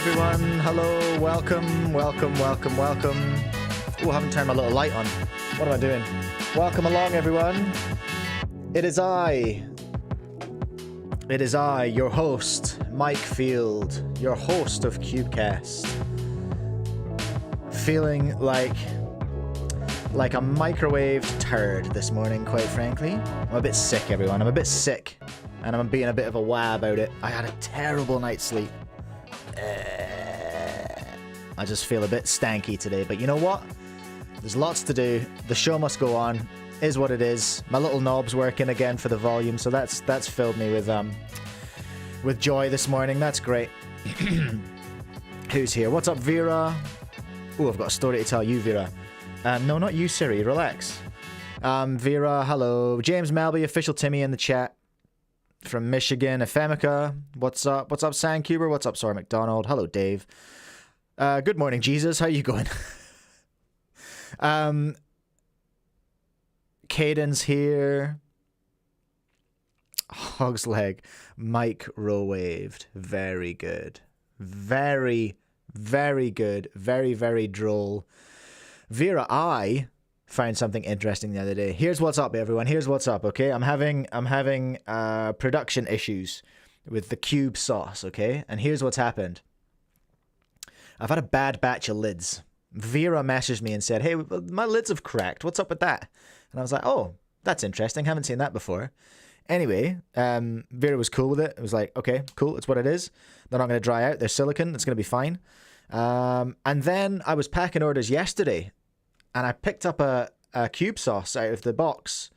everyone. Hello, welcome, welcome, welcome, welcome. Oh, I haven't turned my little light on. What am I doing? Welcome along, everyone. It is I, your host, Mike Field, your host of Cubecast. Feeling like a microwaved turd this morning, quite frankly. I'm a bit sick, everyone. I'm a bit sick, and I'm being a bit of a wah about it. I had a terrible night's sleep. I just feel a bit stanky today, but you know what? There's lots to do. The show must go on. Is what it is. My little knob's working again for the volume, so that's filled me with joy this morning. That's great. Who's here? What's up, Vera? Oh, I've got a story to tell you, Vera. No, not you, Siri. Relax. Vera, hello. James Melby, official Timmy in the chat from Michigan. Ephemica, what's up? What's up, Sandcuber? What's up, Sora McDonald? Hello, Dave. Good morning, Jesus. How you going? Caden's here. Hog's leg. Microwaved. Very good. Very, very good. Very, very droll. Vera, I found something interesting the other day. Here's what's up, everyone. Here's what's up, okay? I'm having production issues with the cube sauce, okay? And here's what's happened. I've had a bad batch of lids. Vera messaged me and said, hey, my lids have cracked. What's up with that? And I was like, oh, that's interesting. Haven't seen that before. Anyway, Vera was cool with it. It was like, okay, cool. It's what it is. They're not going to dry out. They're silicone. It's going to be fine. And then I was packing orders yesterday, and I picked up a cube sauce out of the box,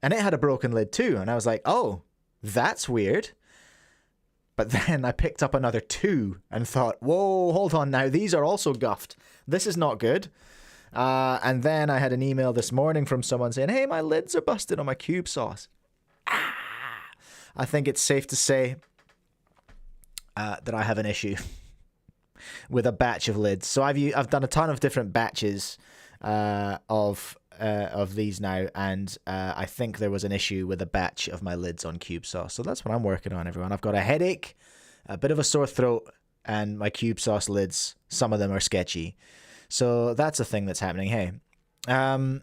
and it had a broken lid too. And I was like, oh, that's weird. But then I picked up another two and thought, whoa, hold on now. These are also guffed. This is not good. And then I had an email this morning from someone saying, hey, my lids are busted on my cube sauce. I think it's safe to say that I have an issue with a batch of lids. So I've done a ton of different batches of these now, and I think there was an issue with a batch of my lids on cube sauce. So that's what I'm working on, everyone. I've got a headache, a bit of a sore throat, and my cube sauce lids, some of them are sketchy. So that's a thing that's happening. Hey, right,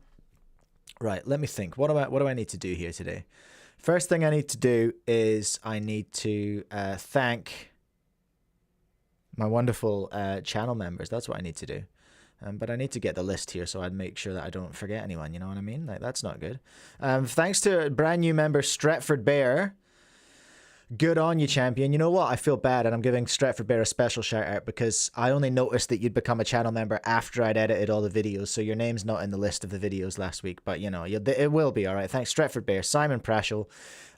let me think. What do I need to do here today? First thing I need to do is I need to thank my wonderful channel members. That's what I need to do. But I need to get the list here so I'd make sure that I don't forget anyone. You know what I mean? Like, that's not good. Thanks to brand new member Stretford Bear. Good on you, champion. You know what? I feel bad, and I'm giving Stretford Bear a special shout out because I only noticed that you'd become a channel member after I'd edited all the videos, so your name's not in the list of the videos last week, but you know, it will be, all right? Thanks, Stretford Bear. Simon Prashel.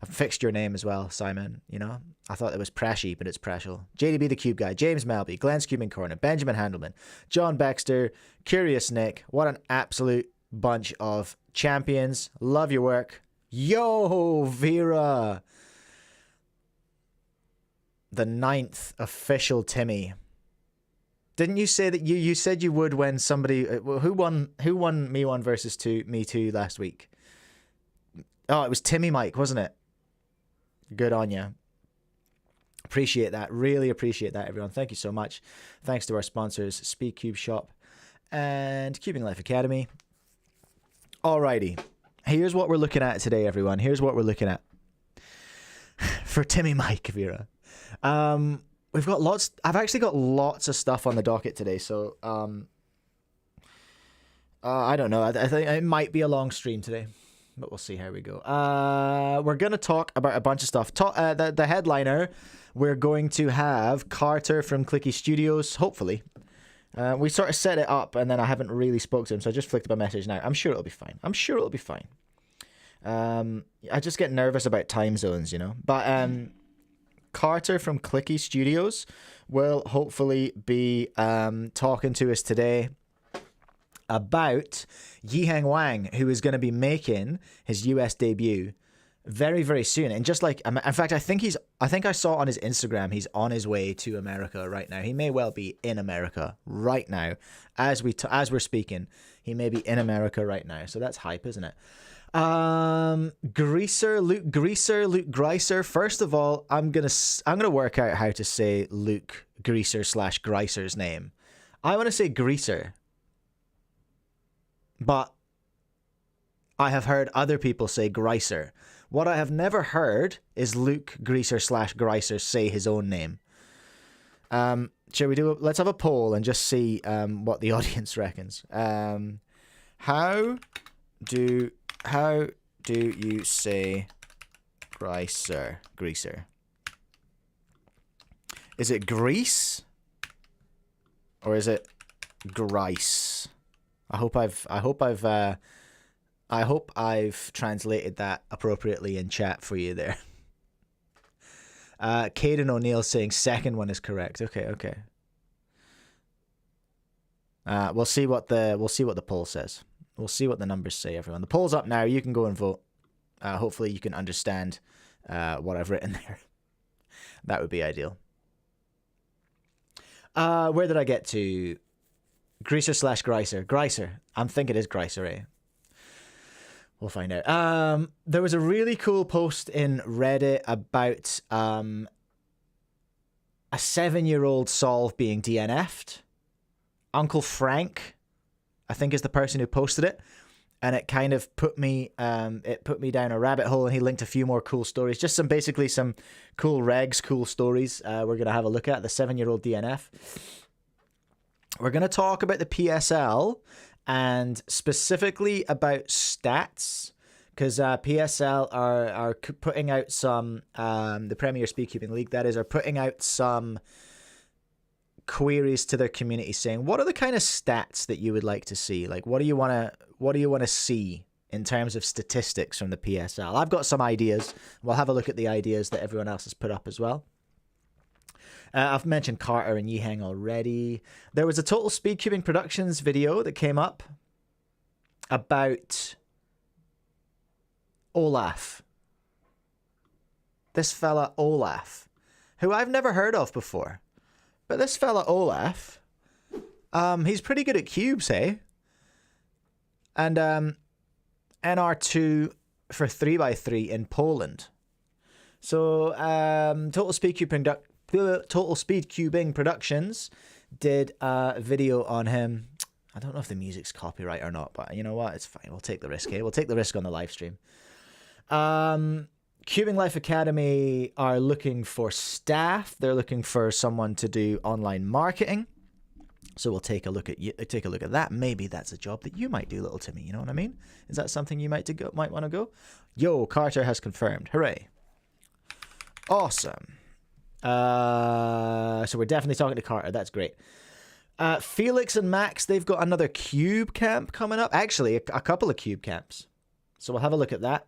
I've fixed your name as well, Simon, you know? I thought it was Prashy, but it's Prashel. JDB the Cube Guy, James Melby, Glenn's Cubing Corner, Benjamin Handelman, John Baxter, Curious Nick. What an absolute bunch of champions. Love your work. Yo, Vera. The 9th official Timmy. Didn't you say that you said you would when somebody who won me one versus me two last week? Oh, it was Timmy Mike, wasn't it? Good on you. Appreciate that. Really appreciate that, everyone. Thank you so much. Thanks to our sponsors, Speedcube Shop and CubingLifeAcademy. Alrighty. Here's what we're looking at today, everyone. Here's what we're looking at. For Timmy Mike, Vera. We've got lots. I've actually got lots of stuff on the docket today, so I don't know. I think it might be a long stream today, but we'll see how we go. We're gonna talk about a bunch of stuff. The headliner, we're going to have Carter from Clicky Studios. Hopefully, we sort of set it up, and then I haven't really spoke to him, so I just flicked up a message now. I'm sure it'll be fine. I'm sure it'll be fine. I just get nervous about time zones, you know. But Carter from Clicky Studios will hopefully be talking to us today about YiHeng Wang, who is going to be making his US debut very, very soon. And just like, in fact, I think I saw on his Instagram, he's on his way to America right now. He may well be in America right now as we're speaking. He may be in America right now. So that's hype, isn't it? Greaser, Luke Greaser, Luke Greiser. First of all, I'm gonna work out how to say Luke Greaser / Greiser's name. I want to say Greaser, but I have heard other people say Greiser. What I have never heard is Luke Greaser / Greiser say his own name. Shall we do? Let's have a poll and just see what the audience reckons. How do you say Greiser? Greaser. Is it Grease? Or is it Grice? I hope I've translated that appropriately in chat for you there. Caden O'Neill saying second one is correct. Okay. We'll see what the poll says. We'll see what the numbers say, everyone. The poll's up now. You can go and vote. Hopefully you can understand what I've written there. That would be ideal. Where did I get to? Greaser / Greiser. Greiser. I'm thinking it is Greiser, eh? We'll find out. There was a really cool post in Reddit about a 7-year-old solve being DNF'd. Uncle Frank, I think, is the person who posted it, and it kind of put me down a rabbit hole, and he linked a few more cool stories, just basically some cool regs, cool stories. We're gonna have a look at the 7-year-old DNF. We're gonna talk about the PSL and specifically about stats, because PSL are putting out some the Premier Speedcubing League, that is, are putting out some queries to their community saying, what are the kind of stats that you would like to see? Like, what do you want to see in terms of statistics from the PSL? I've got some ideas. We'll have a look at the ideas that everyone else has put up as well. I've mentioned Carter and YiHeng already. There was a Total Speedcubing Productions video that came up about Olaf. This fella Olaf, who I've never heard of before. But this fella Olaf, he's pretty good at cubes, hey? And NR2 for 3x3 in Poland. So Total Speedcubing Productions did a video on him. I don't know if the music's copyright or not, but you know what? It's fine. We'll take the risk, hey? We'll take the risk on the live stream. CubingLifeAcademy are looking for staff. They're looking for someone to do online marketing. So we'll take a look at that. Maybe that's a job that you might do, little Timmy. You know what I mean? Is that something you might want to go? Yo, Carter has confirmed. Hooray! Awesome. So we're definitely talking to Carter. That's great. Felix and Max, they've got another cube camp coming up. Actually, a couple of cube camps. So we'll have a look at that.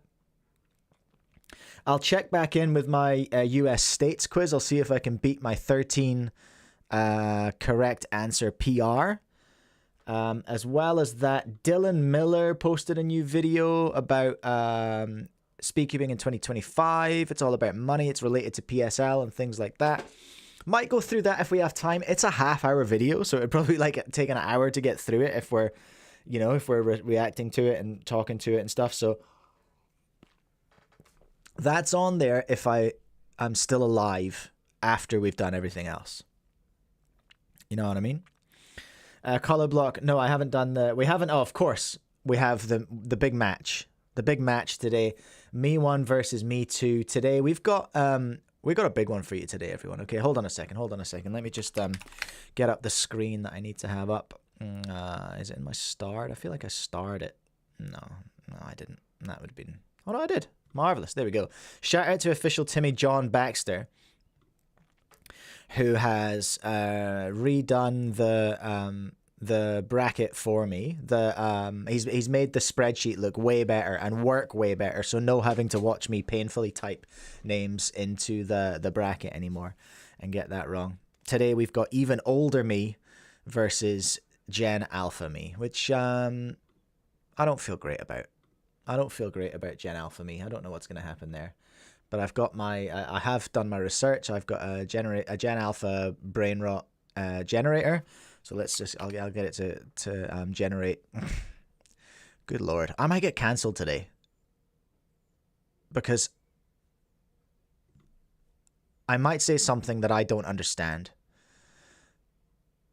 I'll check back in with my US states quiz. I'll see if I can beat my 13 correct answer PR. As well as that, Dylan Miller posted a new video about speedcubing in 2025. It's all about money. It's related to PSL and things like that. Might go through that if we have time. It's a half-hour video, so it'd probably take an hour to get through it if we're, reacting to it and talking to it and stuff. So that's on there if I'm still alive after we've done everything else. You know what I mean? Color block. No, I haven't done we haven't. Oh, of course. We have the big match. The big match today. Me 1 versus me 2. Today we've got a big one for you today, everyone. Okay, hold on a second. Let me just get up the screen that I need to have up. Is it in my start? I feel like I starred it. No, I didn't. That would have been... Oh, no, I did. Marvelous. There we go. Shout out to official Timmy John Baxter, who has redone the bracket for me. He's made the spreadsheet look way better and work way better, so no having to watch me painfully type names into the bracket anymore and get that wrong. Today we've got even older me versus Gen Alpha me, which I don't feel great about. I don't feel great about Gen Alpha me. I don't know what's going to happen there. But I've got I have done my research. I've got a Gen Alpha brain rot generator. So I'll get it to generate. Good Lord. I might get cancelled today. because I might say something that I don't understand.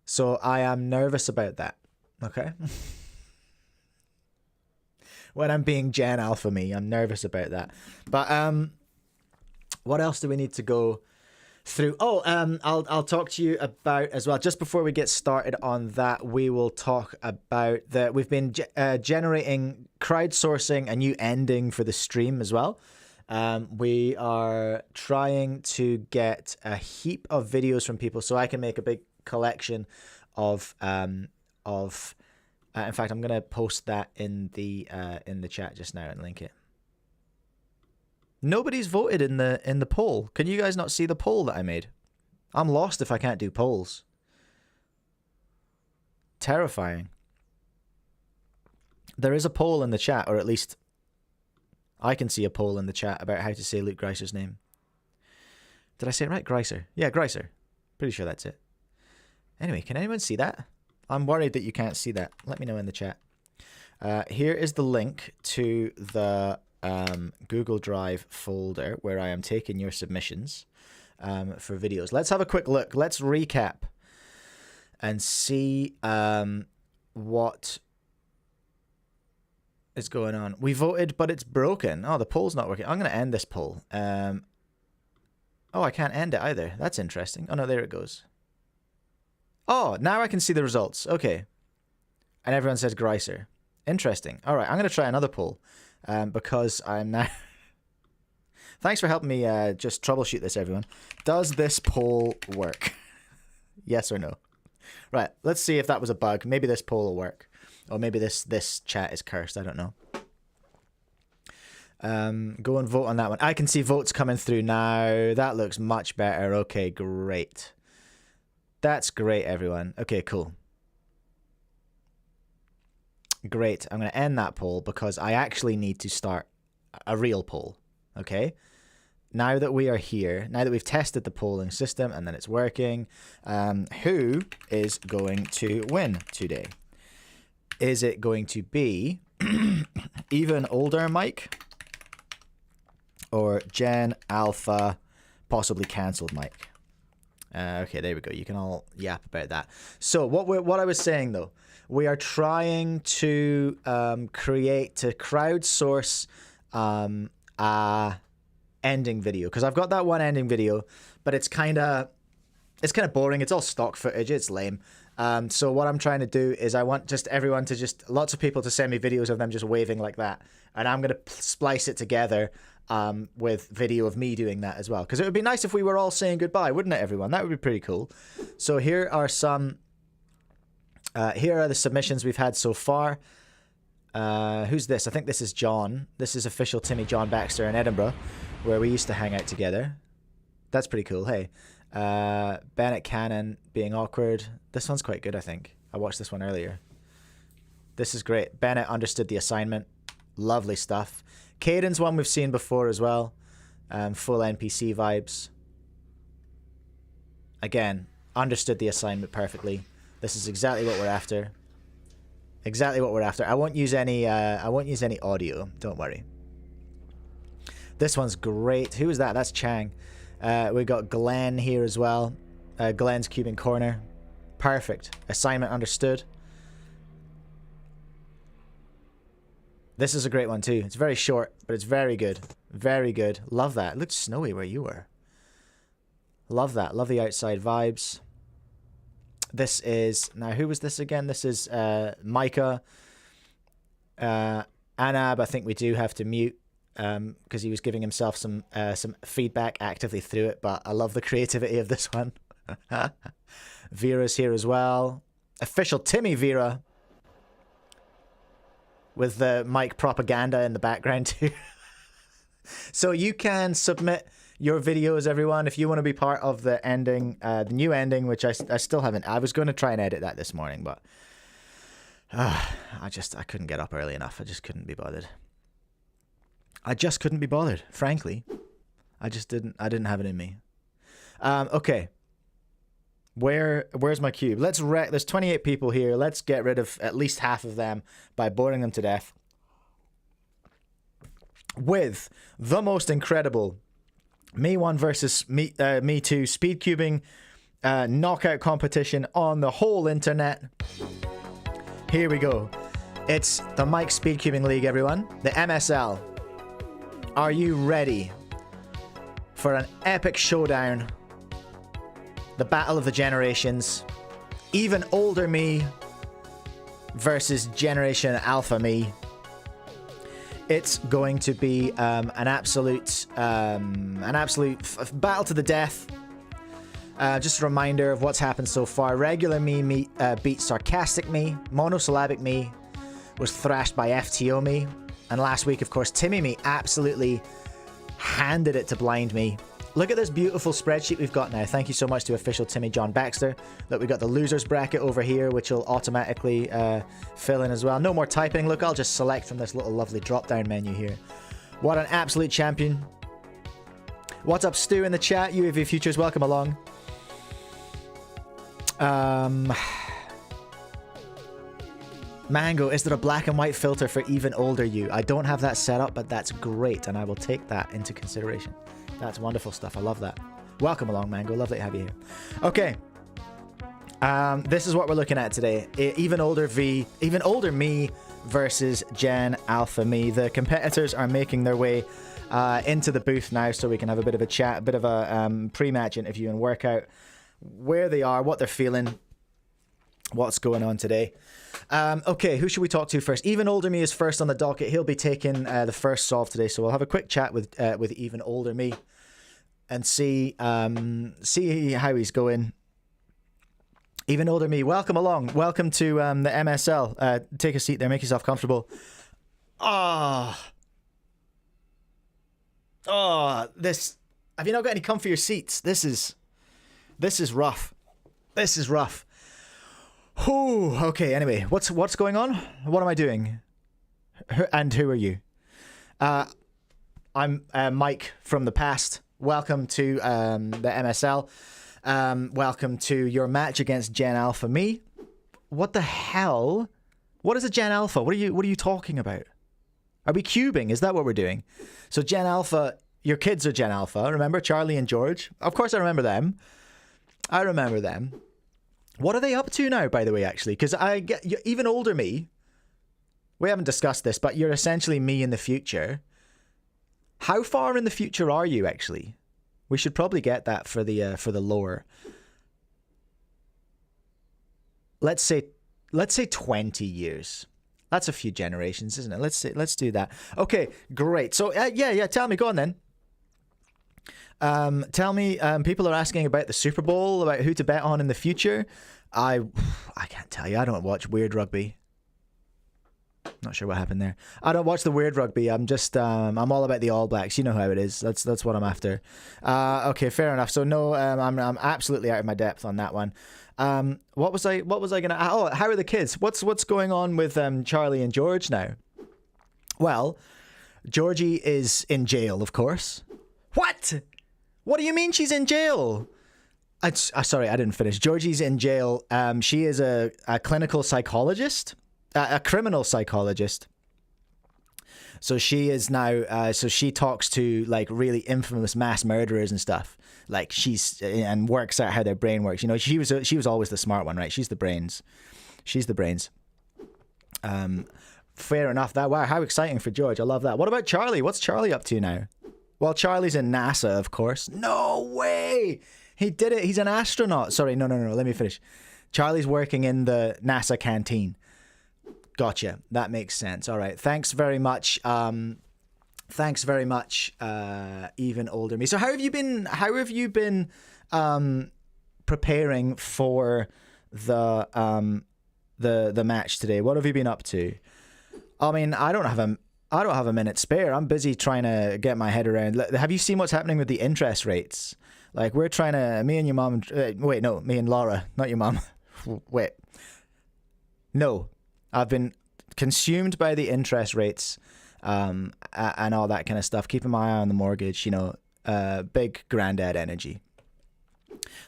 So I am nervous about that, okay? When I'm being Gen Alpha me, I'm nervous about that. But what else do we need to go through? Oh, I'll talk to you about as well. Just before we get started on that, we will talk about that we've been generating, crowdsourcing a new ending for the stream as well. We are trying to get a heap of videos from people so I can make a big collection of in fact, I'm gonna post that in the chat just now and link it. Nobody's voted in the poll. Can you guys not see the poll that I made? I'm lost if I can't do polls. Terrifying. There is a poll in the chat, or at least I can see a poll in the chat about how to say Luke Greiser's name. Did I say it right? Greiser. Yeah, Greiser. Pretty sure that's it. Anyway, can anyone see that? I'm worried that you can't see that. Let me know in the chat. Here is the link to the Google Drive folder where I am taking your submissions for videos. Let's have a quick look. Let's recap and see what is going on. We voted, but it's broken. Oh, the poll's not working. I'm going to end this poll. Oh, I can't end it either. That's interesting. Oh, no, there it goes. Oh, now I can see the results. Okay. And everyone says Greiser. Interesting. All right, I'm going to try another poll because I'm now... Thanks for helping me just troubleshoot this, everyone. Does this poll work? Yes or no? Right, let's see if that was a bug. Maybe this poll will work. Or maybe this chat is cursed. I don't know. Go and vote on that one. I can see votes coming through now. That looks much better. Okay, great. That's great, everyone. Okay, cool. Great. I'm going to end that poll because I actually need to start a real poll. Okay? Now that we are here, now that we've tested the polling system and then it's working, who is going to win today? Is it going to be even older Mike or Gen Alpha, possibly cancelled Mike? Okay, there we go. You can all yap about that. So what I was saying though, we are trying to crowdsource a ending video because I've got that one ending video, but it's kind of boring. It's all stock footage. It's lame. So what I'm trying to do is I want just everyone to lots of people to send me videos of them just waving like that, and I'm gonna splice it together with video of me doing that as well, because it would be nice if we were all saying goodbye, wouldn't it, everyone? That would be pretty cool. So here are some here are the submissions we've had so far. Who's this? I think this is John. This is official Timmy John Baxter in Edinburgh, where we used to hang out together. That's pretty cool. Hey, Bennett Cannon being awkward. This one's quite good, I think. I watched this one earlier. This is great. Bennett understood the assignment. Lovely stuff. Caden's one we've seen before as well. Full NPC vibes. Again, understood the assignment perfectly. This is exactly what we're after. Exactly what we're after. I won't use any audio. Don't worry. This one's great. Who is that? That's Chang. We got Glenn here as well. Glenn's Cubing Corner. Perfect. Assignment understood. This is a great one too. It's very short, but it's very good. Very good. Love that. It looked snowy where you were. Love that. Love the outside vibes. This is... Now, who was this again? This is Micah. Anab, I think we do have to mute because he was giving himself some feedback actively through it, but I love the creativity of this one. Vera's here as well. Official Timmy Vera. With the mic propaganda in the background too. So you can submit your videos, everyone, if you want to be part of the ending, the new ending, which I still haven't. I was going to try and edit that this morning, but I couldn't get up early enough. I just couldn't be bothered. I just couldn't be bothered, frankly. I didn't have it in me. Okay. Where's my cube? Let's wreck. There's 28 people here. Let's get rid of at least half of them by boring them to death. with the most incredible Me 1 versus Me 2 speedcubing knockout competition on the whole internet. Here we go. It's the Mike Speedcubing League, everyone. The MSL. Are you ready for an epic showdown? The battle of the generations. Even older me versus Generation Alpha me. It's going to be an absolute battle to the death. Just a reminder of what's happened so far. Regular me beat sarcastic me. Monosyllabic me was thrashed by FTO me. And last week, of course, Timmy me absolutely handed it to blind me. Look at this beautiful spreadsheet we've got now. Thank you so much to official Timmy John Baxter. Look, we got the losers bracket over here, which will automatically fill in as well. No more typing. Look, I'll just select from this little lovely drop-down menu here. What an absolute champion. What's up, Stu, in the chat? UAV Futures, welcome along. Mango, is there a black and white filter for even older you? I don't have that set up, but that's great, and I will take that into consideration. That's wonderful stuff. I love that. Welcome along, Mango. Lovely to have you here. Okay. This is what we're looking at today. Even older me versus Gen Alpha me. The competitors are making their way into the booth now, so we can have a bit of a chat, a bit of a pre-match interview and work out where they are, what they're feeling, what's going on today. Okay, who should we talk to first? Even older me is first on the docket. He'll be taking the first solve today, so we'll have a quick chat with even older me and see how he's going. Even older me, welcome along. Welcome to the MSL. Take a seat there. Make yourself comfortable. This. Have you not got any comfier seats? This is rough. This is rough. Whew, okay, anyway, what's going on? What am I doing? And who are you? I'm Mike from the past. Welcome to the MSL. Welcome to your match against Gen Alpha me. What the hell? What is a Gen Alpha? What are you talking about? Are we cubing? Is that what we're doing? So Gen Alpha, your kids are Gen Alpha. Remember Charlie and George? Of course I remember them. What are they up to now, by the way, actually? Because I get even older me. We haven't discussed this, but you're essentially me in the future. How far in the future are you, actually? We should probably get that for the lore. Let's say 20 years. That's a few generations, isn't it? Let's do that. Okay, great. So yeah. Tell me, go on then. Tell me, people are asking about the Super Bowl, about who to bet on in the future. I can't tell you. I don't watch Weird Rugby. Not sure what happened there. I don't watch the Weird Rugby. I'm just, I'm all about the All Blacks. You know how it is. That's what I'm after. Okay, fair enough. So no, I'm absolutely out of my depth on that one. What was I gonna? Oh, how are the kids? What's going on with Charlie and George now? Well, Georgie is in jail, of course. What? What do you mean she's in jail? Sorry, I didn't finish. Georgie's in jail. She is a clinical psychologist, a criminal psychologist. So she is now, so she talks to like really infamous mass murderers and stuff. Like and works out how their brain works. You know, she was always the smart one, right? She's the brains. Fair enough. Wow, how exciting for George. I love that. What about Charlie? What's Charlie up to now? Well, Charlie's in NASA, of course. No way! He did it. He's an astronaut. Sorry, no. Let me finish. Charlie's working in the NASA canteen. Gotcha. That makes sense. All right. Thanks very much. Even older me. So how have you been preparing for the match today? What have you been up to? I mean, I don't have a minute spare. I'm busy trying to get my head around. Have you seen what's happening with the interest rates? Like, we're trying to, me and your mom, me and Laura, not your mom. Wait. No, I've been consumed by the interest rates and all that kind of stuff. Keeping my eye on the mortgage, big granddad energy.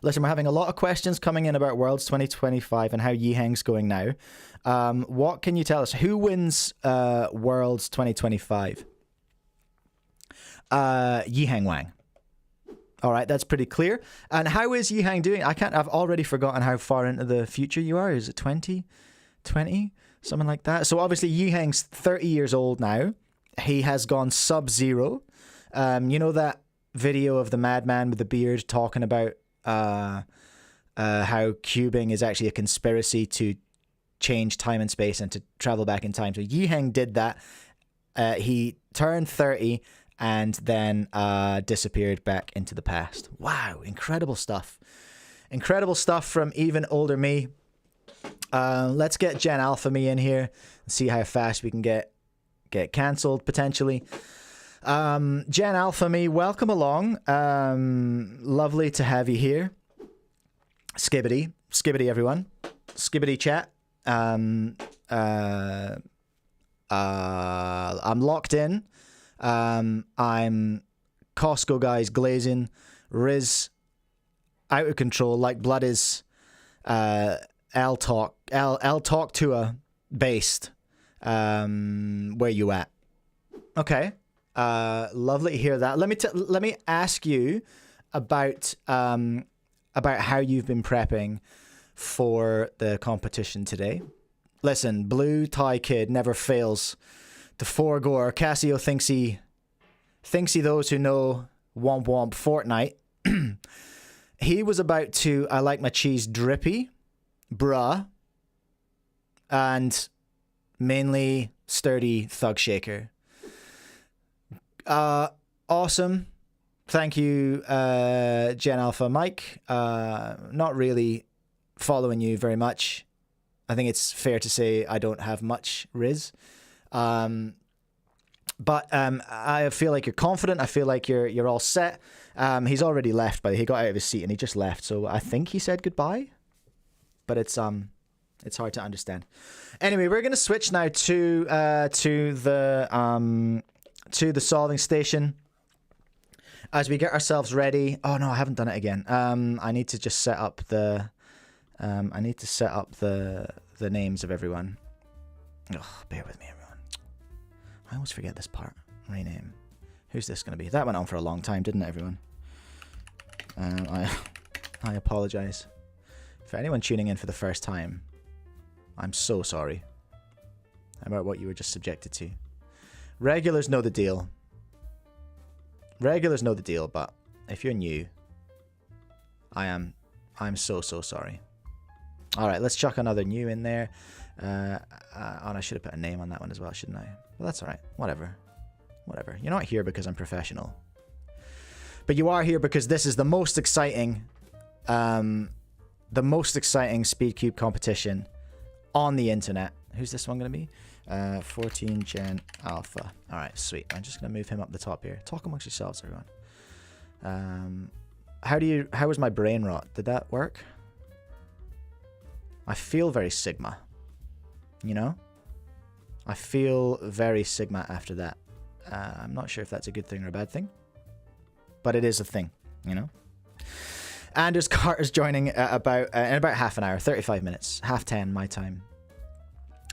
Listen, we're having a lot of questions coming in about Worlds 2025 and how YiHeng's going now. What can you tell us? Who wins Worlds 2025? YiHeng Wang. All right, that's pretty clear. And how is YiHeng doing? I've already forgotten how far into the future you are. Is it 20? 20? Something like that. So obviously YiHeng's 30 years old now. He has gone sub-zero. You know that video of the madman with the beard talking about how cubing is actually a conspiracy to change time and space and to travel back in time. So YiHeng did that. He turned 30 and then disappeared back into the past. Wow, incredible stuff. Incredible stuff from even older me. Let's get Gen Alpha me in here and see how fast we can get cancelled potentially. Gen Alpha me, welcome along. Lovely to have you here. Skibbity everyone. Skibbity chat. I'm locked in. I'm Costco guys glazing. Riz out of control like blood is L Talk Tour based. Where you at? Okay. Lovely to hear that. Let me ask you about how you've been prepping for the competition today. Listen, Blue Tie Kid never fails to foregore. Cassio thinks he those who know Womp Womp Fortnite. He was about to I like my cheese drippy, bruh, and mainly sturdy thug shaker. Awesome. Thank you, Gen Alpha Mike. Not really following you very much. I think it's fair to say I don't have much Riz. But I feel like you're confident. I feel like you're all set. He's already left, but he got out of his seat and he just left. So I think he said goodbye. But it's hard to understand. Anyway, we're gonna switch now to the solving station as we get ourselves ready. Oh no, I haven't done it again. I need to just set up the the names of everyone. Oh, bear with me, everyone. I always forget this part. Rename. Who's this going to be? That went on for a long time, didn't it, everyone? I apologize. For anyone tuning in for the first time, I'm so sorry about what you were just subjected to. Regulars know the deal. Regulars know the deal, but if you're new, I'm so sorry. All right, let's chuck another new in there. And I should have put a name on that one as well, shouldn't I? Well, that's all right. Whatever. You're not here because I'm professional. But you are here because this is the most exciting Speedcube competition on the internet. Who's this one going to be? 14 Gen Alpha. All right, sweet. I'm just going to move him up the top here. Talk amongst yourselves, everyone. How was my brain rot? Did that work? I feel very Sigma. You know? I feel very Sigma after that. I'm not sure if that's a good thing or a bad thing. But it is a thing, you know? Anders Carter's joining in about half an hour, 35 minutes. 10:30 my time.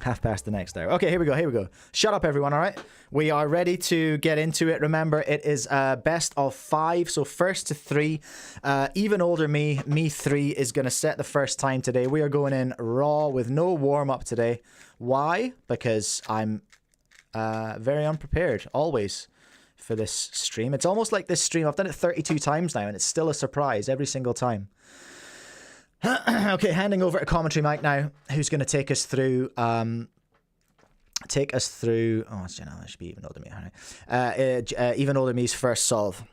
10:30 the next hour. Okay, here we go. Shut up, everyone, all right? We are ready to get into it. Remember, it is best of 5, so first to 3. Even older me 3, is going to set the first time today. We are going in raw with no warm-up today. Why? Because I'm very unprepared, always, for this stream. It's almost like this stream. I've done it 32 times now, and it's still a surprise every single time. Okay, handing over to commentary Mike now, who's going to take us through. Oh, it's Jenna. That should be even older me. Even older me's first solve.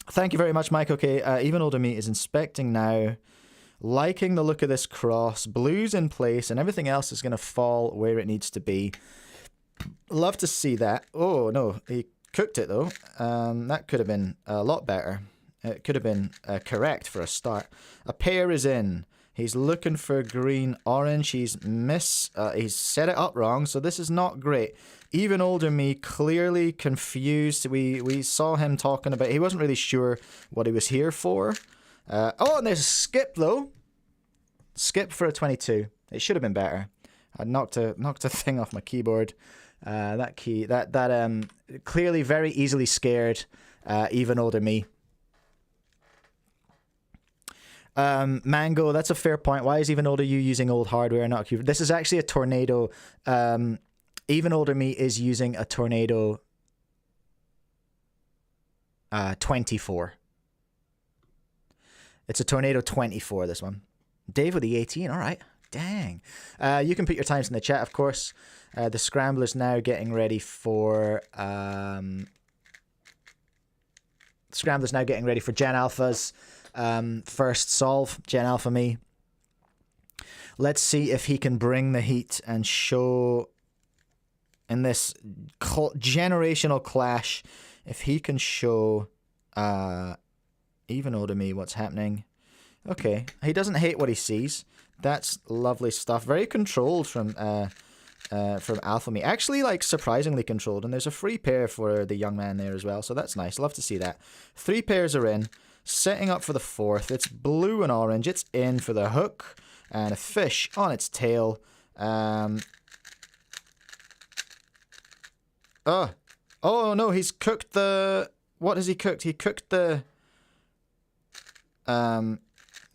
Thank you very much, Mike. Okay, even older me is inspecting now, liking the look of this cross. Blue's in place, and everything else is going to fall where it needs to be. Love to see that. Oh no, he cooked it though. That could have been a lot better. It could have been correct for a start. A pair is in. He's looking for green, orange. He's set it up wrong, so this is not great. Even older me, clearly confused. We saw him talking about, he wasn't really sure what he was here for. Oh, and there's a skip though. Skip for a 22. It should have been better. I knocked a thing off my keyboard. That key, that clearly very easily scared, even older me. Mango, that's a fair point. Why is even older you using old hardware, not Cube? This is actually a Tornado. Even older me is using a Tornado 24. It's a Tornado 24, this one. Dave with the 18, all right. Dang. You can put your times in the chat, of course. The Scrambler's now getting ready for... Scrambler's now getting ready for Gen Alpha's first solve. Gen Alpha me. Let's see if he can bring the heat and show... in this generational clash, if he can show even older me what's happening. Okay, he doesn't hate what he sees. That's lovely stuff. Very controlled from Alpha me. Actually, like, surprisingly controlled. And there's a free pair for the young man there as well, so that's nice. Love to see that. 3 pairs are in. Setting up for the 4th. It's blue and orange. It's in for the hook. And a fish on its tail. Oh no, he's cooked the... What has he cooked? He cooked the...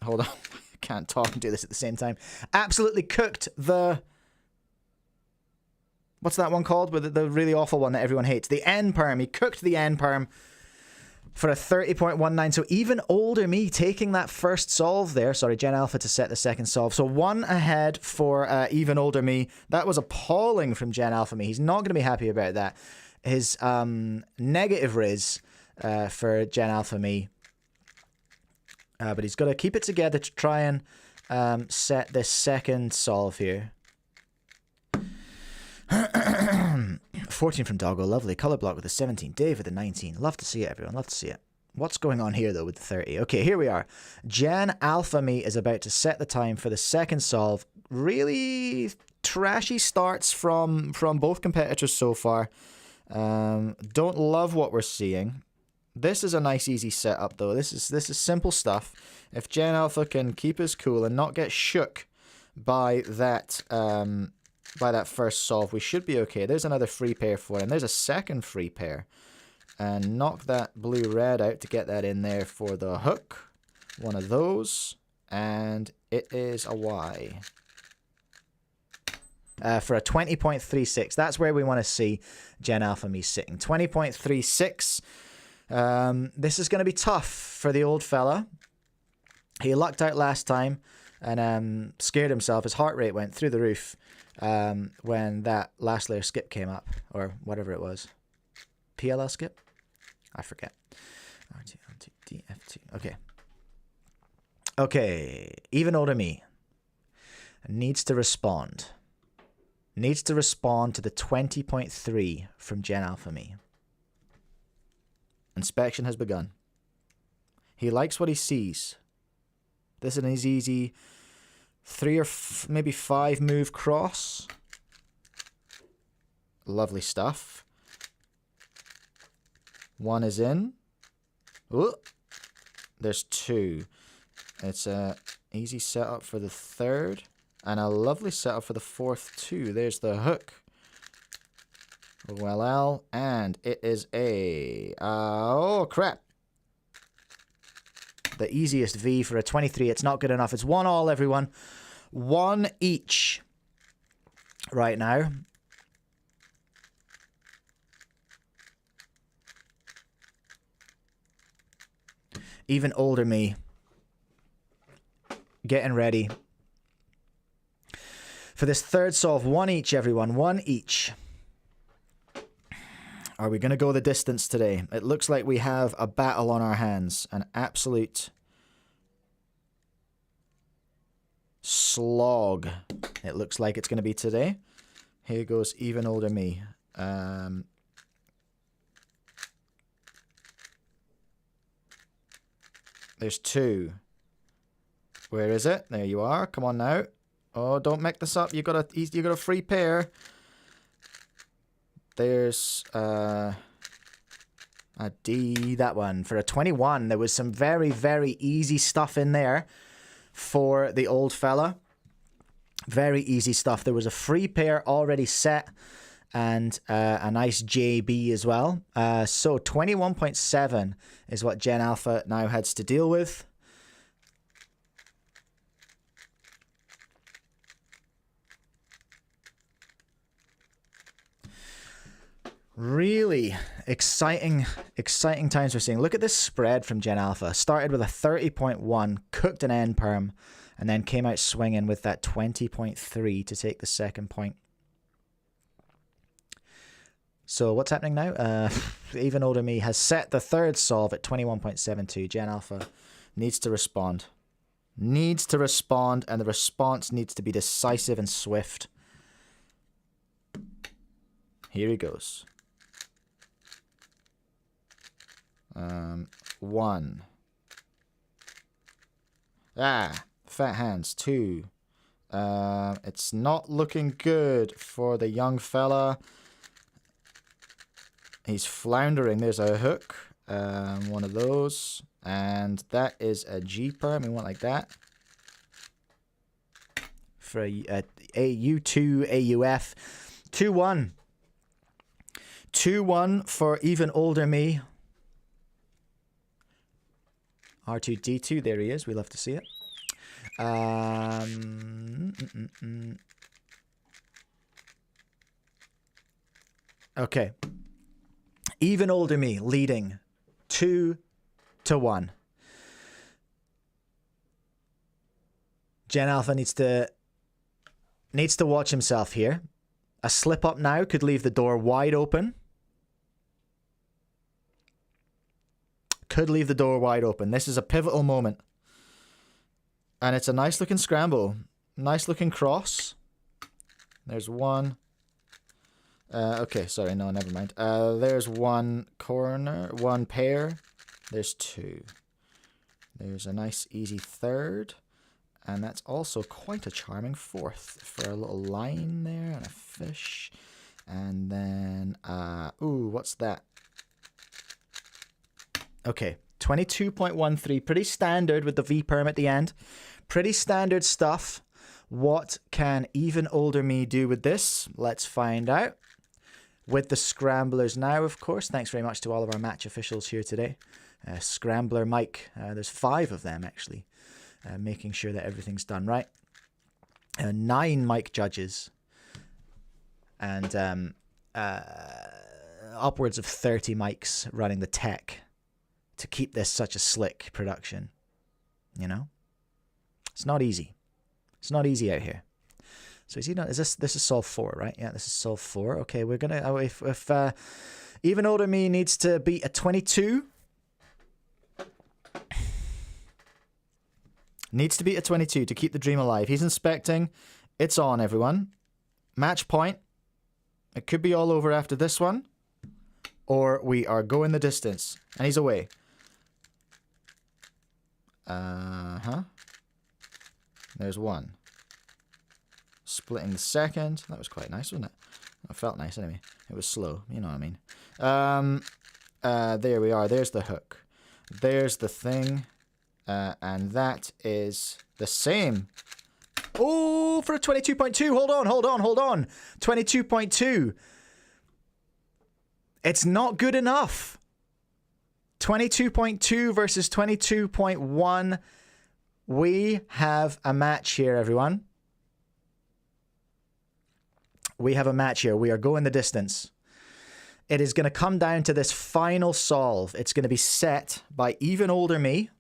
Hold on. I can't talk and do this at the same time. Absolutely cooked the... What's that one called? With the really awful one that everyone hates. The N-perm. He cooked the N-perm for a 30.19. So even older me taking that first solve there. Sorry, Gen Alpha to set the second solve. So 1 ahead for even older me. That was appalling from Gen Alpha me. He's not going to be happy about that. His negative riz for Gen Alpha me. But he's got to keep it together to try and set this second solve here. 14 from Doggo, lovely. Color block with a 17. Dave with a 19. Love to see it, everyone. Love to see it. What's going on here, though, with the 30? Okay, here we are. Gen Alpha me is about to set the time for the second solve. Really trashy starts from both competitors so far. Don't love what we're seeing. This is a nice, easy setup, though. This is simple stuff. If Gen Alpha can keep his cool and not get shook by that first solve, we should be okay. There's another free pair for him. There's a second free pair. And knock that blue-red out to get that in there for the hook. One of those. And it is a Y. For a 20.36. That's where we want to see Gen Alpha me sitting. 20.36. This is going to be tough for the old fella. He lucked out last time and scared himself. His heart rate went through the roof when that last layer skip came up, or whatever it was. PLL skip? I forget. R2, R2, DNFd. Okay. Okay. Even older me needs to respond. Needs to respond to the 20.3 from Gen Alpha me. Inspection has begun. He likes what he sees. This is an easy 3 or maybe 5 move cross. Lovely stuff. 1 is in. Ooh. There's 2. It's a easy setup for the 3rd. And a lovely setup for the 4th too. There's the hook. Well, and it is a... oh, crap. The easiest V for a 23. It's not good enough. It's 1-all, everyone. 1 each right now. Even older me. Getting ready. For this third solve, 1 each, everyone. 1 each. Are we going to go the distance today? It looks like we have a battle on our hands. An absolute slog. It looks like it's going to be today. Here goes even older me. There's 2. Where is it? There you are. Come on now. Oh, don't make this up. You got a free pair. There's a D, that one. For a 21, there was some very, very easy stuff in there for the old fella. Very easy stuff. There was a free pair already set. and a nice JB as well. So 21.7 is what Gen Alpha now has to deal with. Really exciting times we're seeing. Look at this spread from Gen Alpha. Started with a 30.1, cooked an end perm, and then came out swinging with that 20.3 to take the second point. So what's happening now? Even older me has set the third solve at 21.72. Gen Alpha needs to respond. Needs to respond, and the response needs to be decisive and swift. Here he goes. 1. Fat hands. 2. It's not looking good for the young fella. He's floundering. There's a hook. One of those. And that is a G-perm. We want like that. For a U2 AUF. 2-1. 2-1 for even older me. R2D2, there he is. We love to see it. Okay. Even older me leading 2-1. Gen Alpha needs to watch himself here. A slip up now could leave the door wide open. Could leave the door wide open. This is a pivotal moment. And it's a nice looking scramble. Nice looking cross. There's one. Okay, sorry, no, never mind. There's one corner, one pair. There's 2. There's a nice easy third. And that's also quite a charming 4th for a little line there and a fish. And then, ooh, what's that? Okay, 22.13, pretty standard with the V-perm at the end. Pretty standard stuff. What can even older me do with this? Let's find out. With the scramblers now, of course. Thanks very much to all of our match officials here today. Scrambler Mike, there's 5 of them actually. Making sure that everything's done right. 9 mic judges. And upwards of 30 mics running the tech to keep this such a slick production. You know? It's not easy. It's not easy out here. So is he not? Is this is solve 4, right? Yeah, this is solve 4. Okay, we're gonna if even older me needs to beat a 22. Needs to beat a 22 to keep the dream alive. He's inspecting. It's on, everyone. Match point. It could be all over after this one. Or we are going the distance. And he's away. There's 1. Splitting the second. That was quite nice, wasn't it? It felt nice anyway. It was slow. You know what I mean. There we are. There's the hook. There's the thing. And that is the same. Oh, for a 22.2. Hold on. 22.2. It's not good enough. 22.2 versus 22.1. We have a match here, everyone. We have a match here. We are going the distance. It is going to come down to this final solve. It's going to be set by even older me.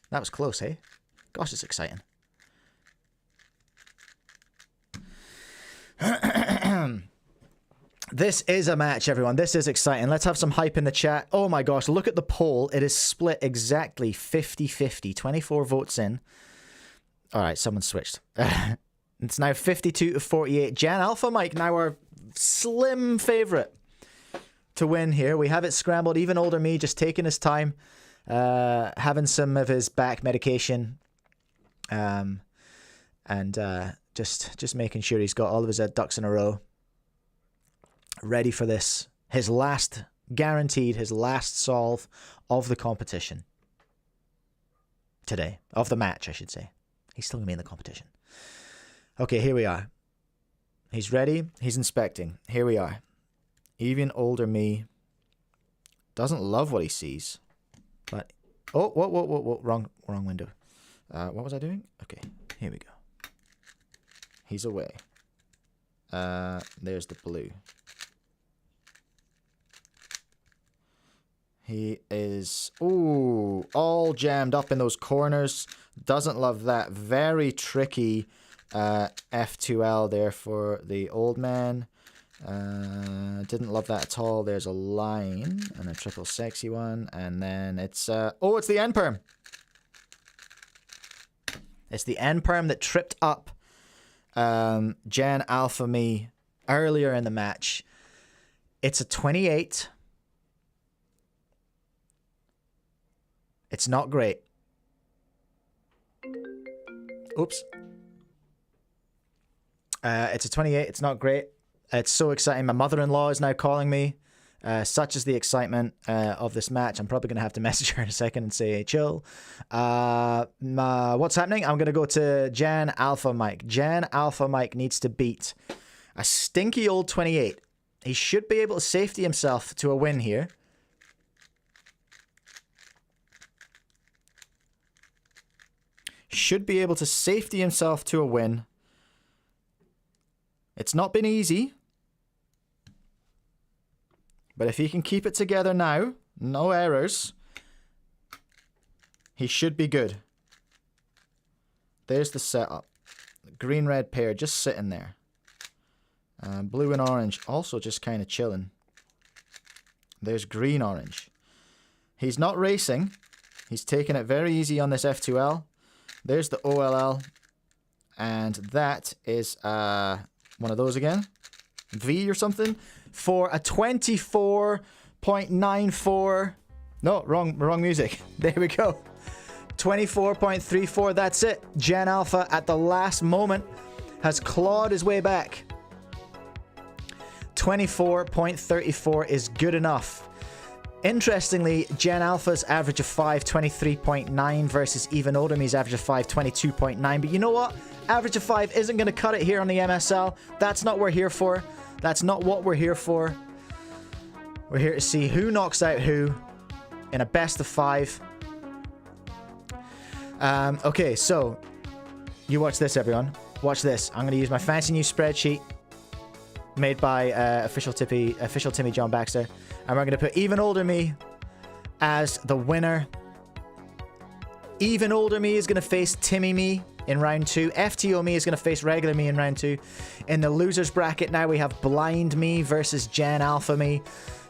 That was close, hey? Gosh, it's exciting. This is a match, everyone. This is exciting. Let's have some hype in the chat. Oh my gosh, look at the poll. It is split exactly 50-50. 24 votes in. All right, someone switched. It's now 52-48. Gen Alpha Mike, now our slim favorite to win here. We have it scrambled. Even older me just taking his time. Having some of his back medication. And just making sure he's got all of his ducks in a row. Ready for this. Guaranteed his last solve of the competition. Today. Of the match, I should say. He's still going to be in the competition. Okay, here we are. He's ready. He's inspecting. Here we are. Even older me doesn't love what he sees. But oh, whoa. Wrong window. What was I doing? Okay, here we go. He's away. There's the blue. He is, ooh, all jammed up in those corners. Doesn't love that. Very tricky F2L there for the old man. Didn't love that at all. There's a line and a triple sexy one. And then it's, oh, it's the end perm. It's the end perm that tripped up Gen Alpha me earlier in the match. It's a 28. It's not great. Oops. It's a 28. It's not great. It's so exciting. My mother-in-law is now calling me. Such is the excitement of this match. I'm probably going to have to message her in a second and say, hey, chill. What's happening? I'm going to go to Jan Alpha Mike. Jan Alpha Mike needs to beat a stinky old 28. He should be able to safety himself to a win here. Should be able to safety himself to a win. It's not been easy. But if he can keep it together now, no errors, he should be good. There's the setup. Green-red pair just sitting there. Blue and orange also just kind of chilling. There's green-orange. He's not racing. He's taking it very easy on this F2L. There's the OLL. And that is one of those again. V or something. For a 24.94. No, wrong music. There we go. 24.34. That's it. Gen Alpha at the last moment has clawed his way back. 24.34 is good enough. Interestingly, Gen Alpha's average of 5, 23.9 versus even older me's average of 5, 22.9. But you know what? Average of 5 isn't going to cut it here on the MSL. That's not what we're here for. That's not what we're here for. We're here to see who knocks out who in a best of 5. Okay, so you watch this, everyone. Watch this. I'm going to use my fancy new spreadsheet made by official Timmy John Baxter. And we're going to put even older me as the winner. Even older me is going to face Timmy me in round 2. FTO me is going to face regular me in round 2. In the losers bracket now we have blind me versus Gen Alpha me.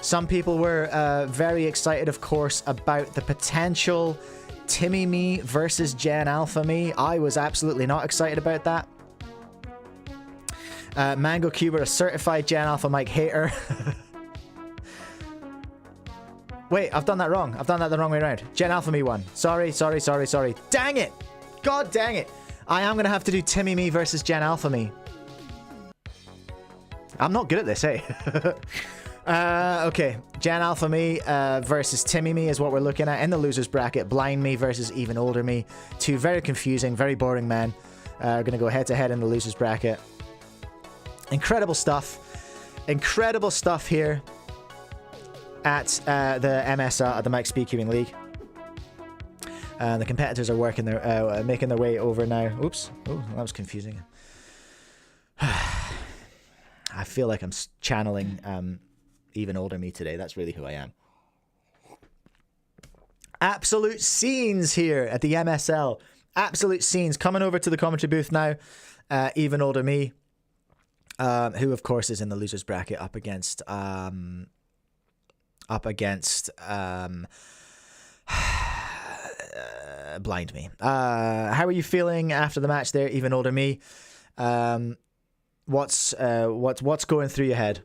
Some people were very excited, of course, about the potential Timmy me versus Gen Alpha me. I was absolutely not excited about that. Mango Cuber, a certified Gen Alpha Mike hater. Wait, I've done that wrong. I've done that the wrong way around. Gen Alpha me won. Sorry. Dang it! God dang it! I am going to have to do Timmy me versus Gen Alpha me. I'm not good at this, hey? Okay. Gen Alpha me versus Timmy me is what we're looking at in the losers bracket. Blind me versus even older me. Two very confusing, very boring men. Are going to go head-to-head in the losers bracket. Incredible stuff. Incredible stuff here at the MSR, at the Mike Speedcubing League. The competitors are working their, making their way over now. Oops. Oh, that was confusing. I feel like I'm channeling even older me today. That's really who I am. Absolute scenes here at the MSL. Absolute scenes. Coming over to the commentary booth now. Even older me. Who, of course, is in the losers bracket up against blind me. How are you feeling after the match there, even older me? What's going through your head?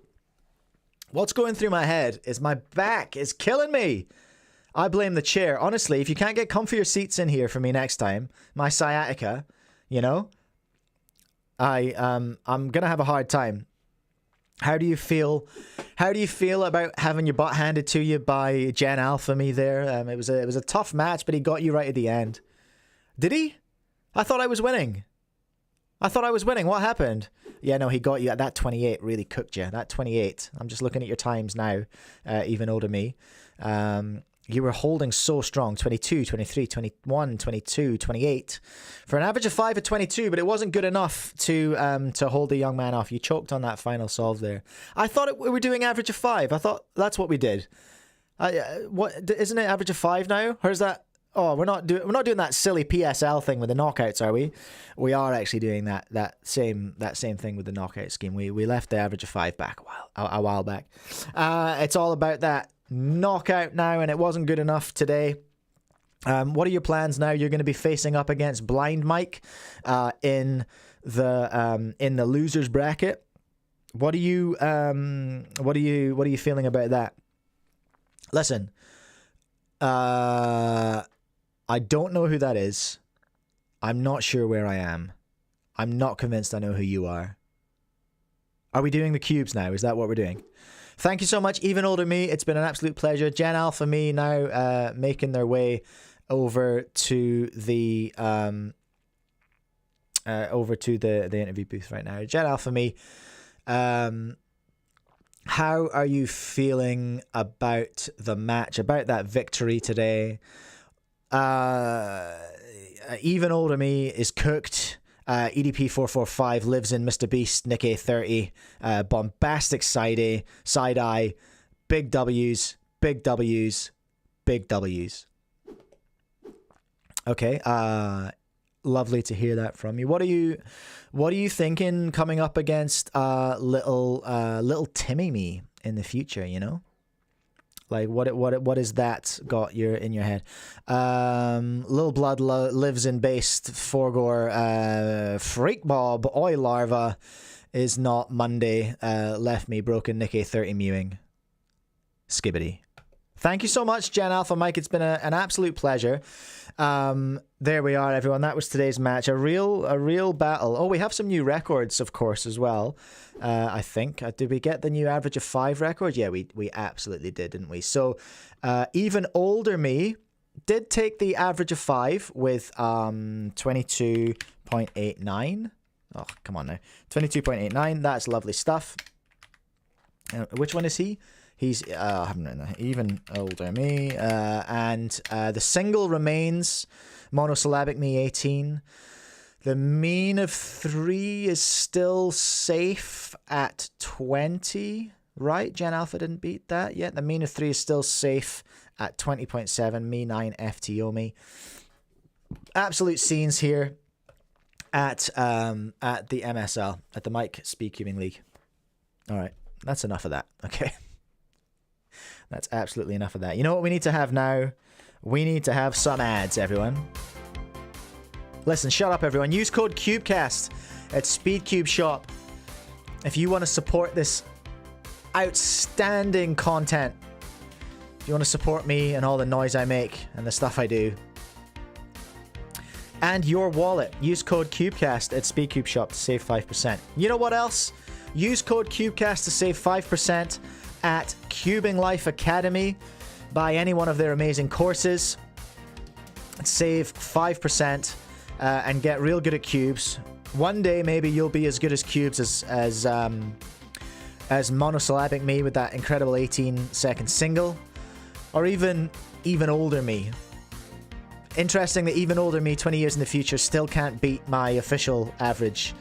What's going through my head is my back is killing me. I blame the chair. Honestly, if you can't get comfier seats in here for me next time, my sciatica, you know, I'm gonna have a hard time. How do you feel? How do you feel about having your butt handed to you by Gen Alpha me there? It was a tough match, but he got you right at the end. Did he? I thought I was winning. I thought I was winning. What happened? Yeah, no, he got you at that 28. Really cooked you. That 28. I'm just looking at your times now. Even older me. You were holding so strong. 22, 23, 21, 22, 28. For an average of 5 at 22, but it wasn't good enough to hold the young man off. You choked on that final solve there. I thought we were doing average of 5. I thought that's what we did. What isn't it average of 5 now? Or is that... Oh, we're not doing that silly PSL thing with the knockouts, are we? We are actually doing that same thing with the knockout scheme. We left the average of 5 back a while back. It's all about that knockout now, and it wasn't good enough today. What are your plans now? You're going to be facing up against Blind Mike in the losers bracket. What are you feeling about that? Listen, I don't know who that is. I'm not sure where I am. I'm not convinced I know who you are. Are we doing the cubes now? Is that what we're doing? Thank you so much, Even Older Me. It's been an absolute pleasure. Gen Alpha Me now making their way over to the interview booth right now. Gen Alpha Me, how are you feeling about the match, about that victory today? Even Older Me is cooked. EDP445 lives in Mr. Beast, Nick A30, bombastic side eye, big W's, big W's, big W's. Okay, lovely to hear that from you. What are you thinking coming up against little Timmy me in the future, you know? Like what is that got in your head? Lil Blood lives in based Forgore. Freak Bob Oi Larva is not Monday. Left me broken. Nick A30 mewing. Skibbity. Thank you so much, Gen Alpha Mike. It's been an absolute pleasure. There we are, everyone. That was today's match. A real battle. Oh, we have some new records, of course, as well. I think. Did we get the new average of 5 record? Yeah, we absolutely did, didn't we? So, Even Older Me did take the average of 5 with 22.89. Oh, come on now. 22.89. That's lovely stuff. Which one is he? He's I haven't written that. Even Older Me. And the single remains monosyllabic me 18. The mean of 3 is still safe at 20. Right? Gen Alpha didn't beat that yet. The mean of 3 is still safe at 20.7. Me 9 FTO me. Absolute scenes here at the MSL, at the Mike Speedcubing League. All right. That's enough of that. Okay. That's absolutely enough of that. You know what we need to have now? We need to have some ads, everyone. Listen, shut up, everyone. Use code Cubecast at Speedcube Shop if you want to support this outstanding content. If you want to support me and all the noise I make and the stuff I do. And your wallet. Use code Cubecast at Speedcube Shop to save 5%. You know what else? Use code Cubecast to save 5% at CubingLifeAcademy. Buy any one of their amazing courses. Save 5% and get real good at cubes. One day, maybe you'll be as good as cubes as monosyllabic me with that incredible 18-second single. Or even older me. Interesting that even older me 20 years in the future still can't beat my official average.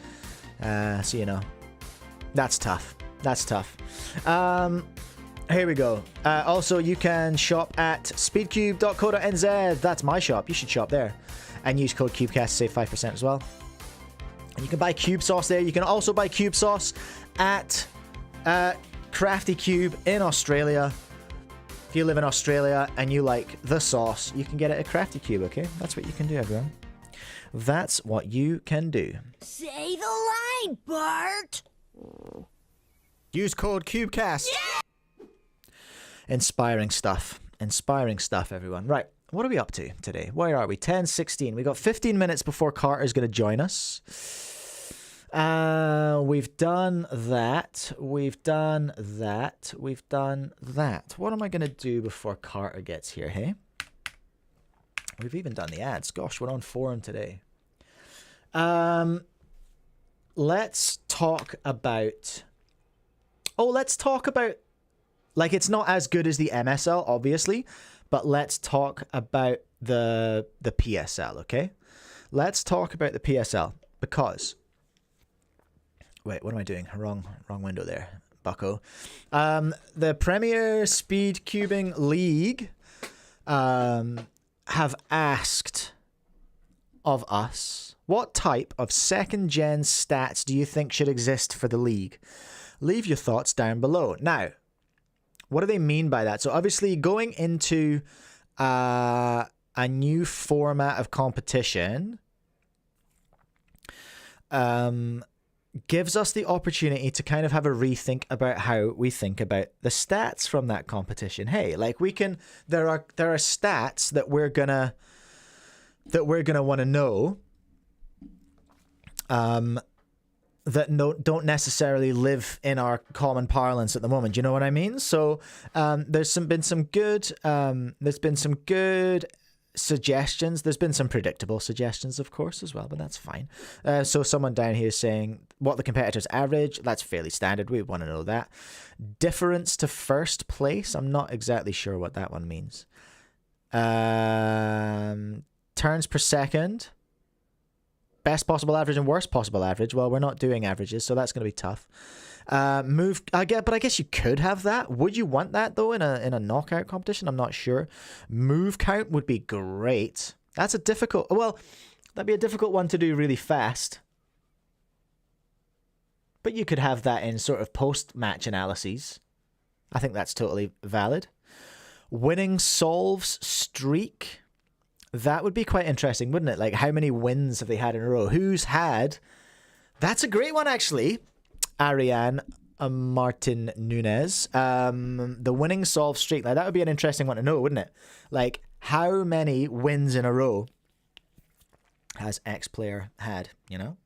So, you know. That's tough. That's tough. Here we go. Also, you can shop at speedcube.co.nz. That's my shop. You should shop there. And use code Cubecast to save 5% as well. And you can buy Cube Sauce there. You can also buy Cube Sauce at Crafty Cube in Australia. If you live in Australia and you like the sauce, you can get it at Crafty Cube, okay? That's what you can do, everyone. That's what you can do. Say the line, Bart! Use code Cubecast. Yeah! Inspiring stuff. Inspiring stuff, everyone. Right, what are we up to today? Where are we? 10:16. We got 15 minutes before Carter's going to join us. We've done that. We've done that. We've done that. What am I going to do before Carter gets here, hey? We've even done the ads. Gosh, we're on forum today. let's talk about... Oh, let's talk about... Like, it's not as good as the MSL, obviously, but let's talk about the PSL, okay? Let's talk about the PSL, because... Wait, what am I doing? Wrong window there, bucko. The Premier Speedcubing League have asked of us, what type of second-gen stats do you think should exist for the league? Leave your thoughts down below. Now, what do they mean by that? So obviously going into a new format of competition gives us the opportunity to kind of have a rethink about how we think about the stats from that competition. Hey, like we can, there are stats that we're gonna want to know that don't necessarily live in our common parlance at the moment. Do you know what I mean? So there's been some good suggestions. There's been some predictable suggestions, of course, as well, but that's fine. So someone down here is saying what the competitors average. That's fairly standard. We want to know that. Difference to first place. I'm not exactly sure what that one means. Turns per second. Best possible average and worst possible average. Well, we're not doing averages, so that's going to be tough. Move, I guess you could have that. Would you want that though in a knockout competition? I'm not sure. Move count would be great. That's a difficult. Well, that'd be a difficult one to do really fast. But you could have that in sort of post-match analyses. I think that's totally valid. Winning solves streak. That would be quite interesting, wouldn't it? Like, how many wins have they had in a row? Who's had? That's a great one, actually. Ariane Martin Nunez. The winning solve streak. Like, that would be an interesting one to know, wouldn't it? Like, how many wins in a row has X player had, you know?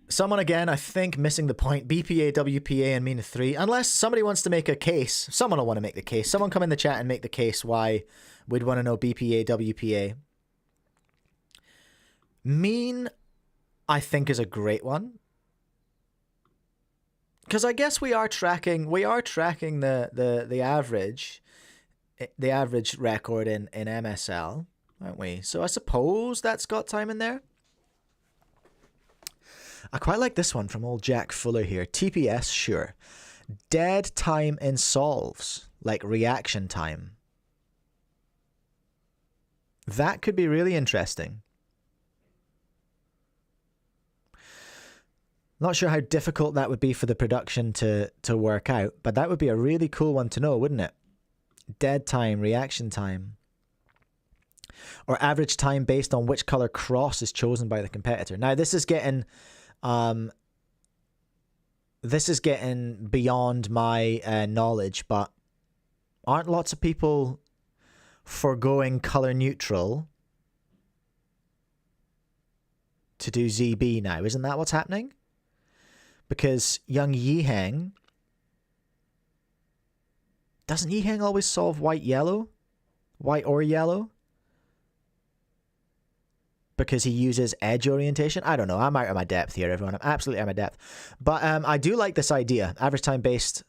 Someone again, I think, missing the point. BPA, WPA, and mean 3. Unless somebody wants to make a case. Someone will want to make the case. Someone come in the chat and make the case why we'd want to know BPA, WPA. Mean, I think, is a great one. Because I guess we are tracking the average record in MSL, aren't we? So I suppose that's got time in there. I quite like this one from old Jack Fuller here. TPS, sure. Dead time in solves, like reaction time. That could be really interesting. Not sure how difficult that would be for the production to work out, but that would be a really cool one to know, wouldn't it? Dead time, reaction time. Or average time based on which color cross is chosen by the competitor. Now, this is getting beyond my knowledge, but aren't lots of people forgoing color neutral to do ZB now? Isn't that what's happening? Because young YiHeng, doesn't YiHeng always solve white or yellow? Because he uses edge orientation. I don't know. I'm out of my depth here, everyone. I'm absolutely out of my depth. But I do like this idea. Average time based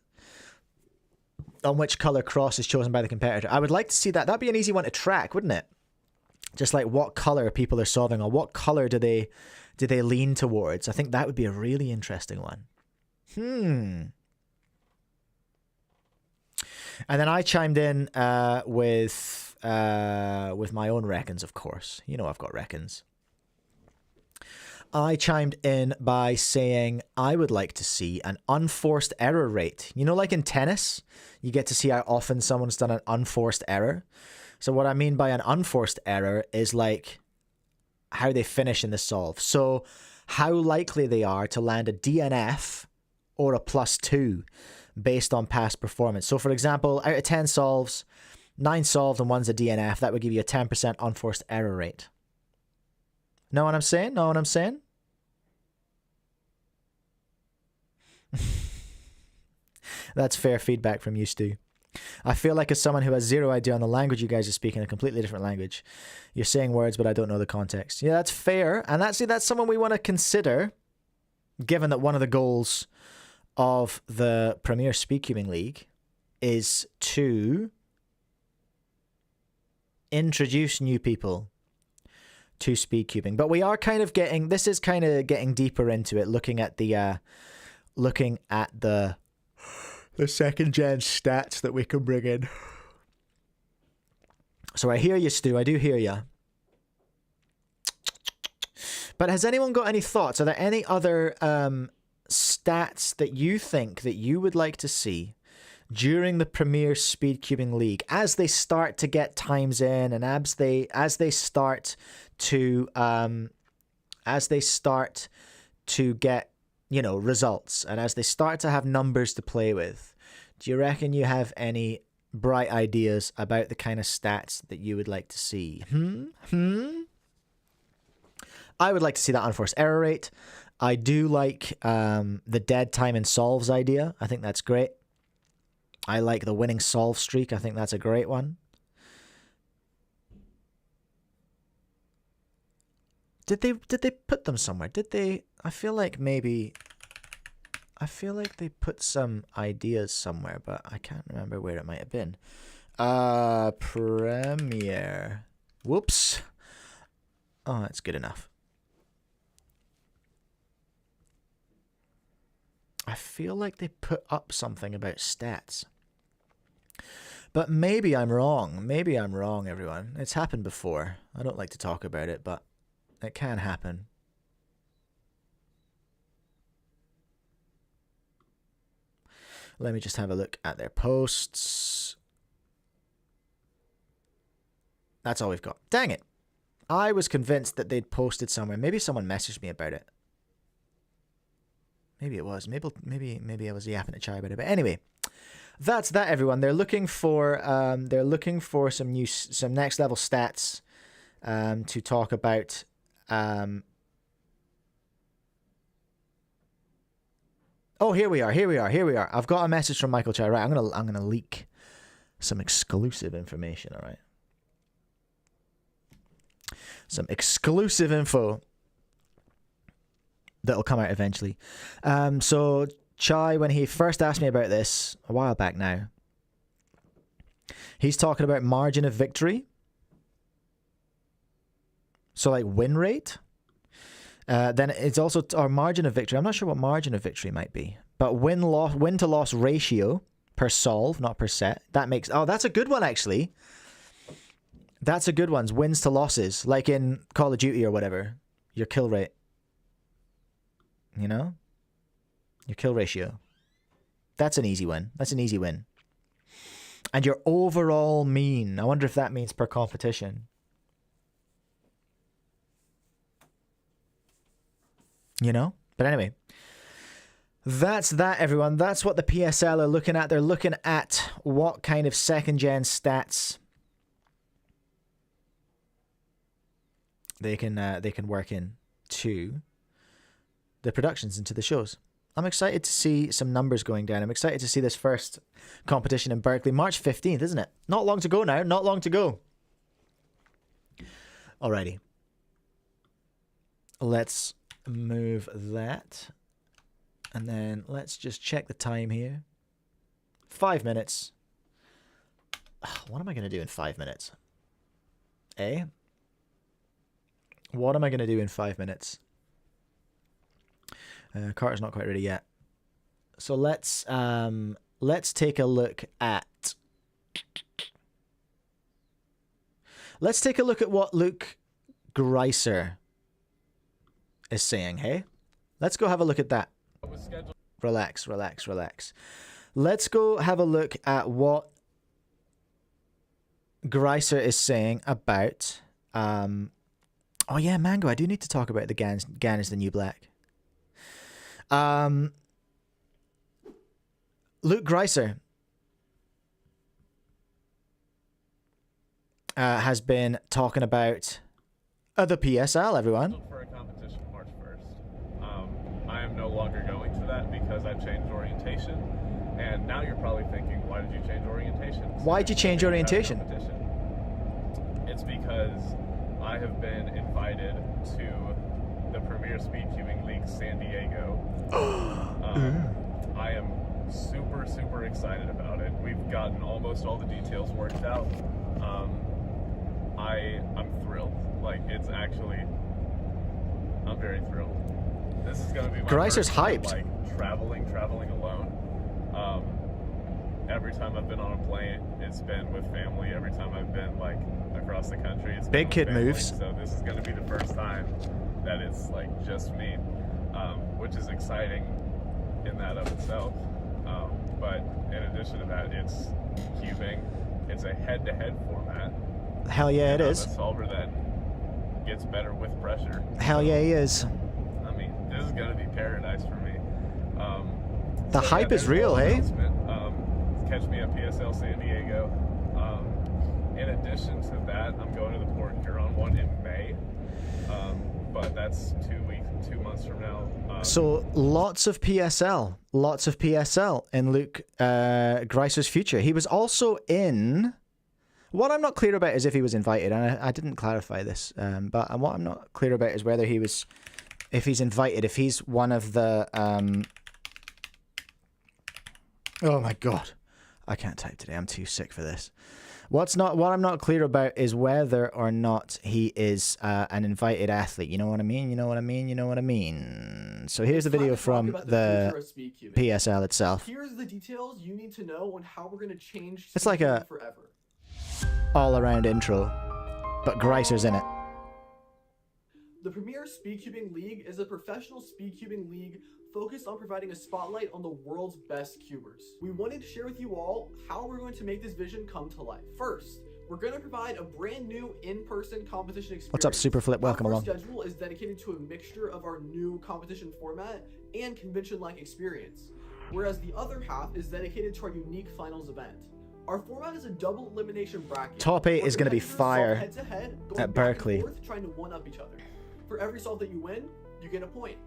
on which color cross is chosen by the competitor. I would like to see that. That'd be an easy one to track, wouldn't it? Just like what color people are solving, or what color do they lean towards. I think that would be a really interesting one. And then I chimed in with my own reckons, of course. You know I've got reckons. I chimed in by saying I would like to see an unforced error rate. You know, like in tennis, you get to see how often someone's done an unforced error. So what I mean by an unforced error is like how they finish in the solve. So how likely they are to land a DNF or a +2 based on past performance. So for example, out of 10 solves, 9 solved and 1's a DNF. That would give you a 10% unforced error rate. Know what I'm saying? Know what I'm saying? That's fair feedback from you, Stu. I feel like as someone who has zero idea on the language you guys are speaking, a completely different language. You're saying words, but I don't know the context. Yeah, that's fair. And that's someone we want to consider, given that one of the goals of the Premier Speedcubing League is to introduce new people to speedcubing. But we are kind of getting, this is kind of getting deeper into it, looking at the second gen stats that we can bring in. So I hear you, Stu. I do hear you. But has anyone got any thoughts? Are there any other stats that you think that you would like to see during the Premier Speedcubing League as they start to get times in, and as they start to get, you know, results, and as they start to have numbers to play with? Do you reckon you have any bright ideas about the kind of stats that you would like to see? I would like to see that unforced error rate. I do like the dead time in solves idea. I think that's great. I like the winning solve streak. I think that's a great one. Did they put them somewhere? Did they? I feel like maybe. I feel like they put some ideas somewhere, but I can't remember where it might have been. Premiere. Whoops. Oh, that's good enough. I feel like they put up something about stats. But maybe I'm wrong. Maybe I'm wrong, everyone. It's happened before. I don't like to talk about it, but it can happen. Let me just have a look at their posts. That's all we've got. Dang it. I was convinced that they'd posted somewhere. Maybe someone messaged me about it. Maybe it was. Maybe I was yapping at Chai about it. But anyway, that's that, everyone. They're looking for some next level stats to talk about. Oh, here we are. I've got a message from Michael Chai. Right, I'm gonna leak some exclusive information. All right, some exclusive info that'll come out eventually. So Chai, when he first asked me about this a while back now, he's talking about margin of victory. So like win rate. Then it's also our margin of victory. I'm not sure what margin of victory might be, but win to loss ratio per solve, not per set. That makes, oh, that's a good one actually. That's a good one. Wins to losses, like in Call of Duty or whatever. Your kill rate. You know? Your kill ratio. That's an easy win. That's an easy win. And your overall mean. I wonder if that means per competition. You know? But anyway. That's that, everyone. That's what the PSL are looking at. They're looking at what kind of second-gen stats they can work in to the productions and to the shows. I'm excited to see some numbers going down. I'm excited to see this first competition in Berkeley. March 15th, isn't it? Not long to go now. Not long to go. Alrighty. Let's move that. And then let's just check the time here. 5 minutes. What am I going to do in 5 minutes? What am I going to do in 5 minutes? Carter's not quite ready yet. So let's take a look at what Luke Greiser is saying, hey? Let's go have a look at that. Relax. Let's go have a look at what Greiser is saying about oh yeah, Mango, I do need to talk about the Gan is the new black. Luke Greiser has been talking about the PSL, everyone. For a competition March 1st. I am no longer going to that because I've changed orientation, And now you're probably thinking, why did you change orientation? Why'd you change orientation? It's because I have been invited to the Premier Speedcubing League San Diego. I am super, super excited about it. We've gotten almost all the details worked out. I'm thrilled. Like, it's actually, I'm very thrilled. This is going to be my Greiser's first time, hyped. like, traveling alone. Every time I've been on a plane, it's been with family. Every time I've been, like, across the country, it's been Big with kid family. moves. So this is going to be the first time that it's, like, just me, which is exciting in that of itself. But in addition to that, it's cubing. It's a head-to-head format. Hell yeah, it I'm is. a solver that gets better with pressure. Hell yeah, he is. I mean, this is gonna be paradise for me. The hype is real, hey? Catch me at PSL San Diego. In addition to that, I'm going to the Port Huron one in May. But that's 2 months from now. So lots of PSL in Luke Greiser's future. He was also in. What I'm not clear about is if he was invited, and I didn't clarify this. But what I'm not clear about is whether if he's invited, if he's one of the. Oh my god, I can't type today. I'm too sick for this. What I'm not clear about is whether or not he is an invited athlete. You know what I mean? You know what I mean? You know what I mean? So here's the video from the PSL itself. Here's the details you need to know on how we're going to change It's like a forever. all-around intro, but Greiser's in it. The Premier Speedcubing League is a professional speedcubing league focused on providing a spotlight on the world's best cubers. We wanted to share with you all how we're going to make this vision come to life. First, we're going to provide a brand new in-person competition experience. What's up, Superflip? Welcome along. Our schedule is dedicated to a mixture of our new competition format and convention-like experience, whereas the other half is dedicated to our unique finals event. Our format is a double elimination bracket. Top 8 is going to be fire head-to-head, going at back and Berkeley. forth, trying to one-up each other. For every solve that you win, you get a point.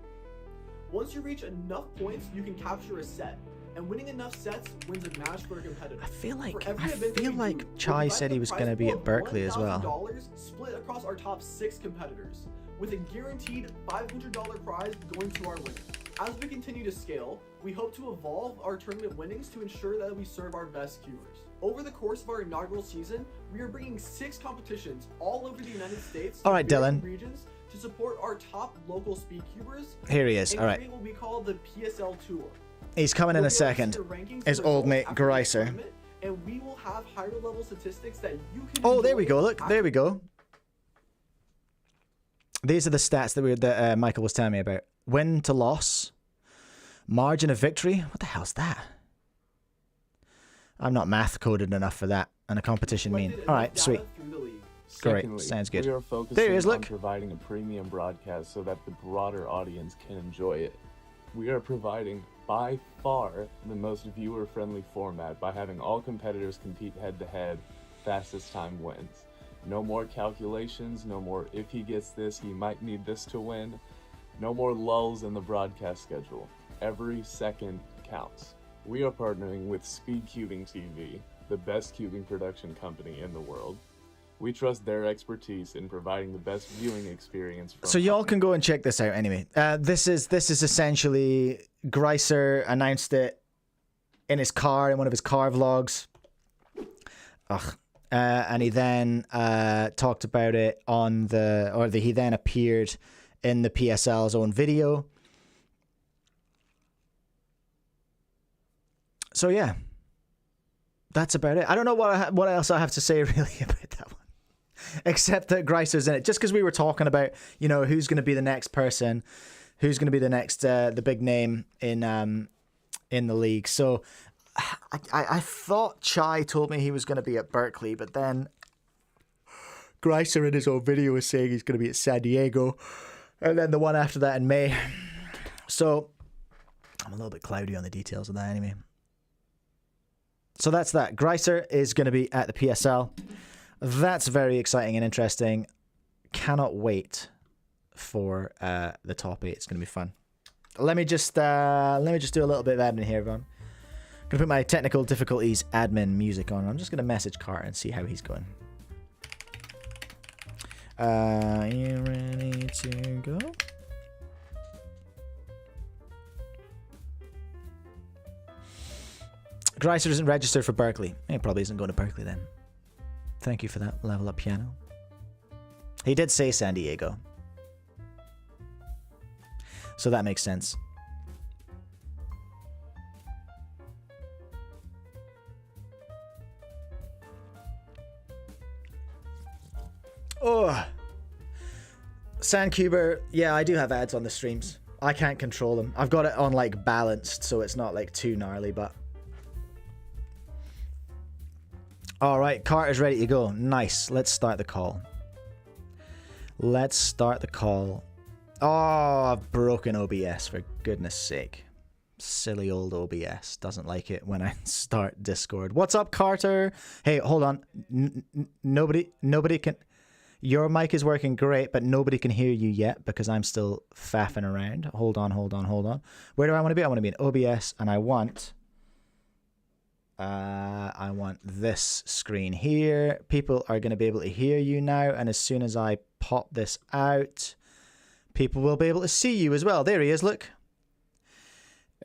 Once you reach enough points, you can capture a set, and winning enough sets wins a match for a competitor. I feel like do, Chai said he was going to be at Berkeley as well. $1,000 split across our top 6 competitors, with a guaranteed $500 prize going to our winner. As we continue to scale, we hope to evolve our tournament winnings to ensure that we serve our best cubers. Over the course of our inaugural season, we are bringing 6 competitions all over the United States. All right, Dylan. Regions to support our top local speedcubers. Here he is. All right. What we call the PSL Tour. He's coming in a second. His old mate Greiser. And we will have higher level statistics that you can. Oh, there we go. Look, there we go. These are the stats that Michael was telling me about. Win to loss, margin of victory. What the hell's that? I'm not math coded enough for that. And a competition mean. All right, sweet. Great, Secondly, sounds good. We are focusing There he is, look. on providing a premium broadcast so that the broader audience can enjoy it. We are providing by far the most viewer-friendly format by having all competitors compete head-to-head. Fastest time wins. No more calculations, no more if he gets this, he might need this to win. No more lulls in the broadcast schedule. Every second counts. We are partnering with Speedcubing TV, the best cubing production company in the world. We trust their expertise in providing the best viewing experience. So y'all can go and check this out anyway. This is essentially Greiser announced it in his car, in one of his car vlogs. And he then talked about it on he then appeared in the PSL's own video. So yeah, that's about it. I don't know what else I have to say really about that one. Except that Greiser's in it. Just because we were talking about, you know, who's going to be the next person, who's going to be the next, the big name in the league. So I thought Chai told me he was going to be at Berkeley, but then Greiser in his own video was saying he's going to be at San Diego, and then the one after that in May. So I'm a little bit cloudy on the details of that anyway. So that's that. Greiser is going to be at the PSL. That's very exciting and interesting. Cannot wait for the top 8. It's going to be fun. Let me just do a little bit of admin here, everyone. Gonna put my technical difficulties admin music on. I'm just gonna message Carter and see how he's going. You ready to go? Greiser isn't registered for Berkeley. He probably isn't going to Berkeley then. Thank you for that level up piano. He did say San Diego, so that makes sense. Oh, Sandcuber, yeah, I do have ads on the streams. I can't control them. I've got it on like balanced, so it's not like too gnarly, but. All right, Carter's ready to go. Nice. Let's start the call. Let's start the call. Oh, I've broken OBS, for goodness sake. Silly old OBS. Doesn't like it when I start Discord. What's up, Carter? Hey, hold on. Nobody can... Your mic is working great, but nobody can hear you yet because I'm still faffing around. Hold on. Where do I want to be? I want to be in OBS, and I want this screen here. People are going to be able to hear you now, and as soon as I pop this out, people will be able to see you as well. There he is, look.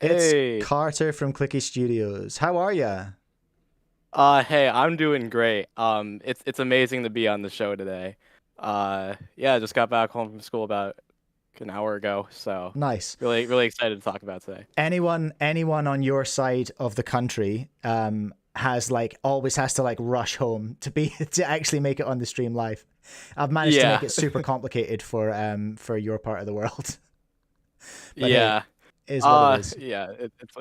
It's Hey. Carter from Clicky Studios. How are ya? Hey, I'm doing great. It's amazing to be on the show today. Yeah, I just got back home from school about an hour ago, so Nice. really excited to talk about today. Anyone on your side of the country always has to rush home to actually make it on the stream live. I've managed to Yeah. make it super complicated for your part of the world. But Yeah. hey, is what it is. Yeah,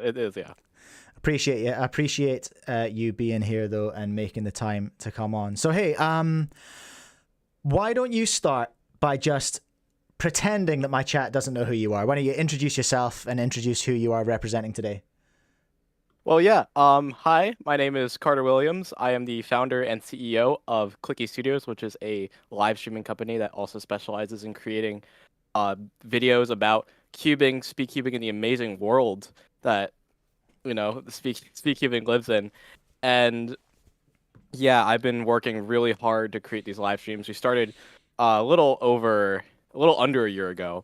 it is, yeah. Appreciate you. I appreciate you being here though and making the time to come on. So hey, why don't you start by just pretending that my chat doesn't know who you are? Why don't you introduce yourself and introduce who you are representing today? Well, yeah. Hi, my name is Carter Williams. I am the founder and CEO of Clicky Studios, which is a live streaming company that also specializes in creating videos about cubing, speedcubing, and the amazing world that the speedcubing lives in. And yeah, I've been working really hard to create these live streams. We started a little under a year ago,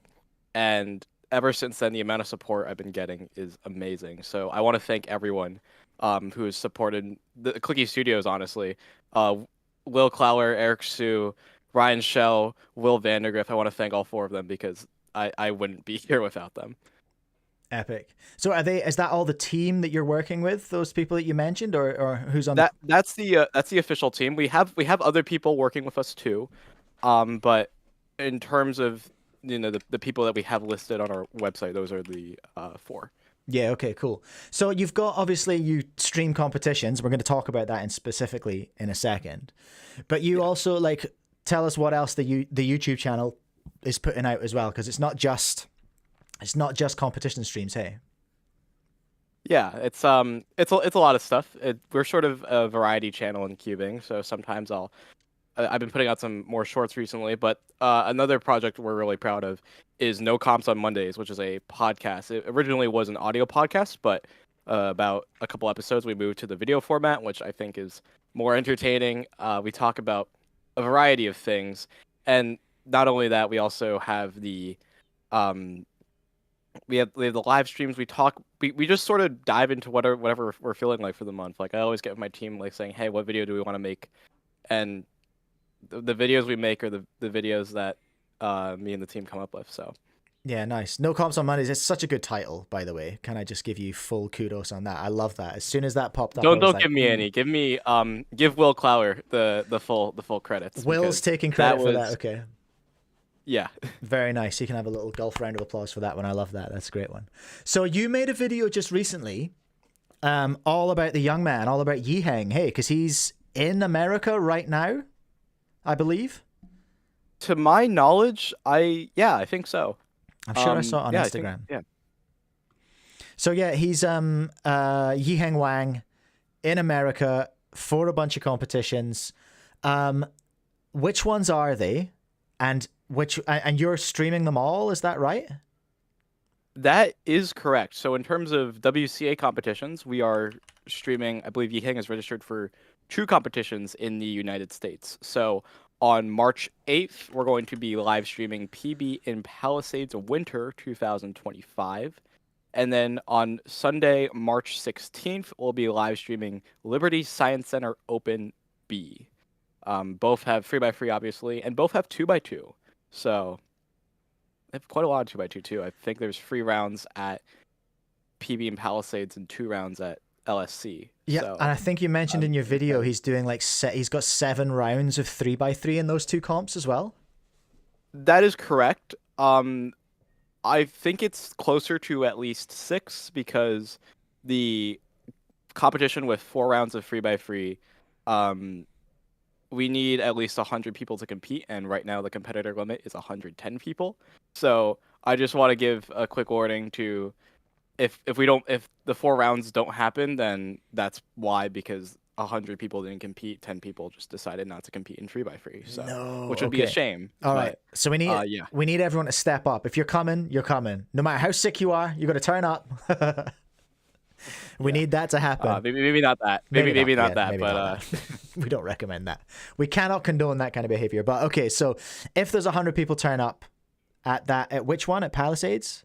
and ever since then, the amount of support I've been getting is amazing. So I want to thank everyone who has supported the Clicky Studios, honestly. Will Clowler, Eric Sue, Ryan Shell, Will Vandergriff. I want to thank all four of them because I wouldn't be here without them. Epic. So is that all the team that you're working with, those people that you mentioned, or who's on that's the official team. We have other people working with us too. But in terms of the people that we have listed on our website, those are the four. Yeah, okay, cool. So you've got, obviously, you stream competitions. We're going to talk about that specifically in a second. But you also, tell us what else the YouTube channel is putting out as well, because it's not just competition streams, hey? Yeah, it's a lot of stuff. We're sort of a variety channel in cubing, so sometimes I've been putting out some more shorts recently, but another project we're really proud of is No Comps on Mondays, which is a podcast. It originally was an audio podcast, but about a couple episodes we moved to the video format, which I think is more entertaining. We talk about a variety of things, and not only that, we also have the we have the live streams. We just sort of dive into whatever we're feeling like for the month. Like I always get with my team saying, hey, what video do we want to make? And the videos we make are the videos that me and the team come up with. So yeah, nice. No Comps on Mondays. It's such a good title, by the way. Can I just give you full kudos on that? I love that. As soon as that popped up, don't give me any. Give Will Clowler the full credits. Will's taking credit for that. Okay. Yeah. Very nice. You can have a little golf round of applause for that one. I love that. That's a great one. So you made a video just recently all about the young man, all about YiHeng. Hey, because he's in America right now, I believe. To my knowledge, I think so. I'm sure I saw it on Instagram. Yeah. So yeah, he's YiHeng Wang in America for a bunch of competitions. Which ones are they? And you're streaming them all, is that right? That is correct. So in terms of WCA competitions, we are streaming, I believe YiHeng is registered for 2 competitions in the United States. So on March 8th, we're going to be live streaming PB in Palisades Winter 2025. And then on Sunday, March 16th, we'll be live streaming Liberty Science Center Open B. Both have 3x3, obviously, and both have 2x2. So they have quite a lot of 2x2 too. I think there's 3 rounds at PB and Palisades and 2 rounds at LSC. Yeah, So, and I think you mentioned in your video he's doing like he's got 7 rounds of 3x3 in those 2 comps as well. that is correct. I think it's closer to at least 6 because the competition with 4 rounds of 3x3, we need at least 100 people to compete, and right now the competitor limit is 110 people. So I just want to give a quick warning to if the 4 rounds don't happen, then that's why, because 100 people didn't compete, 10 people just decided not to compete in 3x3. So No, which would be a shame. All right, so we need yeah. we need everyone to step up. If you're coming, you're coming. No matter how sick you are, you got to turn up. We need that to happen. Maybe not that. Maybe not yeah, that. maybe But not that. We don't recommend that. We cannot condone that kind of behavior. But okay, so if there's 100 people turn up at which one, at Palisades?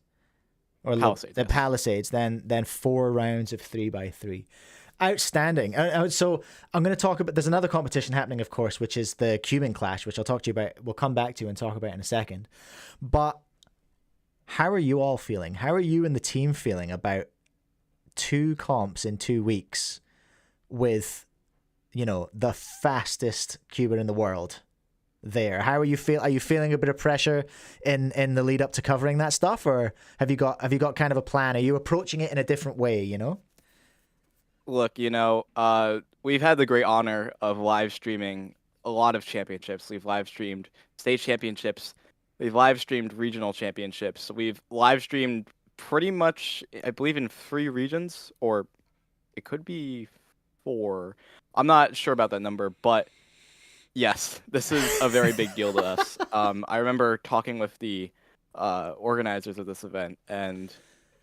Or Palisades, the yes. Palisades, then 4 rounds of 3x3. Outstanding. So I'm going to talk about, there's another competition happening, of course, which is the Cubing Clash, which I'll talk to you about. We'll come back to and talk about in a second. But how are you all feeling? How are you and the team feeling about 2 comps in 2 weeks with, you know, the fastest cuber in the world there? How are you feel? Are you feeling a bit of pressure in the lead up to covering that stuff, or have you got kind of a plan? Are you approaching it in a different way, you know? look, we've had the great honor of live streaming a lot of championships. We've live streamed state championships. We've live streamed regional championships. We've live streamed pretty much, I believe, in 3 regions, or it could be 4. I'm not sure about that number, but yes, this is a very big deal to us. I remember talking with the organizers of this event, and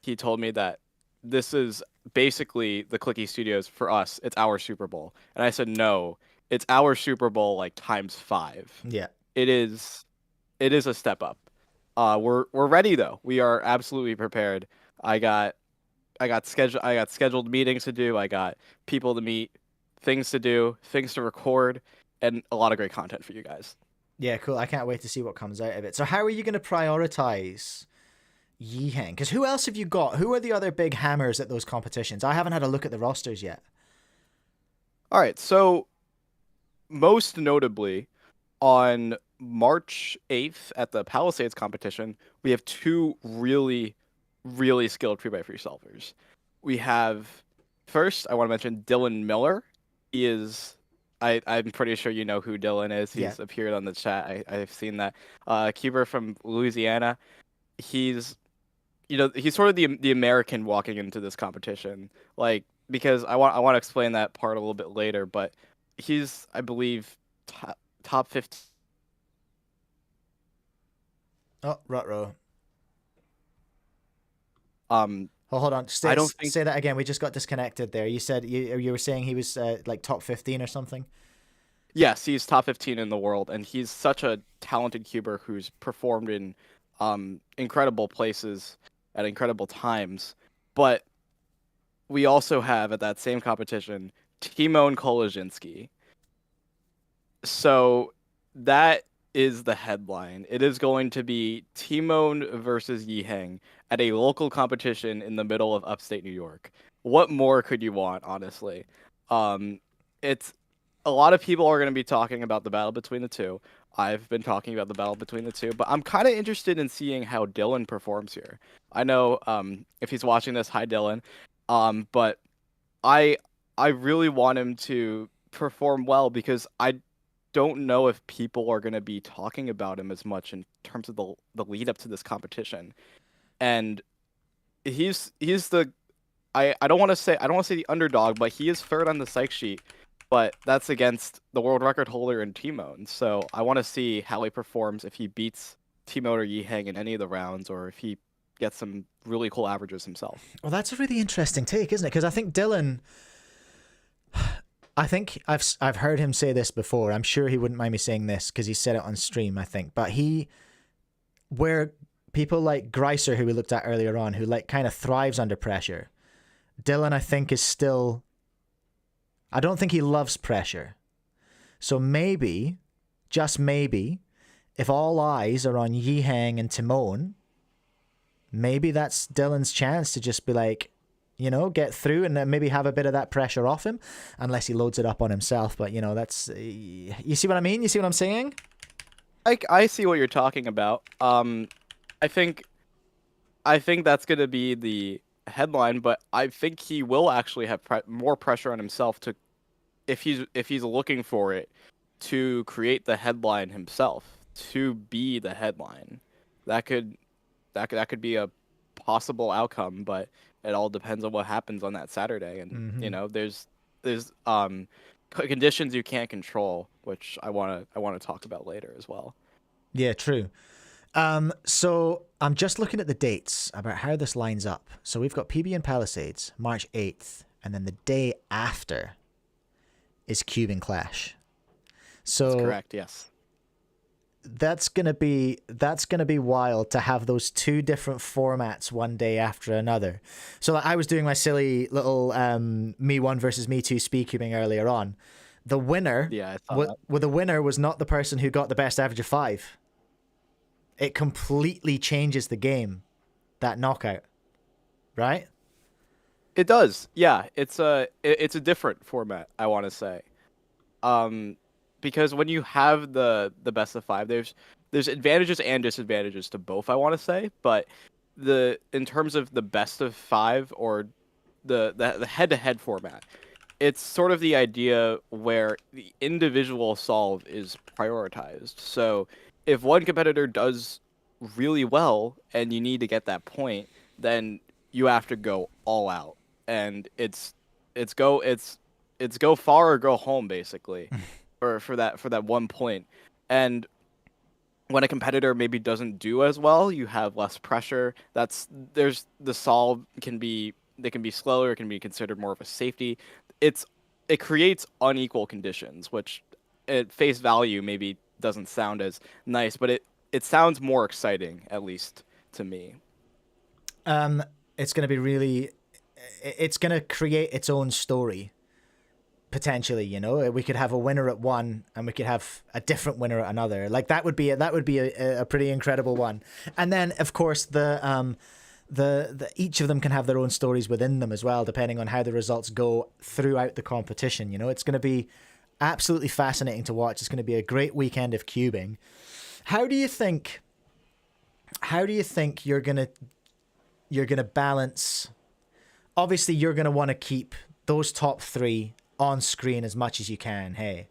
he told me that this is basically the Clicky Studios for us. It's our Super Bowl. And I said, no, it's our Super Bowl like times 5. Yeah. It is a step up. We're ready though. We are absolutely prepared. I got scheduled meetings to do. I got people to meet, things to do, things to record, and a lot of great content for you guys. Yeah, cool. I can't wait to see what comes out of it. So how are you going to prioritize YiHeng? Because who else have you got? Who are the other big hammers at those competitions? I haven't had a look at the rosters yet. All right, so most notably, on March 8th at the Palisades competition, we have 2 really, really skilled 3x3 solvers. We have, first, I want to mention Dylan Miller. He is, I'm pretty sure you know who Dylan is. He's appeared on the chat. I've seen that. Cuber from Louisiana. He's sort of the American walking into this competition. Like, because I want to explain that part a little bit later, but he's, I believe, top 15. Oh, ruh-roh. Oh, hold on. Say that again. We just got disconnected there. You said you were saying he was like top 15 or something? Yes, he's top 15 in the world, and he's such a talented cuber who's performed in incredible places at incredible times. But we also have, at that same competition, Timon Kolozinski. So that is the headline. It is going to be Timon versus YiHeng at a local competition in the middle of upstate New York. What more could you want, honestly? It's a lot of people are going to be talking about the battle between the 2. I've been talking about the battle between the 2, but I'm kind of interested in seeing how Dylan performs here. I know if he's watching this, hi Dylan, but I really want him to perform well, because I don't know if people are going to be talking about him as much in terms of the lead up to this competition. And he's the I don't want to say the underdog, but he is 3rd on the psych sheet, but that's against the world record holder in Timon. So I want to see how he performs, if he beats Timon or YiHeng in any of the rounds, or if he get some really cool averages himself. Well, that's a really interesting take, isn't it? Because I think Dylan, I've heard him say this before. I'm sure he wouldn't mind me saying this because he said it on stream, I think. But where people like Greiser, who we looked at earlier on, who like kind of thrives under pressure, Dylan, I think, is still, I don't think he loves pressure. So maybe, just maybe, if all eyes are on YiHeng and Timon, maybe that's Dylan's chance to just be like, you know, get through and then maybe have a bit of that pressure off him, unless he loads it up on himself. But, you know, that's, you see what I mean? You see what I'm saying? I see what you're talking about. I think that's going to be the headline, but I think he will actually have more pressure on himself to, if he's looking for it, to create the headline himself, to be the headline. That could be a possible outcome, but it all depends on what happens on that Saturday. And you know, there's conditions you can't control, which I want to talk about later as well. Yeah, true. So I'm just looking at the dates about how this lines up. So we've got PB and Palisades, March 8th, and then the day after is Cubing Clash. So that's correct, yes. That's gonna be wild to have those two different formats one day after another. So like, I was doing my silly little me 1 versus me 2 speedcubing earlier on. The winner, the winner was not the person who got the best average of 5. It completely changes the game, that knockout, right? It does, yeah. It's a different format, I want to say, because when you have the best of 5, there's advantages and disadvantages to both, I want to say. But in terms of the best of 5 or the head-to-head format, it's sort of the idea where the individual solve is prioritized. So if one competitor does really well and you need to get that point, then you have to go all out, and it's go far or go home, basically, for that 1 point. And when a competitor maybe doesn't do as well, you have less pressure. There's the solve can be slower, it can be considered more of a safety. It creates unequal conditions, which at face value maybe doesn't sound as nice, but it sounds more exciting, at least to me. It's going to be really, it's going to create its own story, potentially, you know. We could have a winner at one and we could have a different winner at another. Like that would be a pretty incredible one. And then of course the each of them can have their own stories within them as well, depending on how the results go throughout the competition. You know, it's going to be absolutely fascinating to watch. It's going to be a great weekend of cubing. How do you think you're going to balance? Obviously you're going to want to keep those top 3 on screen as much as you can. Hey,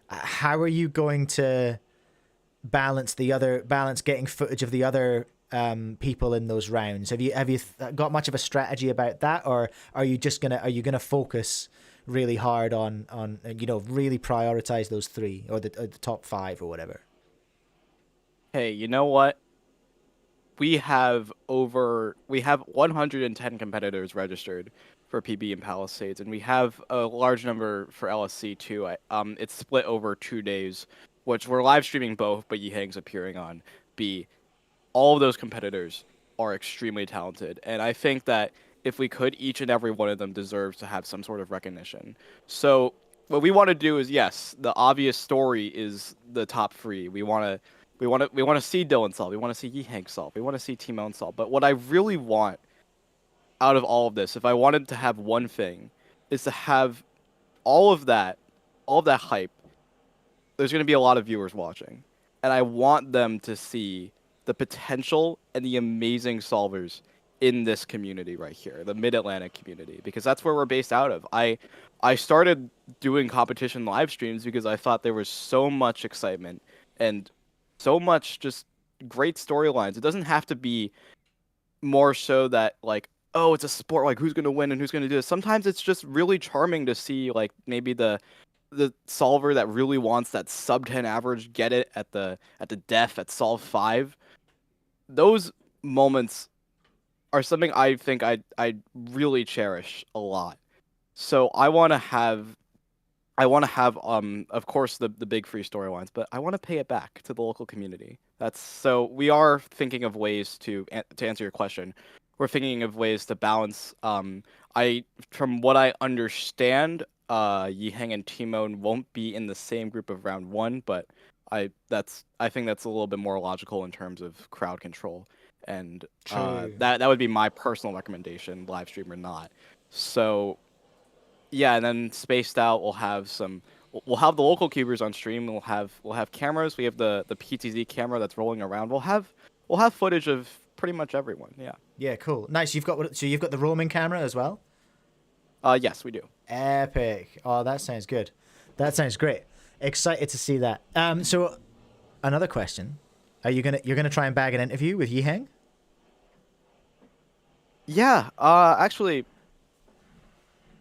how are you going to balance getting footage of the other people in those rounds? Have you got much of a strategy about that, or are you gonna focus really hard on you know, really prioritize those 3 or the top 5 or whatever? Hey, you know what? We have 110 competitors registered for PB and Palisades, and we have a large number for LSC too. It's split over 2 days, which we're live streaming both, but YiHeng's appearing on B. All of those competitors are extremely talented, and I think that if we could, each and every one of them deserves to have some sort of recognition. So what we want to do is, yes, the obvious story is the top 3. We want to see Dylan solve. We want to see YiHeng solve. We want to see Timon solve. But what I really want out of all of this, if I wanted to have one thing, is to have all of that hype. There's going to be a lot of viewers watching, and I want them to see the potential and the amazing solvers in this community right here, the Mid-Atlantic community, because that's where we're based out of. I started doing competition live streams because I thought there was so much excitement and so much just great storylines. It doesn't have to be more so that, like, oh, it's a sport, like who's going to win and who's going to do this. Sometimes it's just really charming to see, like, maybe the solver that really wants that sub 10 average get it at the def at solve 5. Those moments are something I think I really cherish a lot. So I want to have of course the big free storylines, but I want to pay it back to the local community. That's so we are thinking of ways to answer your question. We're thinking of ways to balance. I from what I understand, YiHeng and Timon won't be in the same group of round one, but I think that's a little bit more logical in terms of crowd control, and True. that would be my personal recommendation, live stream or not. So yeah, and then spaced out we'll have the local cubers on stream. We'll have cameras. We have the PTZ camera that's rolling around. We'll have footage of pretty much everyone. Yeah. Yeah, cool. Nice. You've got the roaming camera as well? Yes, we do. Epic. Oh, that sounds good. That sounds great. Excited to see that. So another question. You're gonna try and bag an interview with YiHeng? Yeah, actually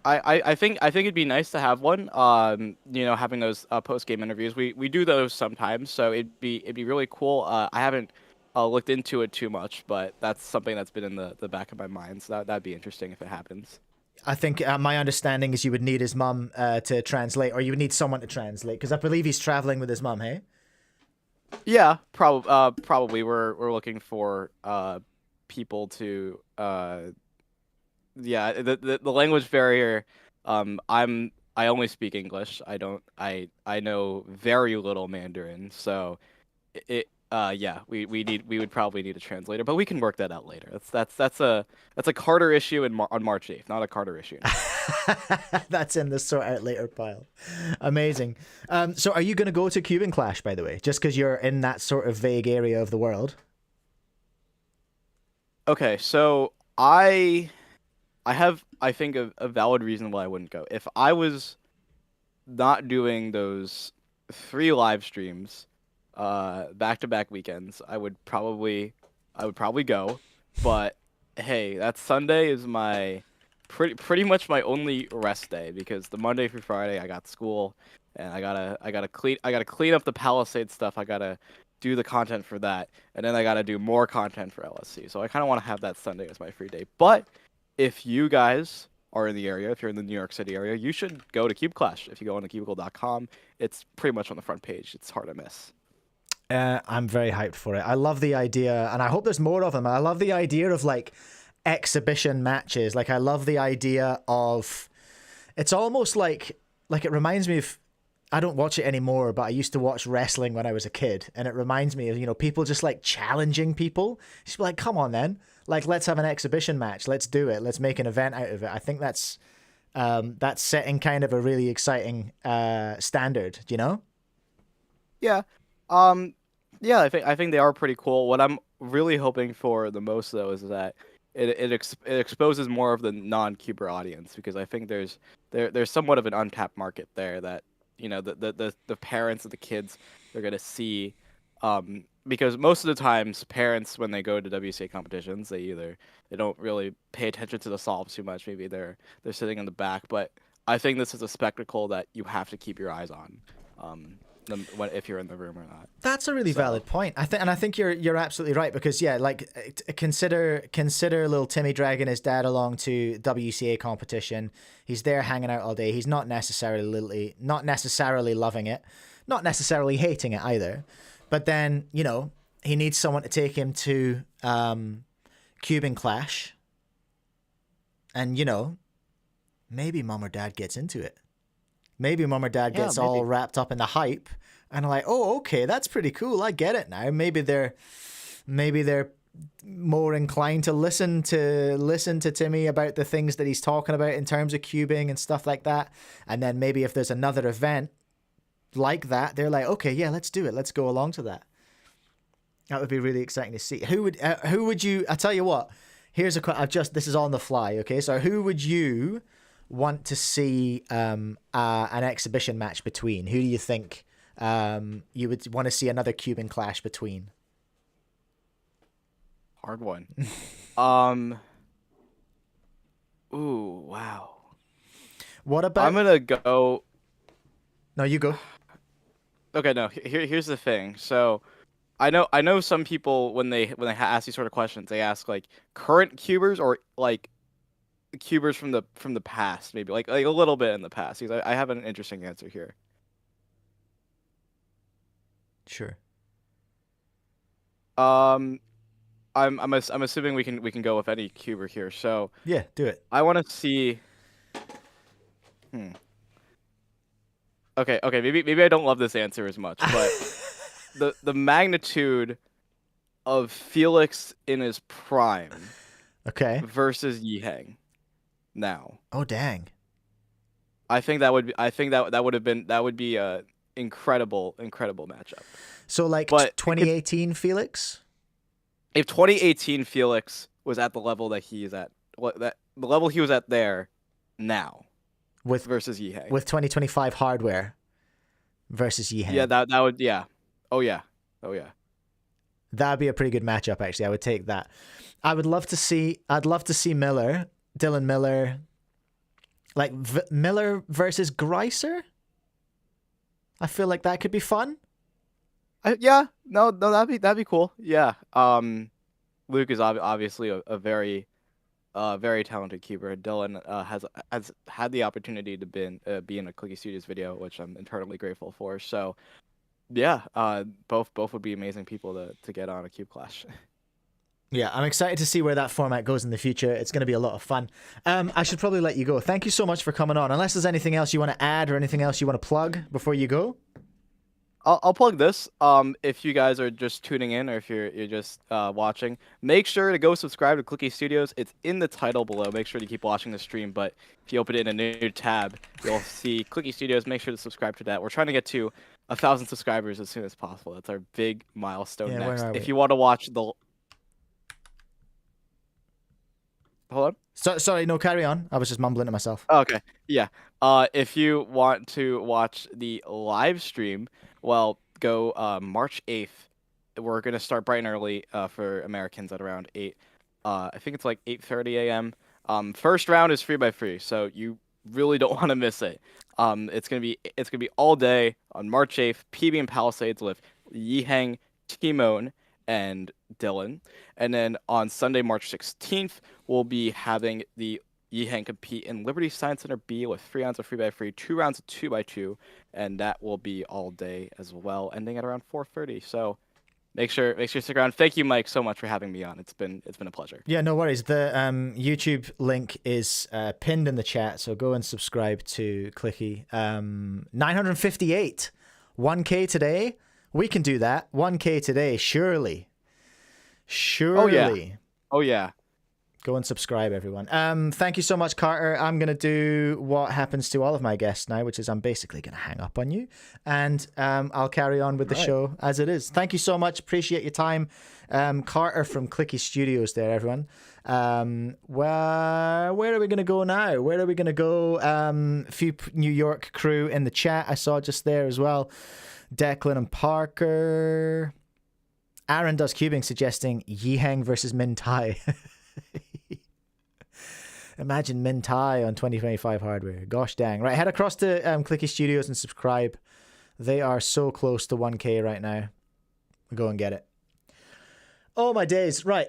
I think it'd be nice to have one. Having those post game interviews. We do those sometimes, so it'd be really cool. I haven't looked into it too much, but that's something that's been in the back of my mind. So that'd be interesting if it happens. I think my understanding is you would need his mum to translate, or you would need someone to translate, because I believe he's traveling with his mum. Hey. Yeah, probably. We're looking for people to yeah, the language barrier. I only speak English. I know very little Mandarin, so yeah, we would probably need a translator, but we can work that out later. That's a Carter issue on March 8th, not a Carter issue. That's in the sort out later pile. Amazing. So are you going to go to Cubing Clash, by the way, just because you're in that sort of vague area of the world? Okay, so I have, I think, a valid reason why I wouldn't go. If I was not doing those 3 live streams back-to-back weekends, I would probably go. But hey, that Sunday is my pretty much my only rest day, because the Monday through Friday I got school, and I gotta clean up the Palisade stuff. I gotta do the content for that, and then I gotta do more content for LSC. So I kind of want to have that Sunday as my free day. But if you guys are in the area, if you're in the New York City area, you should go to Cube Clash. If you go on to cubicle.com, it's pretty much on the front page. It's hard to miss. I'm very hyped for it. I love the idea, and I hope there's more of them. I love the idea of like exhibition matches. Like I love the idea of, it's almost like it reminds me of, I don't watch it anymore, but I used to watch wrestling when I was a kid, and it reminds me of, you know, people just like challenging people. Just be like, come on then, like let's have an exhibition match. Let's do it. Let's make an event out of it. I think that's setting kind of a really exciting standard, you know? Yeah. Yeah, I think they are pretty cool. What I'm really hoping for the most, though, is that it exposes more of the non-Cuber audience, because I think there's somewhat of an untapped market there that, you know, the parents of the kids are gonna see, because most of the times parents, when they go to WCA competitions, they don't really pay attention to the solves too much. Maybe they're sitting in the back, but I think this is a spectacle that you have to keep your eyes on. If you're in the room or not. That's a really valid point. I think you're absolutely right, because yeah, like consider little Timmy dragging his dad along to WCA competition. He's there hanging out all day. He's not necessarily loving it, not necessarily hating it either. But then, you know, he needs someone to take him to Cubing Clash, and you know, maybe mom or dad gets into it. Maybe mom or dad gets all wrapped up in the hype, and are like, oh, okay, that's pretty cool. I get it now. Maybe they're more inclined to listen to Timmy about the things that he's talking about in terms of cubing and stuff like that. And then maybe if there's another event like that, they're like, okay, yeah, let's do it. Let's go along to that. That would be really exciting to see. Who would you? I tell you what. Here's this is on the fly. Okay, so who would you want to see an exhibition match between? Who do you think you would want to see another Cubing Clash between? Hard one. Ooh, wow. What about? I'm gonna go. No, you go. Okay, no. Here's the thing. So, I know some people when they ask these sort of questions, they ask like current cubers or like cubers from the past, maybe like a little bit in the past. Because I have an interesting answer here. Sure. I'm assuming we can go with any cuber here. So Yeah, do it. I want to see. Okay, maybe I don't love this answer as much, but the magnitude of Felix in his prime Okay. versus YiHeng now. Oh dang. I think that would be a incredible matchup. So like But 2018 Felix? If 2018 Felix was at the level that he is at, the level he was at there now versus YiHeng. With 2025 hardware versus YiHeng. Yeah, that would Oh yeah. That'd be a pretty good matchup actually. I would take that. I'd love to see Miller, Dylan Miller, like Miller versus Greiser. I feel like that could be fun. Yeah, no, that'd be cool. Yeah. Luke is obviously a very talented keeper. Dylan has had the opportunity to be in a Clicky Studios video, which I'm eternally grateful for. So, yeah, both would be amazing people to get on a Cube Clash. Yeah, I'm excited to see where that format goes in the future. It's going to be a lot of fun. I should probably let you go. Thank you so much for coming on. Unless there's anything else you want to add or anything else you want to plug before you go. I'll plug this. If you guys are just tuning in or if you're just watching, make sure to go subscribe to Clicky Studios. It's in the title below. Make sure to keep watching the stream. But if you open it in a new tab, you'll see Clicky Studios. Make sure to subscribe to that. We're trying to get to 1,000 subscribers as soon as possible. That's our big milestone next. If you want to watch the... Hold on. Sorry, no, carry on. I was just mumbling to myself. Oh, okay. Yeah. If you want to watch the live stream, well, go March 8th. We're going to start bright and early for Americans at around 8. I think it's like 8:30 a.m. First round is free by free, so you really don't want to miss it. It's gonna be all day on March 8th. PB and Palisades with YiHeng, Timon, and Dylan. And then on Sunday, March 16th, we'll be having the YiHeng compete in Liberty Science Center B with 3 rounds of free by free, 2 rounds of 2x2, and that will be all day as well, ending at around 4:30. So make sure to stick around. Thank you, Mike, so much for having me on. It's been a pleasure. Yeah, no worries. The YouTube link is pinned in the chat, so go and subscribe to Clicky. 958, 1K today. We can do that. 1K today, surely. Oh yeah. Go and subscribe, everyone. Thank you so much, Carter. I'm going to do what happens to all of my guests now, which is I'm basically going to hang up on you, and I'll carry on with the show as it is. Thank you so much. Appreciate your time. Carter from Clicky Studios there, everyone. Where are we going to go now? Where are we going to go? A few New York crew in the chat I saw just there as well. Declan and Parker. Aaron Does Cubing suggesting YiHeng versus Min Tai. Imagine Min Tai on 2025 hardware. Gosh dang. Right, head across to Clicky Studios and subscribe. They are so close to 1K right now. Go and get it. Oh my days. Right.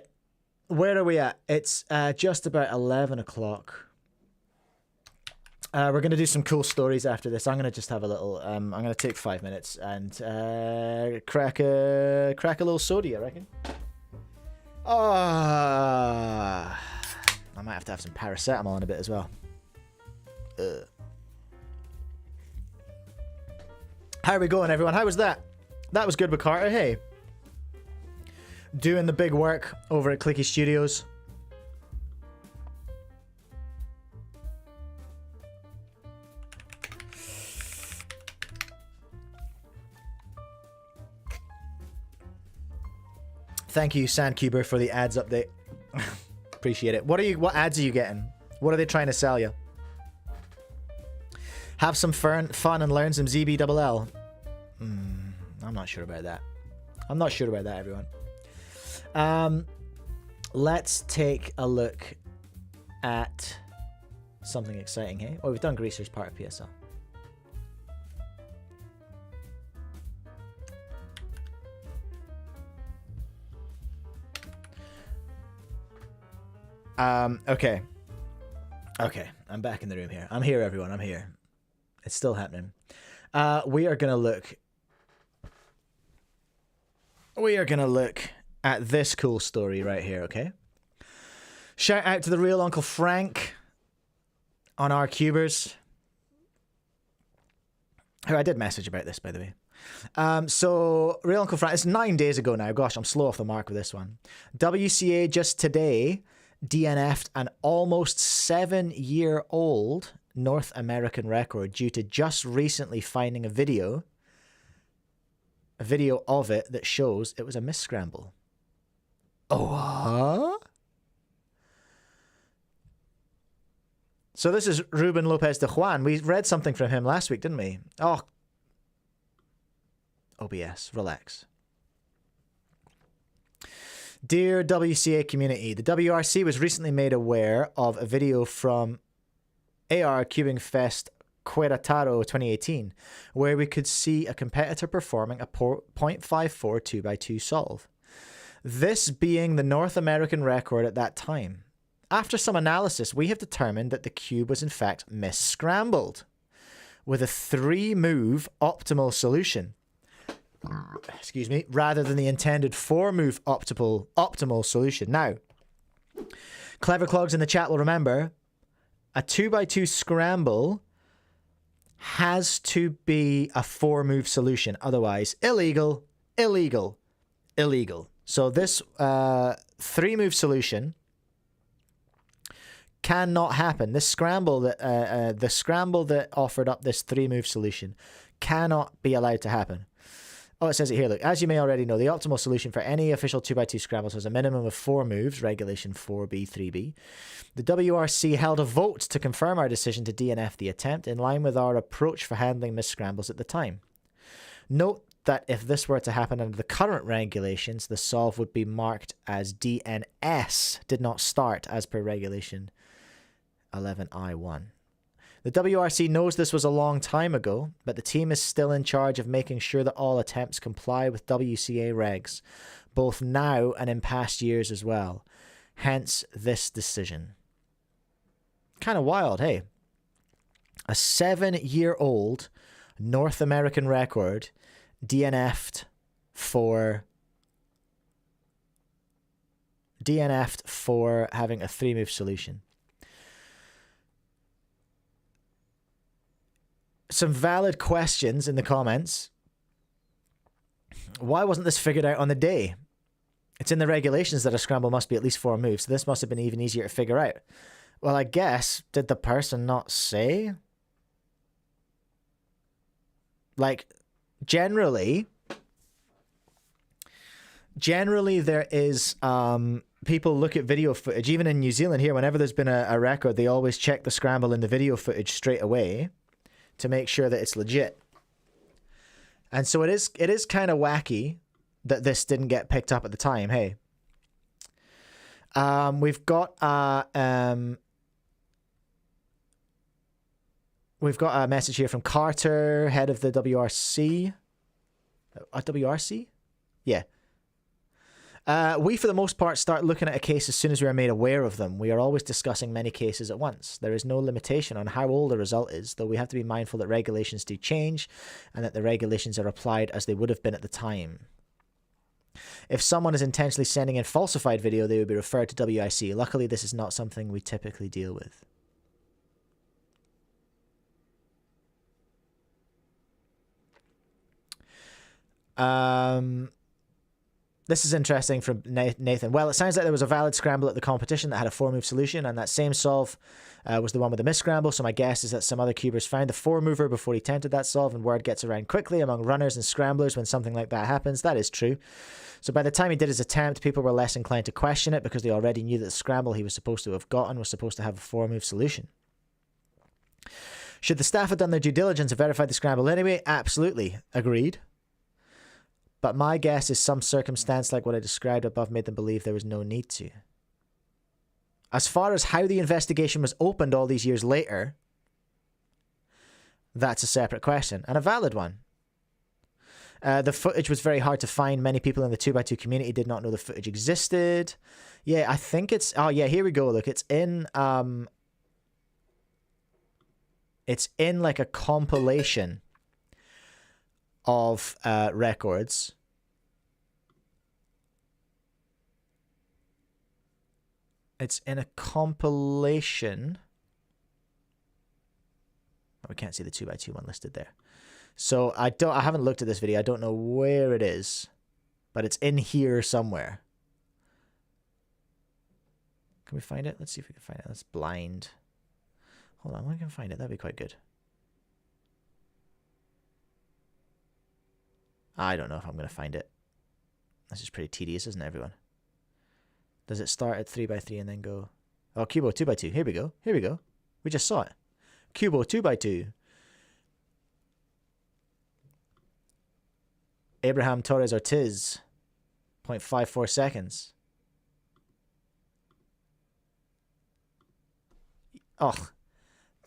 Where are we at? It's just about 11 o'clock. We're going to do some cool stories after this. I'm going to just have a little... I'm going to take 5 minutes and crack a little soda, I reckon. I might have some paracetamol in a bit as well. How are we going, everyone? How was that? That was good with Carter, hey. Doing the big work over at Clicky Studios. Thank you, Sandcuber, for the ads update. Appreciate it. What ads are you getting? What are they trying to sell you? Have some fun and learn some ZBLL. I'm not sure about that. I'm not sure about that, everyone. Let's take a look at something exciting, hey? Oh, we've done Greaser's part of PSL. Okay. Okay, I'm back in the room here. I'm here, everyone. I'm here. It's still happening. We are gonna look at this cool story right here, okay? Shout out to the real Uncle Frank on our cubers. Who I did message about this, by the way. So, real Uncle Frank, it's 9 days ago now. Gosh, I'm slow off the mark with this one. WCA just today DNF'd an almost 7-year-old North American record due to just recently finding a video of it that shows it was a misscramble. Oh, what? So this is Ruben Lopez de Juan. We read something from him last week, didn't we? Oh, OBS, relax. Dear WCA community, the WRC was recently made aware of a video from AR Cubing Fest Querétaro 2018, where we could see a competitor performing a 0.54 2x2 solve. This being the North American record at that time. After some analysis, we have determined that the cube was in fact misscrambled with a 3-move optimal solution. Rather than the intended 4-move optimal solution. Now, Clever Clogs in the chat will remember, a 2x2 scramble has to be a 4-move solution. Otherwise, illegal. So this 3-move solution cannot happen. This scramble that the scramble that offered up this 3-move solution cannot be allowed to happen. Oh, it says it here. Look, as you may already know, the optimal solution for any official 2x2 scrambles has a minimum of 4 moves, regulation 4B3B. The WRC held a vote to confirm our decision to DNF the attempt in line with our approach for handling misscrambles at the time. Note that if this were to happen under the current regulations, the solve would be marked as DNS, did not start as per regulation 11I1. The WRC knows this was a long time ago, but the team is still in charge of making sure that all attempts comply with WCA regs, both now and in past years as well. Hence this decision. Kind of wild, hey? A 7-year-old North American record DNF'd for having a 3-move solution. Some valid questions in the comments. Why wasn't this figured out on the day? It's in the regulations that a scramble must be at least 4 moves, so this must have been even easier to figure out. Well, I guess, did the person not say? Like, generally there is, people look at video footage. Even in New Zealand here, whenever there's been a record, they always check the scramble in the video footage straight away to make sure that it's legit. And so it is kind of wacky that this didn't get picked up at the time, hey. We've got a message here from Carter, head of the WRC. WRC? Yeah. We, for the most part, start looking at a case as soon as we are made aware of them. We are always discussing many cases at once. There is no limitation on how old the result is, though we have to be mindful that regulations do change and that the regulations are applied as they would have been at the time. If someone is intentionally sending in falsified video, they would be referred to WIC. Luckily, this is not something we typically deal with. This is interesting from Nathan. Well, it sounds like there was a valid scramble at the competition that had a 4-move solution, and that same solve was the one with the misscramble, so my guess is that some other cubers found the 4-mover before he attempted that solve, and word gets around quickly among runners and scramblers when something like that happens. That is true. So by the time he did his attempt, people were less inclined to question it because they already knew that the scramble he was supposed to have gotten was supposed to have a 4-move solution. Should the staff have done their due diligence and verified the scramble anyway? Absolutely. Agreed. But my guess is some circumstance like what I described above made them believe there was no need to. As far as how the investigation was opened all these years later, that's a separate question, and a valid one. The footage was very hard to find. Many people in the 2x2 community did not know the footage existed. Yeah, I think it's... Oh, yeah, here we go. Look, it's in... It's in, like, a compilation of records. It's in a compilation... Oh, we can't see the 2x2 one listed there. So I haven't looked at this video. I don't know where it is, but it's in here somewhere. Can we find it? Let's see if we can find it. That's blind. Hold on, we can find it. That'd be quite good. I don't know if I'm going to find it. This is pretty tedious, isn't it, everyone? Does it start at 3x3 and then go... Oh, Cubo 2x2. Here we go. Here we go. We just saw it. Cubo 2x2. Abraham Torres Ortiz, 0.54 seconds. Oh,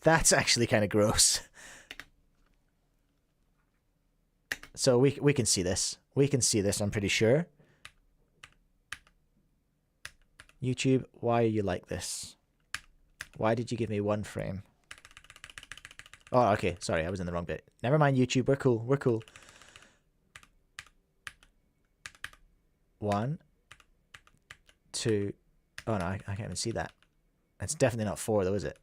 that's actually kind of gross. So we can see this. We can see this, I'm pretty sure. YouTube, why are you like this? Why did you give me one frame? Oh, okay. Sorry, I was in the wrong bit. Never mind, YouTube. We're cool. We're cool. 1, 2. Oh, no, I can't even see that. It's definitely not 4, though, is it?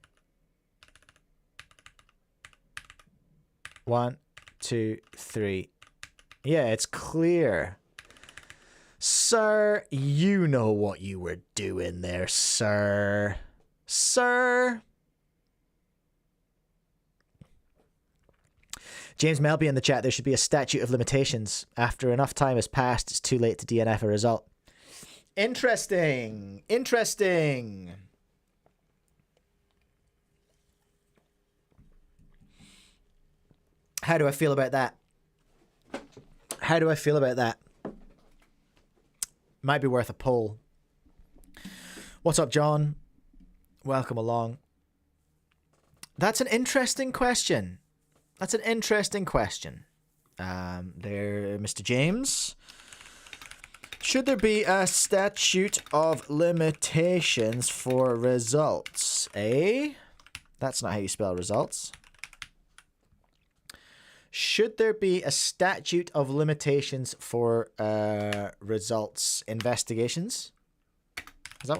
1, 2, 3. Yeah, it's clear. Sir, you know what you were doing there, sir. Sir. James Melby in the chat, there should be a statute of limitations. After enough time has passed, it's too late to DNF a result. Interesting. Interesting. How do I feel about that? How do I feel about that? Might be worth a poll. What's up, John? Welcome along. That's an interesting question. That's an interesting question. There, Mr. James. Should there be a statute of limitations for results? Eh? That's not how you spell results. Should there be a statute of limitations for results investigations? Is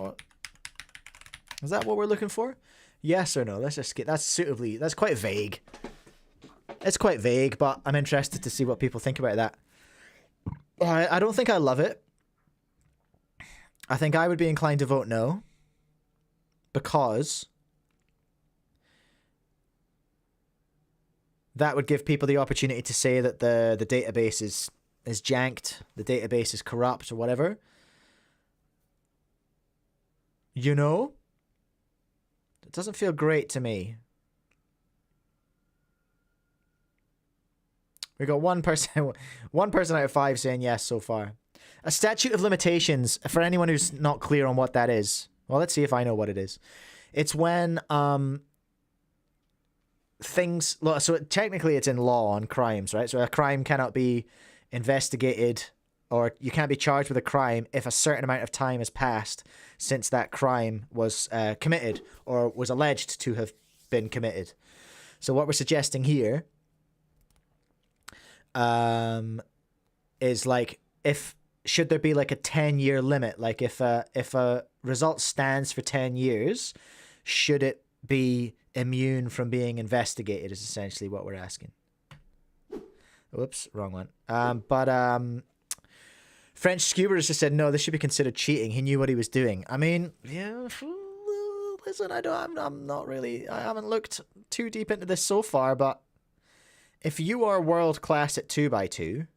that what we're looking for? Yes or no? Let's just get that's quite vague. It's quite vague, but I'm interested to see what people think about that. I don't think I love it. I think I would be inclined to vote no. Because that would give people the opportunity to say that the database is janked, the database is corrupt or whatever. You know? It doesn't feel great to me. We got one person out of 5 saying yes so far. A statute of limitations, for anyone who's not clear on what that is. Well, let's see if I know what it is. It's when things... So technically it's in law on crimes, right? So a crime cannot be investigated, or you can't be charged with a crime if a certain amount of time has passed since that crime was committed or was alleged to have been committed. So what we're suggesting here is like, should there be like a 10-year limit? Like if a result stands for 10 years, should it be immune from being investigated is essentially what we're asking. Whoops, wrong one. French Scuba has just said, no, this should be considered cheating. He knew what he was doing. I mean, yeah, listen, I'm not really, I haven't looked too deep into this so far, but if you are world class at 2x2,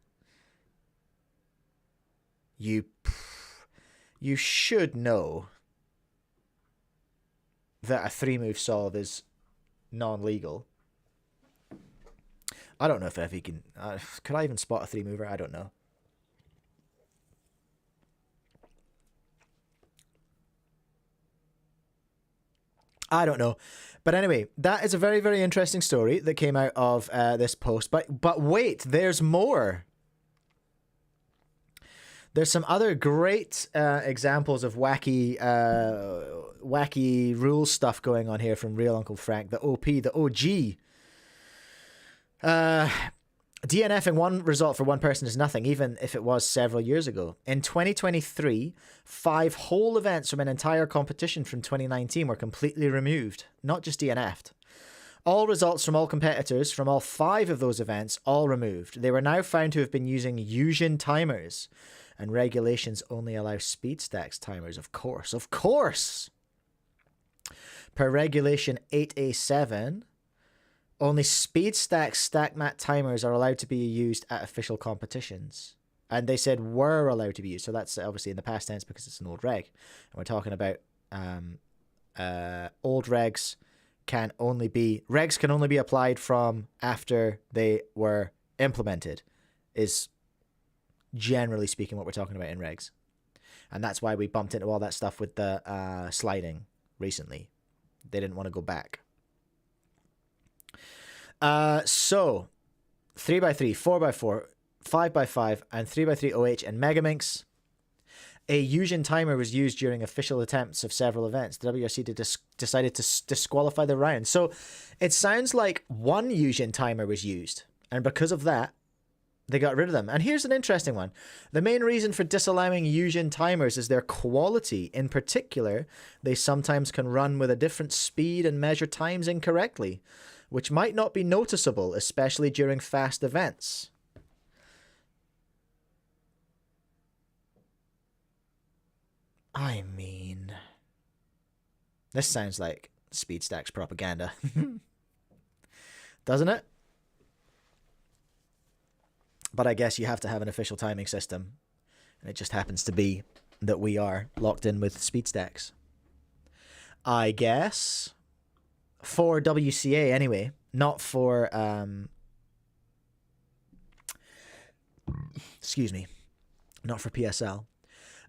you should know that a 3-move solve is non-legal. I don't know if he can... could I even spot a 3-mover? I don't know. I don't know. But anyway, that is a very, very interesting story that came out of this post. But wait, there's more. There's some other great examples of wacky rule stuff going on here from Real Uncle Frank. The OP, the OG. DNFing one result for one person is nothing, even if it was several years ago. In 2023, 5 whole events from an entire competition from 2019 were completely removed, not just DNF'd. All results from all competitors from all 5 of those events, all removed. They were now found to have been using Yujin timers, and regulations only allow speed stacks timers, of course. Of course! Per regulation 8A7, only speed stack stack mat timers are allowed to be used at official competitions. And they said were allowed to be used, so that's obviously in the past tense because it's an old reg. And we're talking about old regs can only be applied from after they were implemented, is generally speaking what we're talking about in regs. And that's why we bumped into all that stuff with the sliding recently. They didn't want to go back. So 3x3, 4x4, 5x5, and 3x3 OH and Megaminx. A Yujin timer was used during official attempts of several events. The WRC decided to disqualify the round. So it sounds like one Yujin timer was used, and because of that, they got rid of them. And here's an interesting one. The main reason for disallowing Yujin timers is their quality. In particular, they sometimes can run with a different speed and measure times incorrectly, which might not be noticeable, especially during fast events. I mean, this sounds like speed stacks propaganda. Doesn't it? But I guess you have to have an official timing system, and it just happens to be that we are locked in with speed stacks. I guess for WCA anyway, not for excuse me, not for PSL.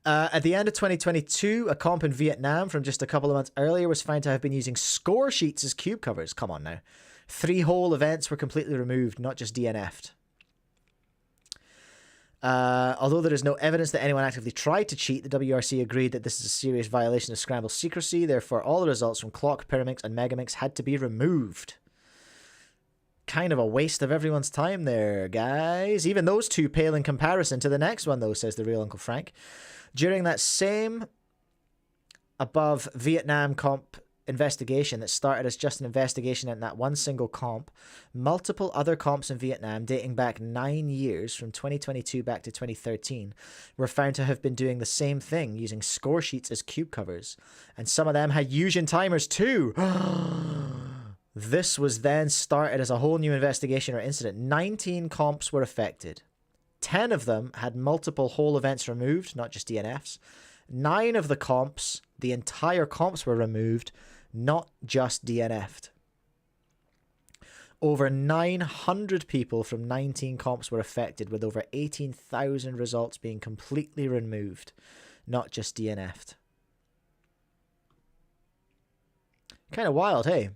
At the end of 2022, a comp in Vietnam from just a couple of months earlier was found to have been using score sheets as cube covers. Come on now. 3 whole events were completely removed, not just DNF'd. Although there is no evidence that anyone actively tried to cheat, the WRC agreed that this is a serious violation of scramble secrecy. Therefore, all the results from Clock, Pyraminx, and Megaminx had to be removed. Kind of a waste of everyone's time there, guys. Even those 2 pale in comparison to the next one, though, says the real Uncle Frank. During that same above Vietnam comp investigation that started as just an investigation in that one single comp, multiple other comps in Vietnam dating back 9 years from 2022 back to 2013 were found to have been doing the same thing, using score sheets as cube covers. And some of them had Yujin timers too. This was then started as a whole new investigation or incident. 19 comps were affected. 10 of them had multiple whole events removed, not just DNFs. 9 of the comps, the entire comps were removed, not just DNF'd. Over 900 people from 19 comps were affected, with over 18,000 results being completely removed, not just DNF'd. Kind of wild, hey?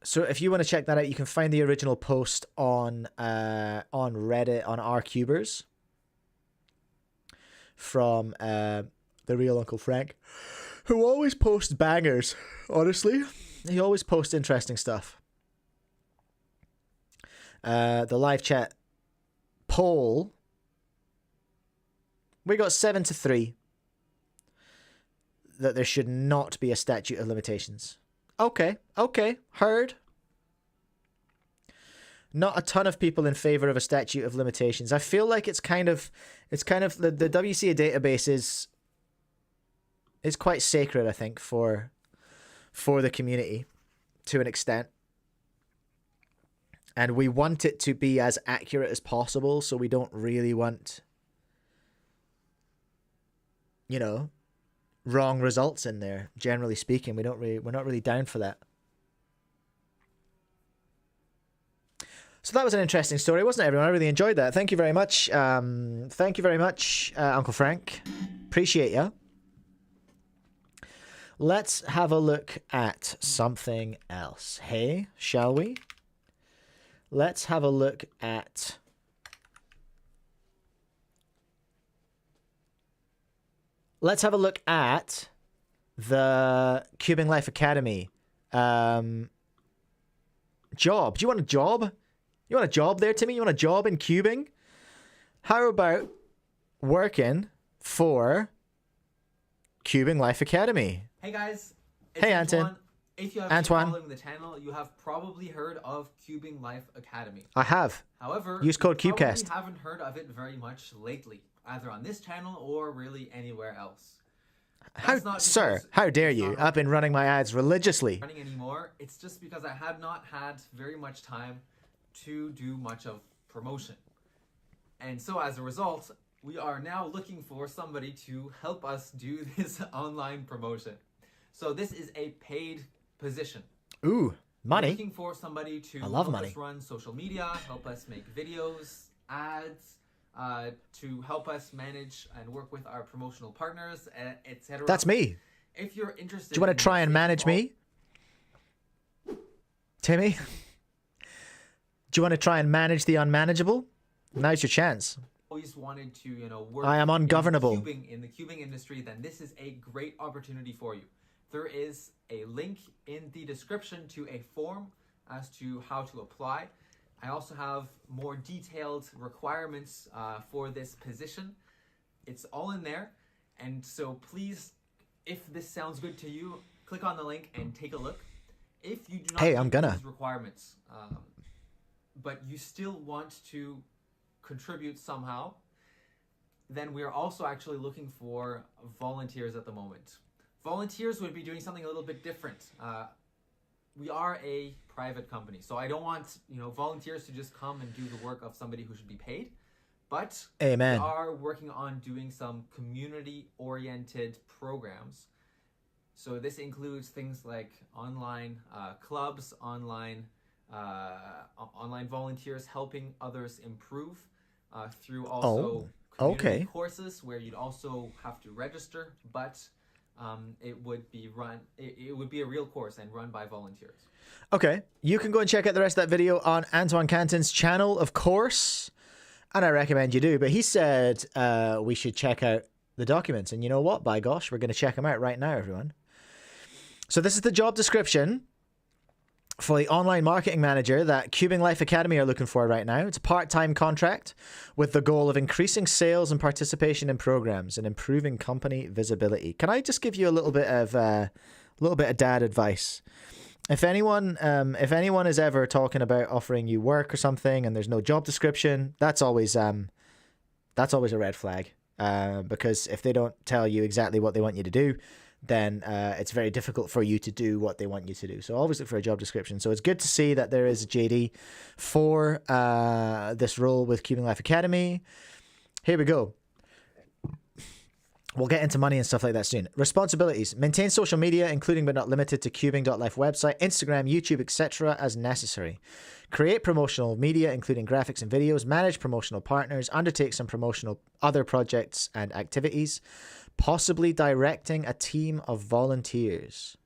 So if you want to check that out, you can find the original post on Reddit, on rcubers, from the real Uncle Frank, who always posts bangers, honestly. He always posts interesting stuff. The live chat poll, we got 7-3 that there should not be a statute of limitations. Okay, heard. Not a ton of people in favor of a statute of limitations. I feel like it's kind of the WCA database is quite sacred, I think, for the community to an extent. And we want it to be as accurate as possible, so we don't really want, you know, wrong results in there. Generally speaking, we're not really down for that. So that was an interesting story, wasn't it, everyone? I really enjoyed that. Thank you very much. Thank you very much, Uncle Frank. Appreciate ya. Let's have a look at something else. Hey, shall we? let's have a look at... Let's have a look at the Cubing Life Academy job. Do you want a job? You want a job there, Timmy? You want a job in cubing? How about working for Cubing Life Academy? Hey guys. It's Hey, Antoine. Anton. If you have been following the channel, you have probably heard of Cubing Life Academy. I have. However, use code you probably Cubecast. haven't heard of it very much lately, either on this channel or really anywhere else. Sir, how dare you? I've been running my ads religiously. Running anymore. It's just because I had not had very much time to do much of promotion. And so as a result, we are now looking for somebody to help us do this online promotion. So this is a paid position. Ooh, money. We're looking for somebody to help us run social media, help us make videos, ads, to help us manage and work with our promotional partners, etc. That's me. If you're interested, do you want to try and manage me, Timmy? Do you want to try and manage the unmanageable? Now's your chance. Always wanted to, work. I am ungovernable. In the cubing industry, then this is a great opportunity for you. There is a link in the description to a form as to how to apply. I also have more detailed requirements for this position. It's all in there. And so please, if this sounds good to you, click on the link and take a look. If you do not meet these requirements, but you still want to contribute somehow, then we are also actually looking for volunteers at the moment. Volunteers would be doing something a little bit different. We are a private company, so I don't want volunteers to just come and do the work of somebody who should be paid. But Amen. We are working on doing some community-oriented programs. So this includes things like online clubs, online volunteers helping others improve through also community courses where you'd also have to register, but it would be a real course and run by volunteers. Okay, you can go and check out the rest of that video on Antoine Canton's channel, of course, and I recommend you do. But he said we should check out the documents, and you know what? By gosh, we're going to check them out right now, everyone. So this is the job description for the online marketing manager that Cubing Life Academy are looking for right now. It's a part-time contract with the goal of increasing sales and participation in programs and improving company visibility. Can I just give you a little bit of dad advice? If anyone is ever talking about offering you work or something and there's no job description, that's always a red flag. Because if they don't tell you exactly what they want you to do, then it's very difficult for you to do what they want you to do. So always look for a job description. So it's good to see that there is a JD for this role with Cubing Life Academy. Here we go. We'll get into money and stuff like that soon. Responsibilities. Maintain social media, including but not limited to cubing.life website, Instagram, YouTube, etc. as necessary. Create promotional media, including graphics and videos. Manage promotional partners. Undertake some promotional other projects and activities. Possibly directing a team of volunteers.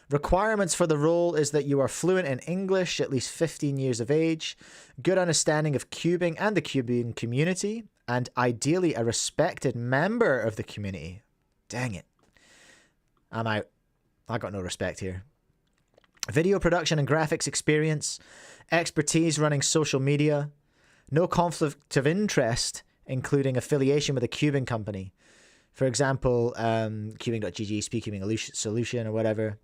Requirements for the role is that you are fluent in English, at least 15 years of age, good understanding of cubing and the cubing community, and ideally a respected member of the community. Dang it. I'm out. I got no respect here. Video production and graphics experience, expertise running social media, no conflict of interest, including affiliation with a cubing company. For example, cubing.gg, Speedcubing Solution, or whatever.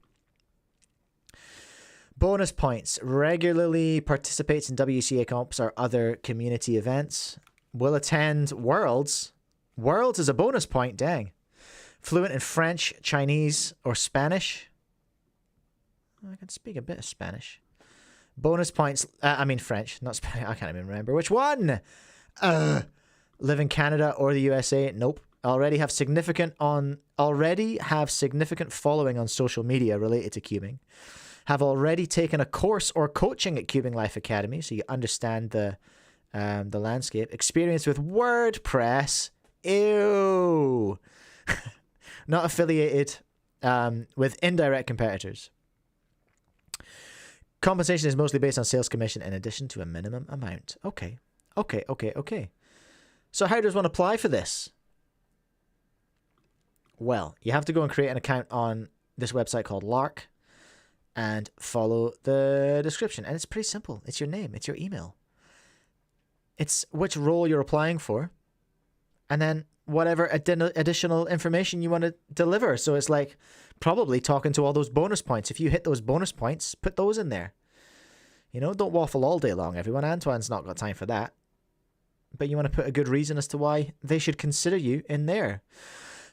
Bonus points. Regularly participates in WCA comps or other community events. Will attend Worlds. Worlds is a bonus point, dang. Fluent in French, Chinese, or Spanish. I can speak a bit of Spanish. Bonus points. French, not Spanish. I can't even remember which one. Live in Canada or the USA. Nope. Already have significant following on social media related to cubing. Have already taken a course or coaching at Cubing Life Academy, so you understand the landscape. Experience with WordPress. Ew. Not affiliated with indirect competitors. Compensation is mostly based on sales commission in addition to a minimum amount. Okay. Okay. So how does one apply for this? Well, you have to go and create an account on this website called Lark and follow the description. And it's pretty simple. It's your name. It's your email. It's which role you're applying for. And then whatever additional information you want to deliver. So it's like probably talking to all those bonus points. If you hit those bonus points, put those in there. You know, don't waffle all day long, everyone. Antoine's not got time for that. But you want to put a good reason as to why they should consider you in there.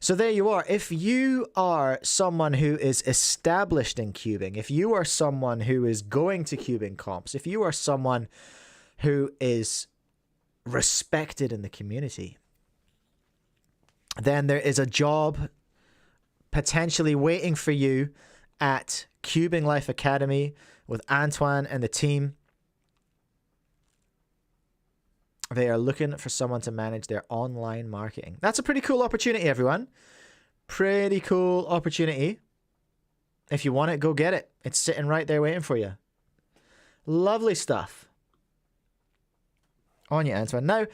So there you are. If you are someone who is established in cubing, if you are someone who is going to cubing comps, if you are someone who is respected in the community, then there is a job potentially waiting for you at CubingLifeAcademy with Antoine and the team. They are looking for someone to manage their online marketing. That's a pretty cool opportunity, everyone. Pretty cool opportunity. If you want it, go get it. It's sitting right there waiting for you. Lovely stuff. On you, Antoine. Now,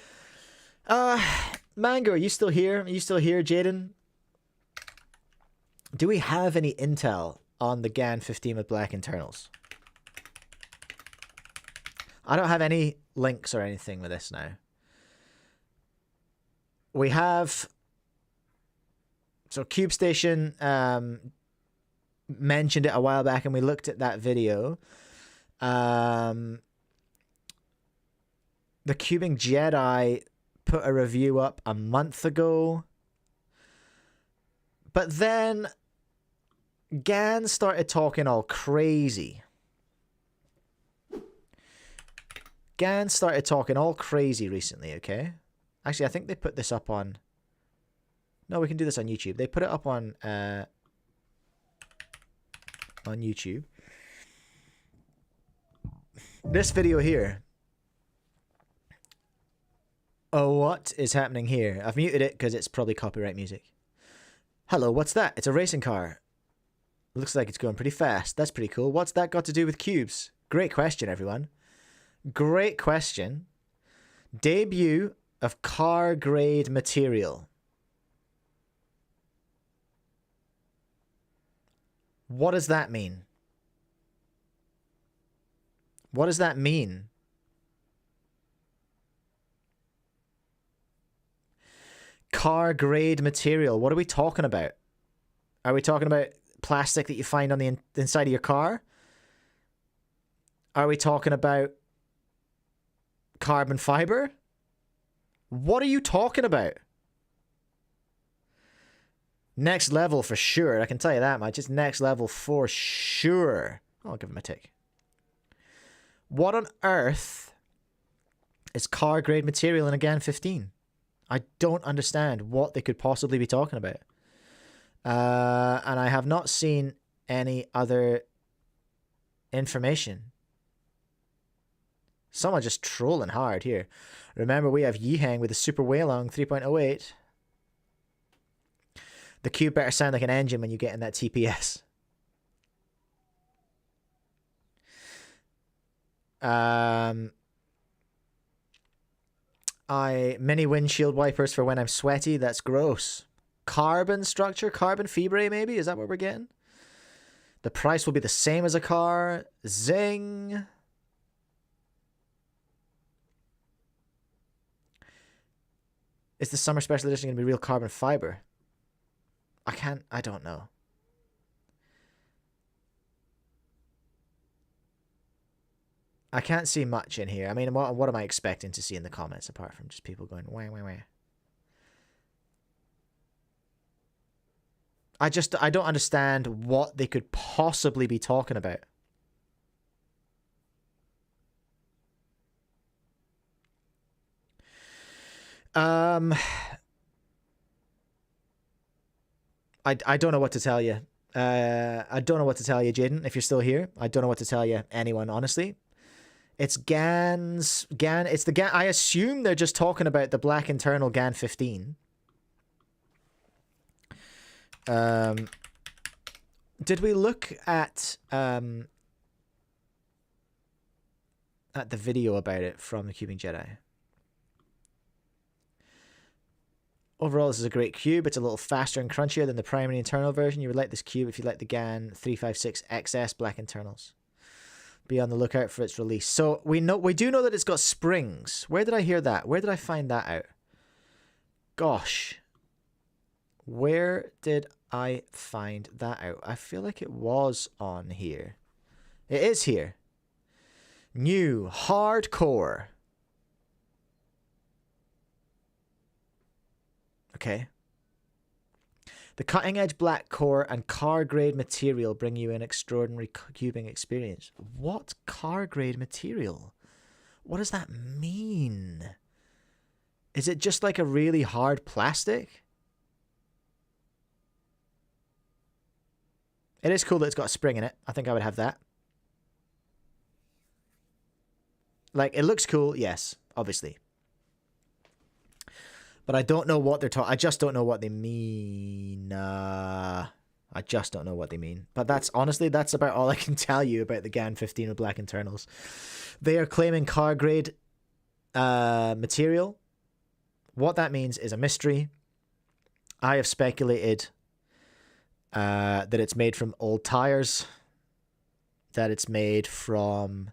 Mango, are you still here? Are you still here, Jaden? Do we have any intel on the GAN 15 with black internals? I don't have any links or anything with this now. We have... So CubeStation mentioned it a while back and we looked at that video. The Cubing Jedi put a review up a month ago. But then GAN started talking all crazy. GAN started talking all crazy recently, okay? Actually, I think they put this up on... No, we can do this on YouTube. They put it up on YouTube. This video here. Oh, what is happening here? I've muted it because it's probably copyright music. Hello, what's that? It's a racing car. Looks like it's going pretty fast. That's pretty cool. What's that got to do with cubes? Great question, everyone. Great question. Debut of car grade material. What does that mean? What does that mean? Car grade material. What are we talking about? Are we talking about plastic that you find on the inside of your car? Are we talking about carbon fiber? What are you talking about? Next level for sure. I can tell you that much. It's next level for sure. I'll give him a tick. What on earth is car grade material in a GAN 15? I don't understand what they could possibly be talking about. And I have not seen any other information. Someone just trolling hard here. Remember, we have YiHeng with the Super Weilong 3.08. The cube better sound like an engine when you get in that TPS. Mini windshield wipers for when I'm sweaty. That's gross. Carbon structure, carbon fibre maybe? Is that what we're getting? The price will be the same as a car. Zing. Is the summer special edition going to be real carbon fiber? I don't know. I can't see much in here. I mean, what am I expecting to see in the comments apart from just people going, wah, wah, wah. I don't understand what they could possibly be talking about. I don't know what to tell you. I don't know what to tell you, Jaden, if you're still here. I don't know what to tell you, anyone, honestly. It's it's the GAN. I assume they're just talking about the black internal GAN 15. Did we look at at the video about it from the Cubing Jedi. Overall, this is a great cube. It's a little faster and crunchier than the primary internal version. You would like this cube if you like the GAN 356XS black internals. Be on the lookout for its release. So we do know that it's got springs. Where did I hear that? Where did I find that out? Gosh. Where did I find that out? I feel like it was on here. It is here. New hardcore. Okay. The cutting-edge black core and car-grade material bring you an extraordinary cubing experience. What car-grade material? What does that mean? Is it just like a really hard plastic? It is cool that it's got a spring in it. I think I would have that. Like, it looks cool, yes, obviously. But I don't know what they're talking. I just don't know what they mean. I just don't know what they mean. But that's honestly, that's about all I can tell you about the GAN 15 with black internals. They are claiming car grade material. What that means is a mystery. I have speculated that it's made from old tires. That it's made from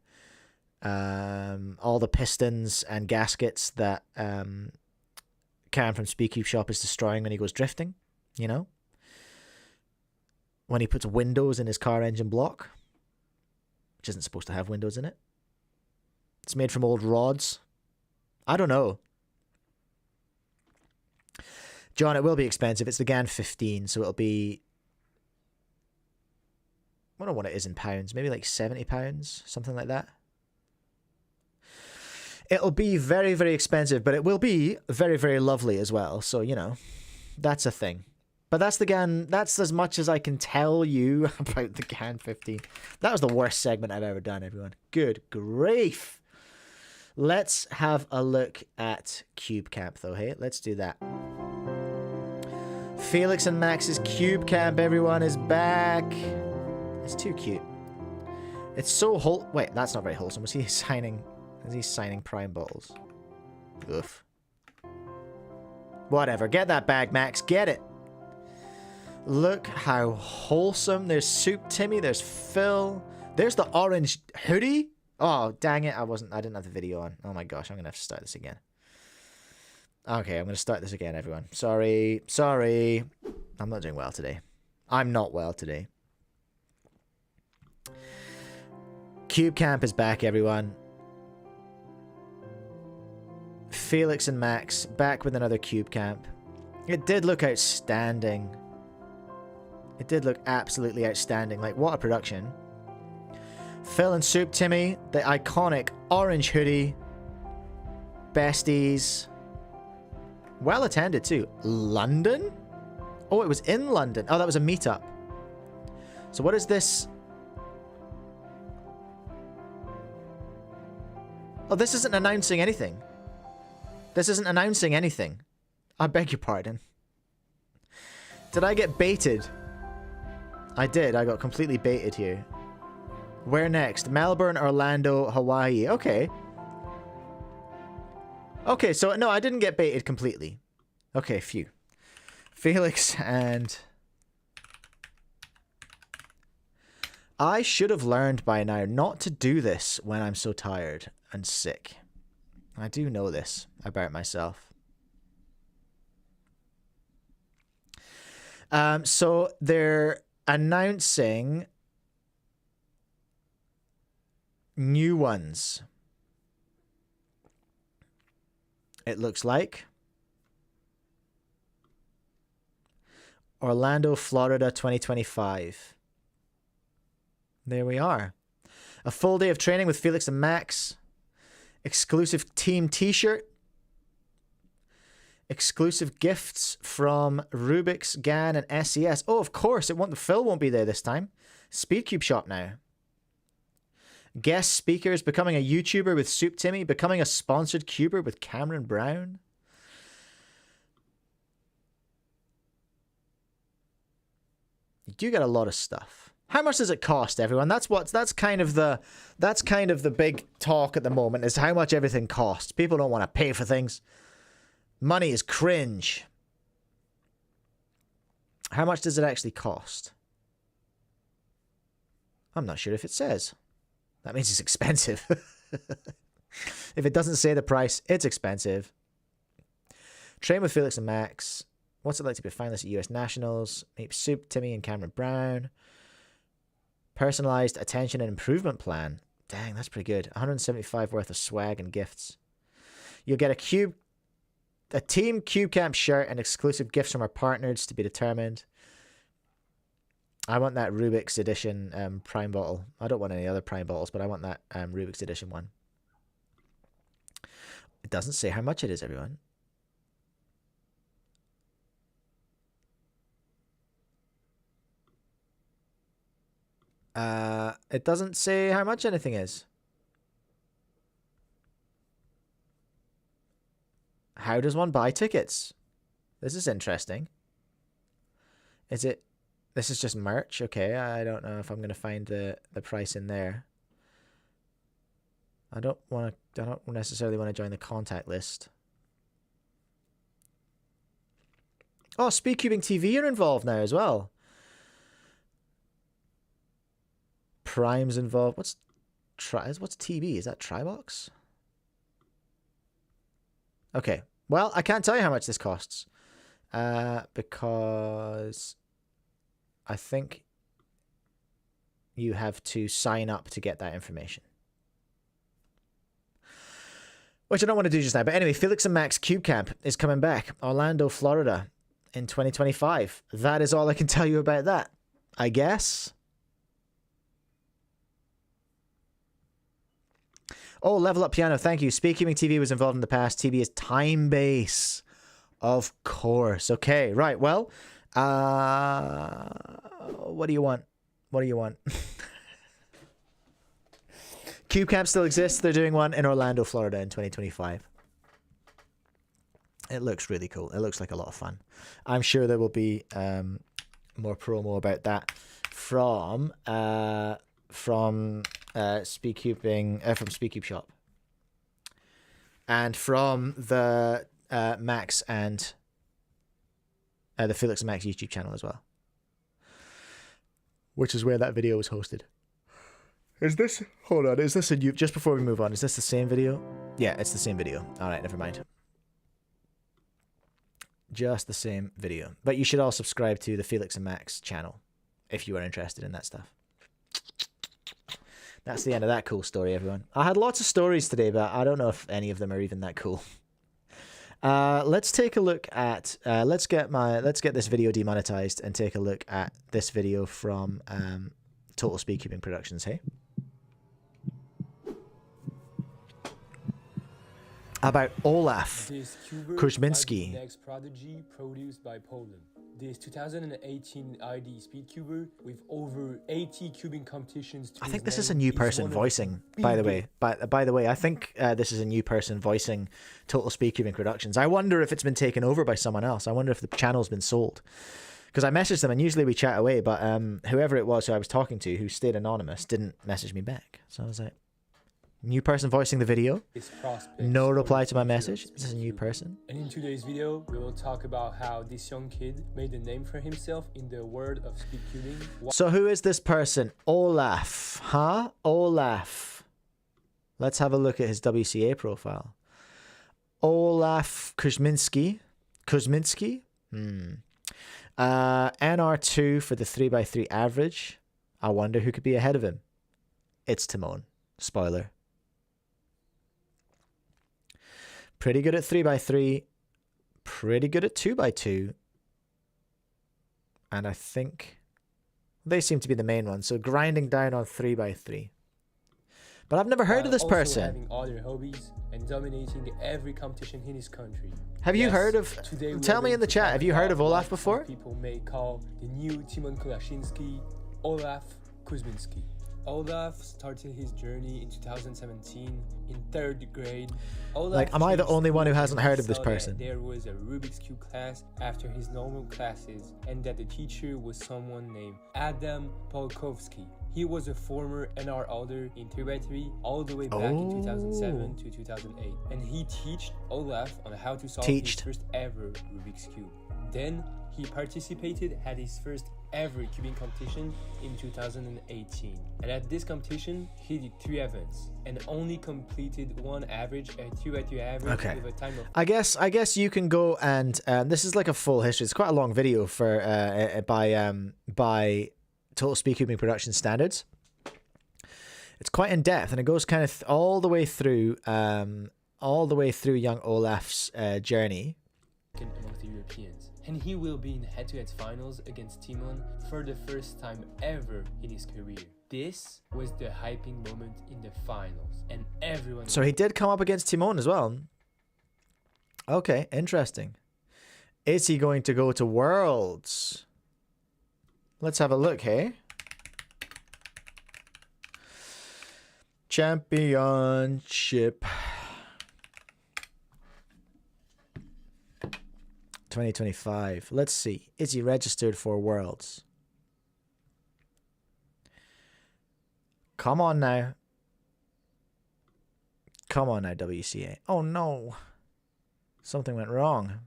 all the pistons and gaskets that Cam from Speedcube Shop is destroying when he goes drifting, you know? When he puts windows in his car engine block, which isn't supposed to have windows in it. It's made from old rods. I don't know. John, it will be expensive. It's the GAN 15, so it'll be... I don't know what it is in pounds. Maybe like £70, something like that. It'll be very, very expensive, but it will be very, very lovely as well. So, you know, that's a thing. But that's the GAN. That's as much as I can tell you about the GAN 15. That was the worst segment I've ever done, everyone. Good grief. Let's have a look at Cube Camp, though, hey? Let's do that. Felix and Max's Cube Camp, everyone, is back. It's too cute. It's so wait, that's not very wholesome. Was he signing... Is he signing prime bottles? Oof. Whatever. Get that bag, Max. Get it. Look how wholesome. There's Soup Timmy. There's Phil. There's the orange hoodie. Oh, dang it. I didn't have the video on. Oh my gosh. I'm going to have to start this again. Okay, I'm going to start this again, everyone. Sorry. Sorry. I'm not doing well today. I'm not well today. Cube Camp is back, everyone. Felix and Max back with another Cube Camp. It did look outstanding. It did look absolutely outstanding. Like, what a production. Phil and Soup Timmy, the iconic orange hoodie. Besties. Well attended too. London? Oh, it was in London. Oh, that was a meetup. So what is this? Oh, this isn't announcing anything. This isn't announcing anything. I beg your pardon. Did I get baited? I did. I got completely baited here. Where next? Melbourne, Orlando, Hawaii. Okay. Okay, so no, I didn't get baited completely. Okay, phew. Felix and... I should have learned by now not to do this when I'm so tired and sick. I do know this about myself. So they're announcing new ones. It looks like Orlando, Florida 2025. There we are. A full day of training with Felix and Max. Exclusive team t-shirt. Exclusive gifts from Rubik's, GAN, and SES. Oh, of course, Phil won't be there this time. Speedcube Shop now. Guest speakers, becoming a YouTuber with Soup Timmy, becoming a sponsored cuber with Cameron Brown. You do get a lot of stuff. How much does it cost, everyone? That's kind of the big talk at the moment, is how much everything costs. People don't want to pay for things. Money is cringe. How much does it actually cost? I'm not sure if it says. That means it's expensive. If it doesn't say the price, it's expensive. Train with Felix and Max. What's it like to be a finalist at US Nationals? Meet Soup, Timmy, and Cameron Brown. Personalized attention and improvement plan. Dang, that's pretty good. 175 worth of swag and gifts. You'll get a Team Cubecamp shirt and exclusive gifts from our partners to be determined. I want that Rubik's Edition Prime bottle. I don't want any other Prime bottles, but I want that Rubik's Edition one. It doesn't say how much it is, everyone. It doesn't say how much anything is. How does one buy tickets? This is interesting. Is it... This is just merch? Okay, I don't know if I'm going to find the price in there. I don't necessarily want to join the contact list. Oh, Speedcubing TV are involved now as well. Prime's involved. What's TB? Is that Tribox? Okay. Well, I can't tell you how much this costs. Because I think you have to sign up to get that information. Which I don't want to do just now. But anyway, Felix and Max Cube Camp is coming back. Orlando, Florida in 2025. That is all I can tell you about that, I guess. Oh, Level Up Piano, thank you. Speedcubing TV was involved in the past. TV is time base. Of course. Okay, right. Well, what do you want? What do you want? Cube Camp still exists. They're doing one in Orlando, Florida in 2025. It looks really cool. It looks like a lot of fun. I'm sure there will be more promo about that from Speedcube Shop and from the Max and the Felix and Max YouTube channel as well, which is where that video was hosted. Is this... Hold on. Is this a new... Just before we move on, is this the same video? Yeah, it's the same video. All right, never mind. Just the same video. But you should all subscribe to the Felix and Max channel if you are interested in that stuff. That's the end of that cool story, everyone. I had lots of stories today, but I don't know if any of them are even that cool. Let's take a look at... let's get this video demonetized and take a look at this video from Total Speedcubing Productions, hey? About Olaf Kuzminski. Next prodigy produced by Poland. This 2018 ID Speedcuber with over 80 cubing competitions. I think this is a new person voicing, by the way. By the way, I think this is a new person voicing Total Speedcubing Productions. I wonder if it's been taken over by someone else. I wonder if the channel's been sold. Because I messaged them and usually we chat away, but whoever it was who I was talking to, who stayed anonymous, didn't message me back. So I was like, new person voicing the video. No reply to my message. Is this a new person? And in today's video, we will talk about how this young kid made a name for himself in the world of speedcubing. So who is this person? Olaf, huh? Olaf. Let's have a look at his WCA profile. Olaf Kuzminski. Kuzminski? NR2 for the 3x3 average. I wonder who could be ahead of him. It's Timon. Spoiler. Pretty good at 3x3. Pretty good at 2x2. And I think they seem to be the main ones. So grinding down on 3x3. But I've never heard of this person. Having other hobbies and dominating every competition in his country. Have you heard of... Tell me in the chat, have you heard of Olaf before? People may call the new Timon Kolashinsky Olaf Kuzminski. Olaf started his journey in 2017 in 3rd grade. Olaf Like, am I the changed only one who school hasn't when he heard of this saw that person? There was a Rubik's Cube class after his normal classes, and that the teacher was someone named Adam Polkowski. He was a former NR Alder in 3x3 all the way back in 2007 to 2008, and he taught Olaf on how to solve his first ever Rubik's Cube. Then he participated at his first ever cubing competition in 2018, and at this competition he did 3 events and only completed one average, a 2x2 average with a time of. I guess you can go and this is like a full history. It's quite a long video for by Total Speedcubing Productions standards. It's quite in depth, and it goes kind of all the way through young Olaf's journey. Amongst the Europeans, and he will be in head-to-head finals against Timon for the first time ever in his career. This was the hyping moment in the finals, and everyone. So he did come up against Timon as well. Okay, interesting. Is he going to go to Worlds? Let's have a look, hey? Championship 2025. Let's see. Is he registered for Worlds? Come on now. Come on now, WCA. Oh no. Something went wrong.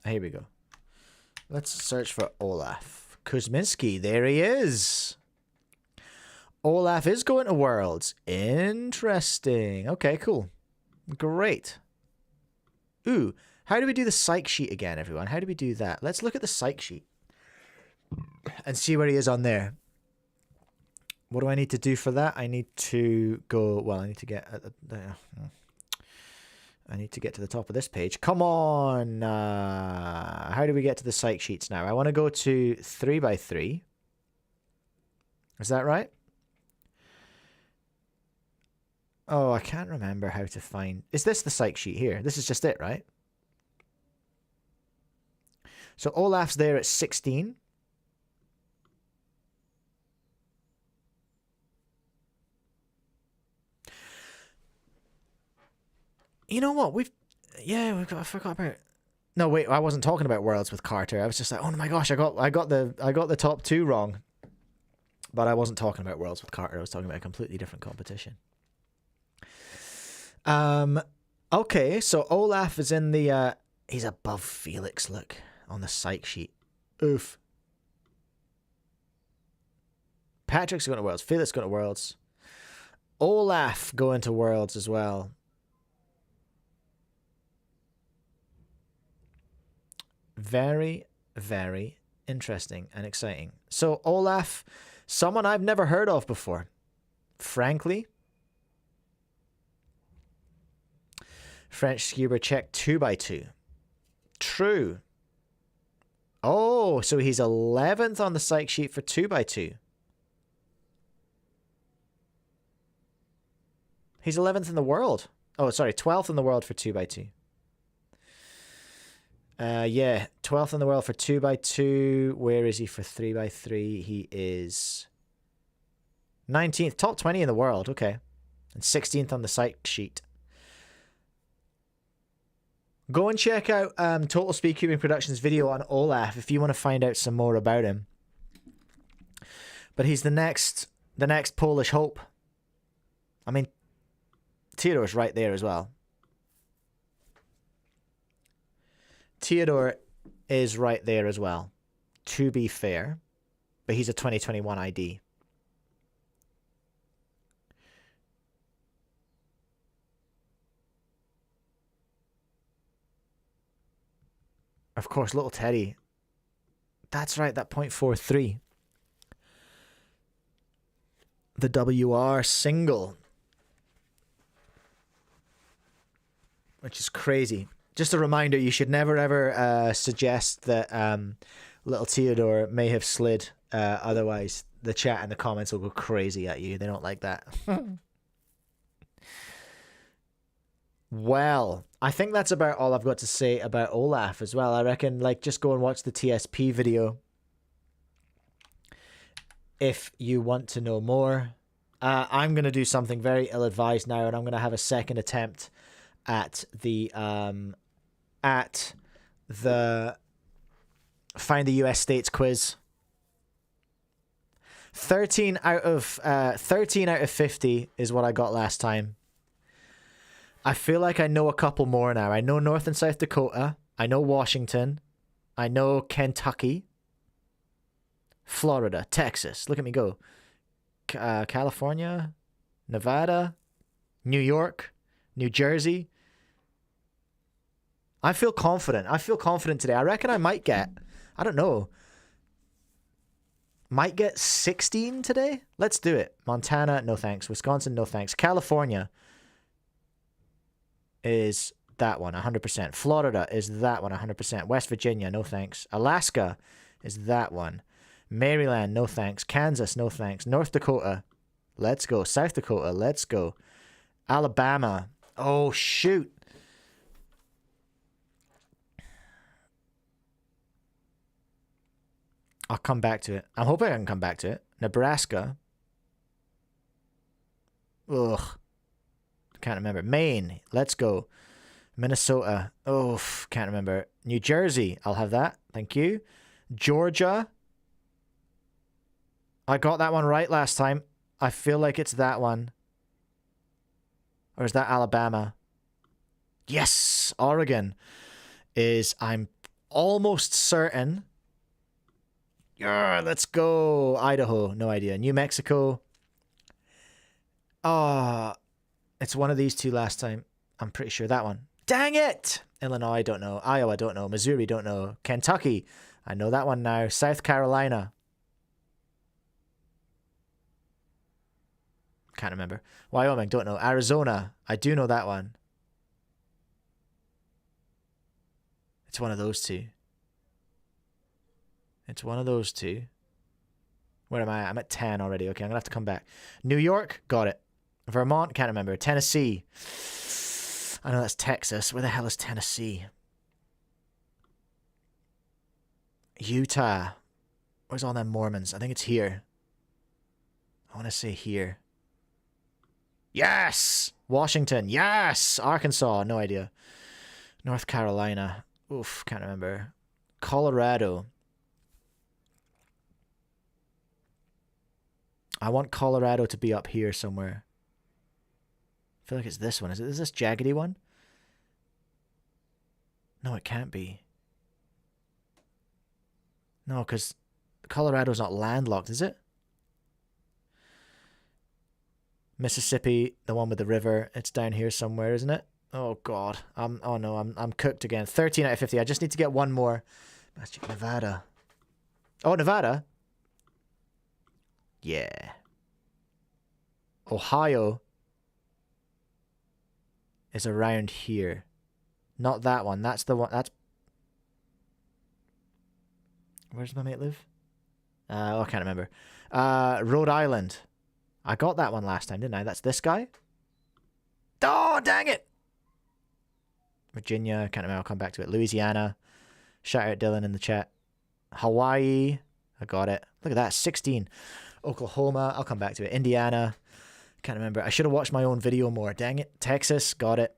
Here we go. Let's search for Olaf Kuzminski. There he is. Olaf is going to Worlds. Interesting. Okay, cool. Great. Ooh, how do we do the psych sheet again, everyone? How do we do that? Let's look at the psych sheet and see where he is on there. What do I need to do for that? I need to go, well, I need to get to the top of this page. Come on. How do we get to the psych sheets now? I want to go to 3x3. Is that right? Oh, I can't remember how to find... Is this the psych sheet here? This is just it, right? So Olaf's there at 16. You know what? I forgot about... No, wait, I wasn't talking about Worlds with Carter. I was just like, oh my gosh, I got the top 2 wrong. But I wasn't talking about Worlds with Carter. I was talking about a completely different competition. Okay, so Olaf is in the he's above Felix, look, on the psych sheet. Oof. Patrick's going to Worlds, Felix going to Worlds. Olaf going to Worlds as well. Very, very interesting and exciting. So Olaf, someone I've never heard of before. Frankly. French scuba check 2x2. True. Oh, so he's 11th on the psych sheet for 2x2. He's 11th in the world. Oh, sorry, 12th in the world for 2x2. Yeah, 12th in the world for 2x2. Where is he for 3x3? He is 19th, top 20 in the world. Okay. And 16th on the psych sheet. Go and check out Total Speedcubing Productions video on Olaf if you want to find out some more about him. But he's the next Polish hope. I mean, Theodore's right there as well. Theodore is right there as well, to be fair. But he's a 2021 ID. Of course, little Teddy. That's right, that .43. The WR single. Which is crazy. Just a reminder, you should never ever suggest that little Theodore may have slid. Otherwise, the chat and the comments will go crazy at you. They don't like that. Well, I think that's about all I've got to say about Olaf as well. I reckon, like, just go and watch the TSP video. if you want to know more. I'm going to do something very ill-advised now, and I'm going to have a second attempt at the Find the US States quiz. 13 out of 50 is what I got last time. I feel like I know a couple more now. I know North and South Dakota. I know Washington. I know Kentucky. Florida, Texas. Look at me go. California, Nevada, New York, New Jersey. I feel confident. I feel confident today. I reckon I might get, I don't know, might get 16 today. Let's do it. Montana, no thanks. Wisconsin, no thanks. California is that one, 100%. Florida is that one, 100%. West Virginia, no thanks. Alaska is that one. Maryland, no thanks. Kansas, no thanks. North Dakota, let's go. South Dakota, let's go. Alabama, oh shoot. I'll come back to it. I'm hoping I can come back to it. Nebraska. Ugh. Can't remember. Maine, let's go. Minnesota, oh, can't remember. New Jersey, I'll have that. Thank you. Georgia. I got that one right last time. I feel like it's that one. Or is that Alabama? Yes! Oregon is, I'm almost certain. Yeah, let's go. Idaho, no idea. New Mexico. It's one of these two last time. I'm pretty sure that one. Dang it! Illinois, don't know. Iowa, don't know. Missouri, don't know. Kentucky, I know that one now. South Carolina. Can't remember. Wyoming, don't know. Arizona, I do know that one. It's one of those two. It's one of those two. Where am I at? I'm at 10 already. Okay, I'm going to have to come back. New York, got it. Vermont, can't remember. Tennessee. I know that's Texas. Where the hell is Tennessee? Utah. Where's all them Mormons? I think it's here. I want to say here. Yes! Washington, yes! Arkansas, no idea. North Carolina. Oof, can't remember. Colorado. I want Colorado to be up here somewhere. I feel like it's this one. Is this jaggedy one? No, it can't be. No, because Colorado's not landlocked, is it? Mississippi, the one with the river. It's down here somewhere, isn't it? Oh God, oh no, I'm cooked again. 13 out of 50. I just need to get one more. Nevada. Oh, Nevada. Yeah. Ohio is around here. Not that one. That's the one. That's. Where does my mate live? I can't remember. Rhode Island. I got that one last time, didn't I? That's this guy. Oh, dang it! Virginia. Can't remember. I'll come back to it. Louisiana. Shout out Dylan in the chat. Hawaii. I got it. Look at that. 16. Oklahoma. I'll come back to it. Indiana. Can't remember. I should have watched my own video more. Dang it. Texas. Got it.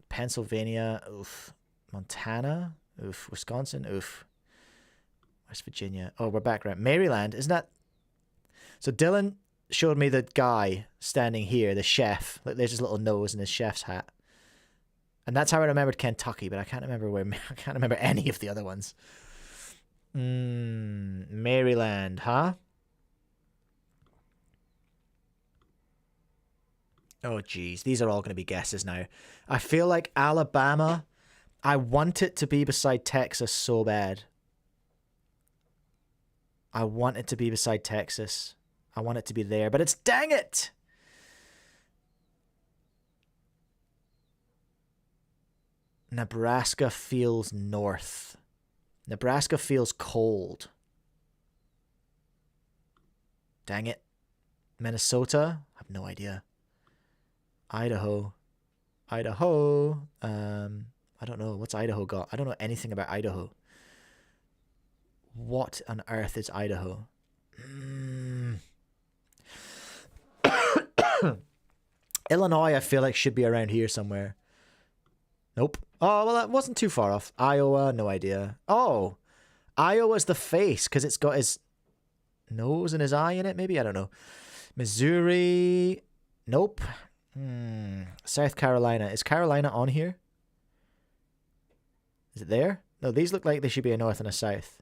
Pennsylvania. Oof. Montana. Oof. Wisconsin. Oof. West Virginia. Oh, we're back around. Maryland. Isn't that... So Dylan showed me the guy standing here, the chef. Like, there's his little nose and his chef's hat. And that's how I remembered Kentucky, but I can't remember where... I can't remember any of the other ones. Maryland, huh? Oh, geez. These are all going to be guesses now. I feel like Alabama... I want it to be beside Texas so bad. I want it to be beside Texas. I want it to be there, but it's... Dang it! Nebraska feels north. Nebraska feels cold. Dang it. Minnesota? I have no idea. Idaho. Idaho. I don't know. What's Idaho got? I don't know anything about Idaho. What on earth is Idaho? Illinois, I feel like should be around here somewhere. Nope. Oh, well, that wasn't too far off. Iowa, no idea. Oh, Iowa's the face because it's got his nose and his eye in it, maybe? I don't know. Missouri. Nope. South Carolina. Is Carolina on here? Is it there? No, these look like they should be a north and a south.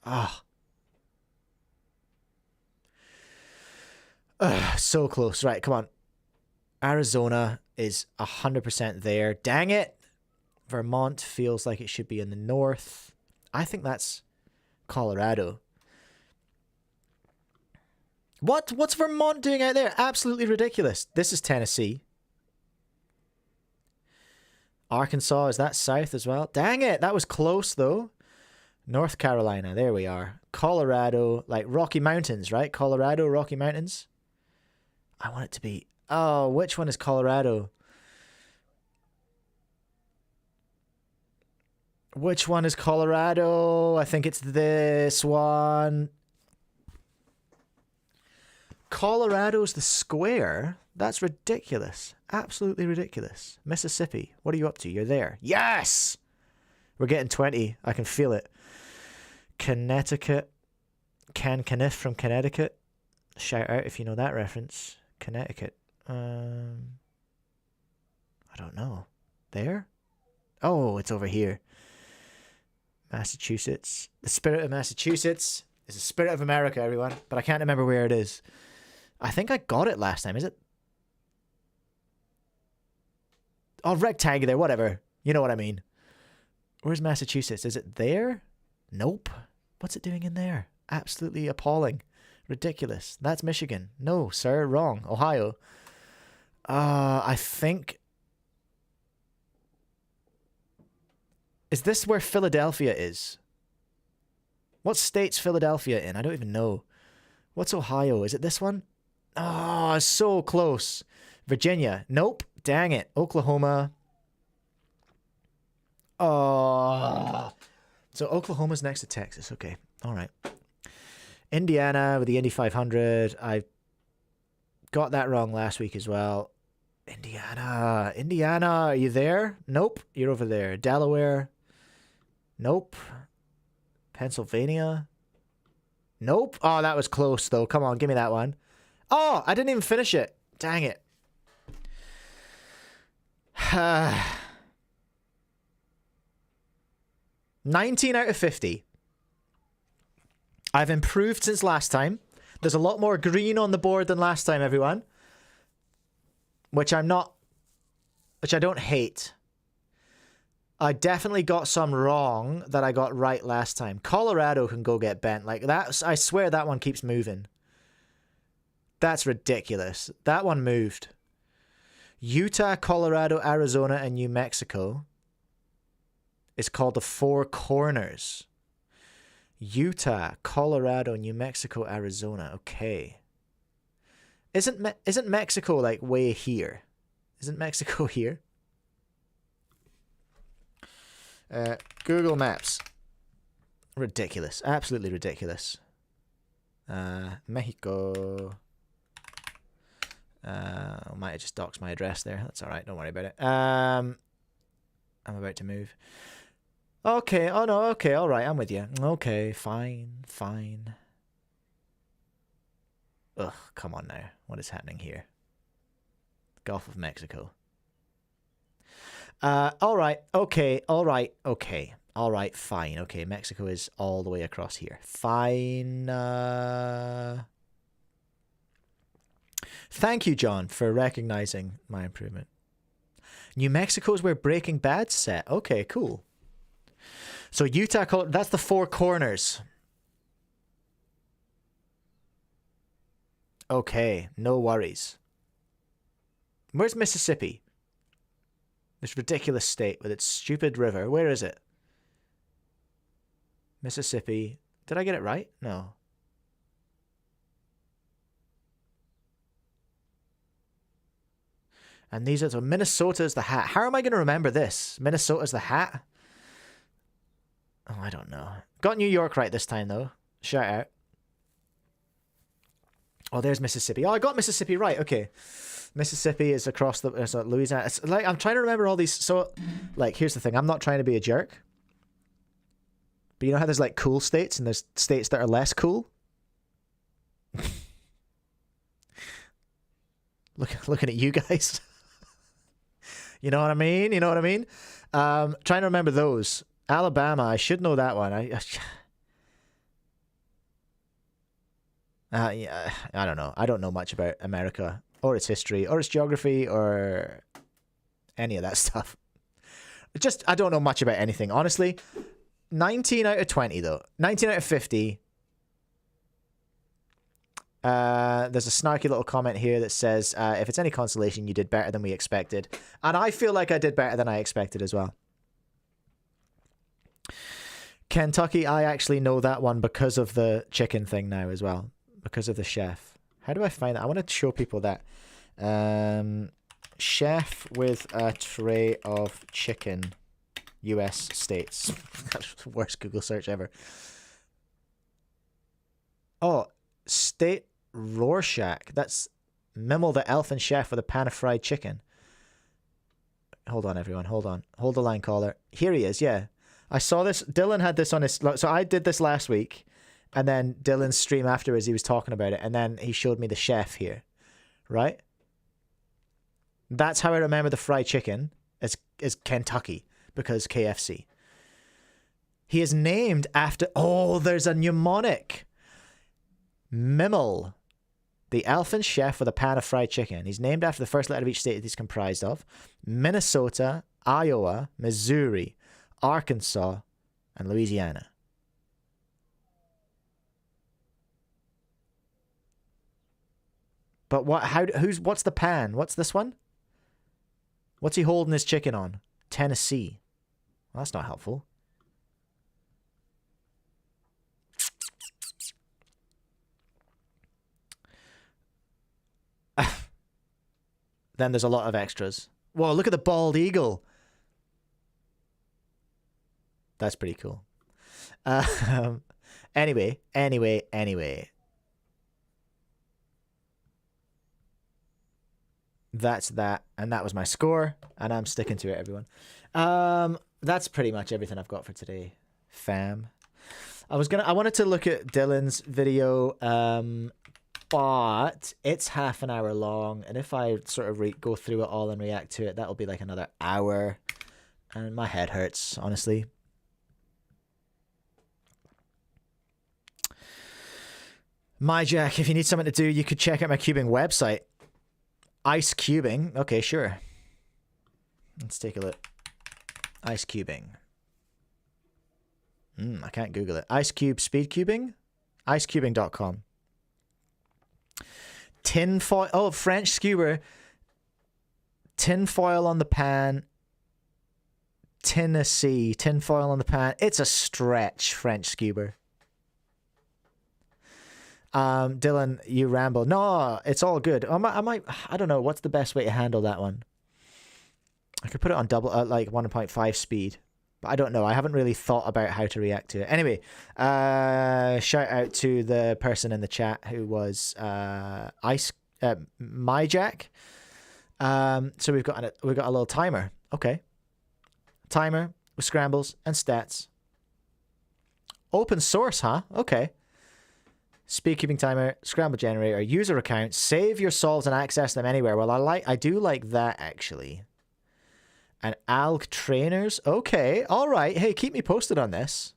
Ah. So close. Right, come on. Arizona is 100% there. Dang it. Vermont feels like it should be in the north. I think that's Colorado. What's Vermont doing out there? Absolutely ridiculous. This is Tennessee. Arkansas, is that south as well? Dang it, that was close though. North Carolina, there we are. Colorado, like Rocky Mountains, right? Colorado, Rocky Mountains. I want it to be... Oh, which one is Colorado? Which one is Colorado? I think it's this one. Colorado's the square? That's ridiculous. Absolutely ridiculous. Mississippi, what are you up to? You're there. Yes! We're getting 20. I can feel it. Connecticut. Ken Kniff from Connecticut. Shout out if you know that reference. Connecticut. I don't know. There? Oh, it's over here. Massachusetts. The spirit of Massachusetts is the spirit of America, everyone. But I can't remember where it is. I think I got it last time. Is it? Oh, rectangular, whatever. You know what I mean. Where's Massachusetts? Is it there? Nope. What's it doing in there? Absolutely appalling. Ridiculous. That's Michigan. No, sir. Wrong. Ohio. I think... Is this where Philadelphia is? What state's Philadelphia in? I don't even know. What's Ohio? Is it this one? Oh, so close. Virginia. Nope. Dang it. Oklahoma. Oh. So Oklahoma's next to Texas. Okay. All right. Indiana with the Indy 500. I got that wrong last week as well. Indiana. Indiana, are you there? Nope. You're over there. Delaware. Nope. Pennsylvania. Nope. Oh, that was close, though. Come on, give me that one. Oh, I didn't even finish it. Dang it. 19 out of 50. I've improved since last time. There's a lot more green on the board than last time, everyone. Which I don't hate. I definitely got some wrong that I got right last time. Colorado can go get bent. Like that, I swear that one keeps moving. That's ridiculous. That one moved. Utah, Colorado, Arizona, and New Mexico is called the Four Corners. Utah, Colorado, New Mexico, Arizona. Okay. Isn't Mexico like way here? Isn't Mexico here? Google Maps. Ridiculous. Absolutely ridiculous. Mexico. I might have just doxed my address there. That's all right. Don't worry about it. I'm about to move. Okay. Oh, no. Okay. All right. I'm with you. Okay. Fine. Fine. Ugh. Come on now. What is happening here? Gulf of Mexico. All right. Okay. All right. Okay. All right. Fine. Okay. Mexico is all the way across here. Fine. Thank you, John, for recognizing my improvement. New Mexico is where Breaking Bad's set. Okay, cool. So Utah, that's the Four Corners. Okay, no worries. Where's Mississippi? This ridiculous state with its stupid river. Where is it? Mississippi. Did I get it right? No. And these are, so Minnesota's the hat. How am I going to remember this? Minnesota's the hat? Oh, I don't know. Got New York right this time, though. Shout out. Oh, there's Mississippi. Oh, I got Mississippi right. Okay. Mississippi is across the Louisiana. It's like I'm trying to remember all these. So, like, here's the thing. I'm not trying to be a jerk. But you know how there's like cool states and there's states that are less cool? Looking at you guys. You know what I mean? You know what I mean? Trying to remember those. Alabama, I should know that one. Yeah, I don't know. I don't know much about America or its history or its geography or any of that stuff. I don't know much about anything, honestly. 19 out of 20, though. 19 out of 50. There's a snarky little comment here that says, if it's any consolation, you did better than we expected. And I feel like I did better than I expected as well. Kentucky, I actually know that one because of the chicken thing now as well. Because of the chef. How do I find that? I want to show people that. Chef with a tray of chicken. US states. That's the worst Google search ever. Oh, State Rorschach. That's Mimmel the elfin chef with a pan of fried chicken. Hold on, everyone. Hold on. Hold the line, caller. Here he is, yeah. I saw this. Dylan had this on his... So I did this last week. And then Dylan's stream afterwards, he was talking about it. And then he showed me the chef here. Right? That's how I remember the fried chicken. Is Kentucky. Because KFC. He is named after... Oh, there's a mnemonic. Mimmel. The elfin chef with a pan of fried chicken. He's named after the first letter of each state that he's comprised of. Minnesota, Iowa, Missouri, Arkansas, and Louisiana. But what's the pan? What's this one? What's he holding his chicken on? Tennessee. Well, that's not helpful. Then there's a lot of extras. Whoa, look at the bald eagle. That's pretty cool. Anyway. That's that. And that was my score. And I'm sticking to it, everyone. That's pretty much everything I've got for today, fam. I wanted to look at Dylan's video, but it's half an hour long, and if I sort of go through it all and react to it, that'll be like another hour, and my head hurts, honestly. My Jack, if you need something to do, you could check out my cubing website. Ice cubing. Okay, sure. Let's take a look. Ice cubing. I can't Google it. Ice cube speed cubing? Icecubing.com. Tin foil. Oh, French skewer. Tin foil on the pan. Tennessee. Tin foil on the pan. It's a stretch, French skewer. Dylan, you ramble. No, it's all good. I don't know. What's the best way to handle that one? I could put it on double, like 1.5 speed. But I don't know. I haven't really thought about how to react to it. Anyway, shout out to the person in the chat who was my Jack. So we've got a little timer. Okay. Timer with scrambles and stats. Open source, huh? Okay. Speedkeeping timer, scramble generator, user account, save your solves and access them anywhere. Well, I do like that actually. And alg trainers. Okay, all right. Hey, keep me posted on this.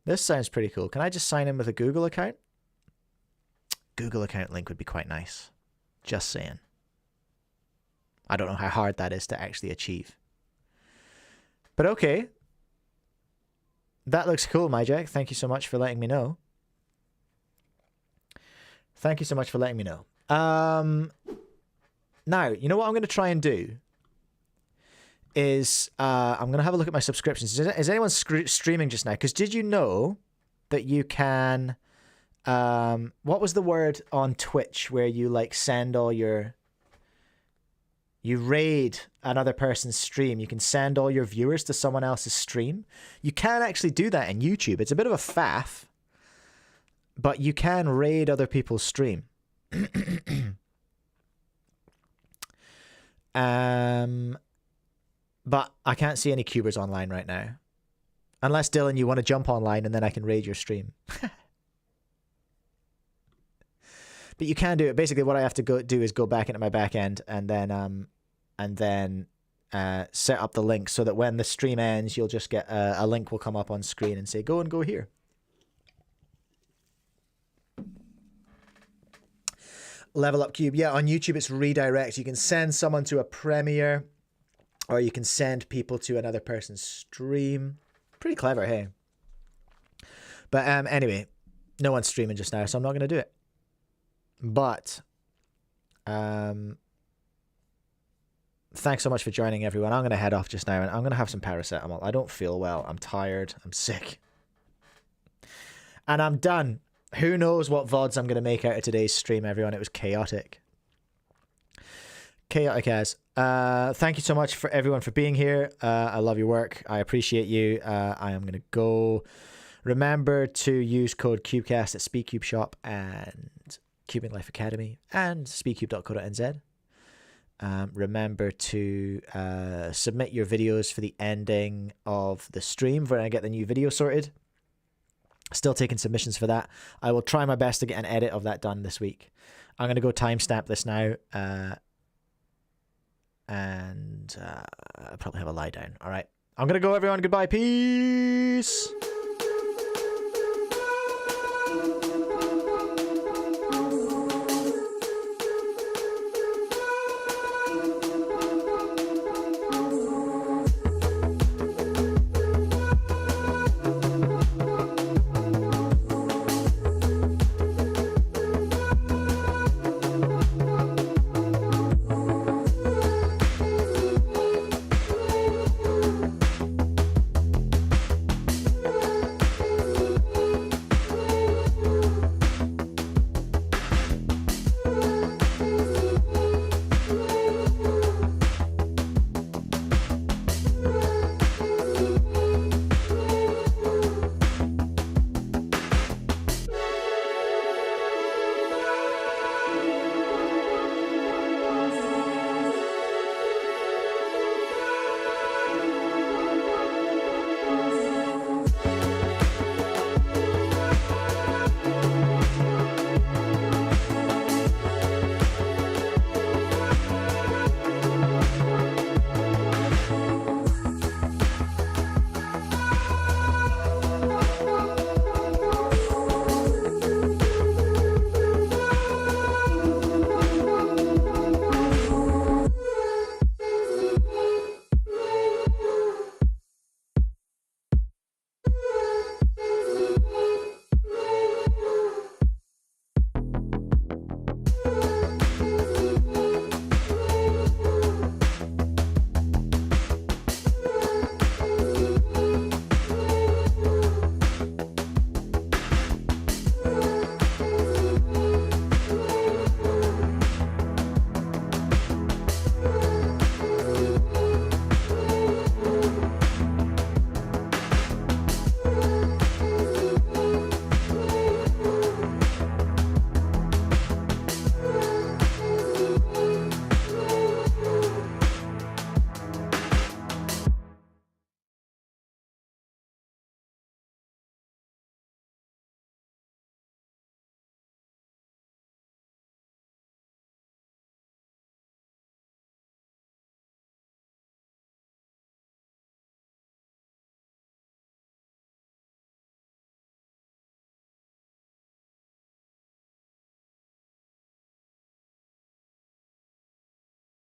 This sounds pretty cool. Can I just sign in with a Google account? Google account link would be quite nice. Just saying. I don't know how hard that is to actually achieve. But okay. That looks cool, my Jack. Thank you so much for letting me know. Thank you so much for letting me know. Now, you know what I'm going to try and do? Is I'm going to have a look at my subscriptions. Is anyone streaming just now? Because did you know that you can... what was the word on Twitch where you like send all your... You raid another person's stream. You can send all your viewers to someone else's stream. You can actually do that in YouTube. It's a bit of a faff. But you can raid other people's stream. But I can't see any cubers online right now. Unless, Dylan, you want to jump online and then I can raid your stream. But you can do it. Basically, what I have to do is go back into my back end and then set up the link so that when the stream ends, you'll just get a link will come up on screen and say, go here. Level Up Cube. Yeah, on YouTube, it's redirect. You can send someone to a premiere, or you can send people to another person's stream. Pretty clever, hey? But anyway, no one's streaming just now, so I'm not going to do it. But thanks so much for joining, everyone. I'm going to head off just now, and I'm going to have some paracetamol. I don't feel well. I'm tired. I'm sick. And I'm done. Who knows what VODs I'm going to make out of today's stream, everyone. It was chaotic. Chaotic as. Thank you so much for everyone for being here. I love your work. I appreciate you. I am going to go. Remember to use code Cubecast at Speedcube Shop and CubingLifeAcademy and speedcube.co.nz. Remember to submit your videos for the ending of the stream when I get the new video sorted. Still taking submissions for that. I will try my best to get an edit of that done this week. I'm going to go timestamp this now. And I'll probably have a lie down. All right. I'm going to go, everyone. Goodbye. Peace.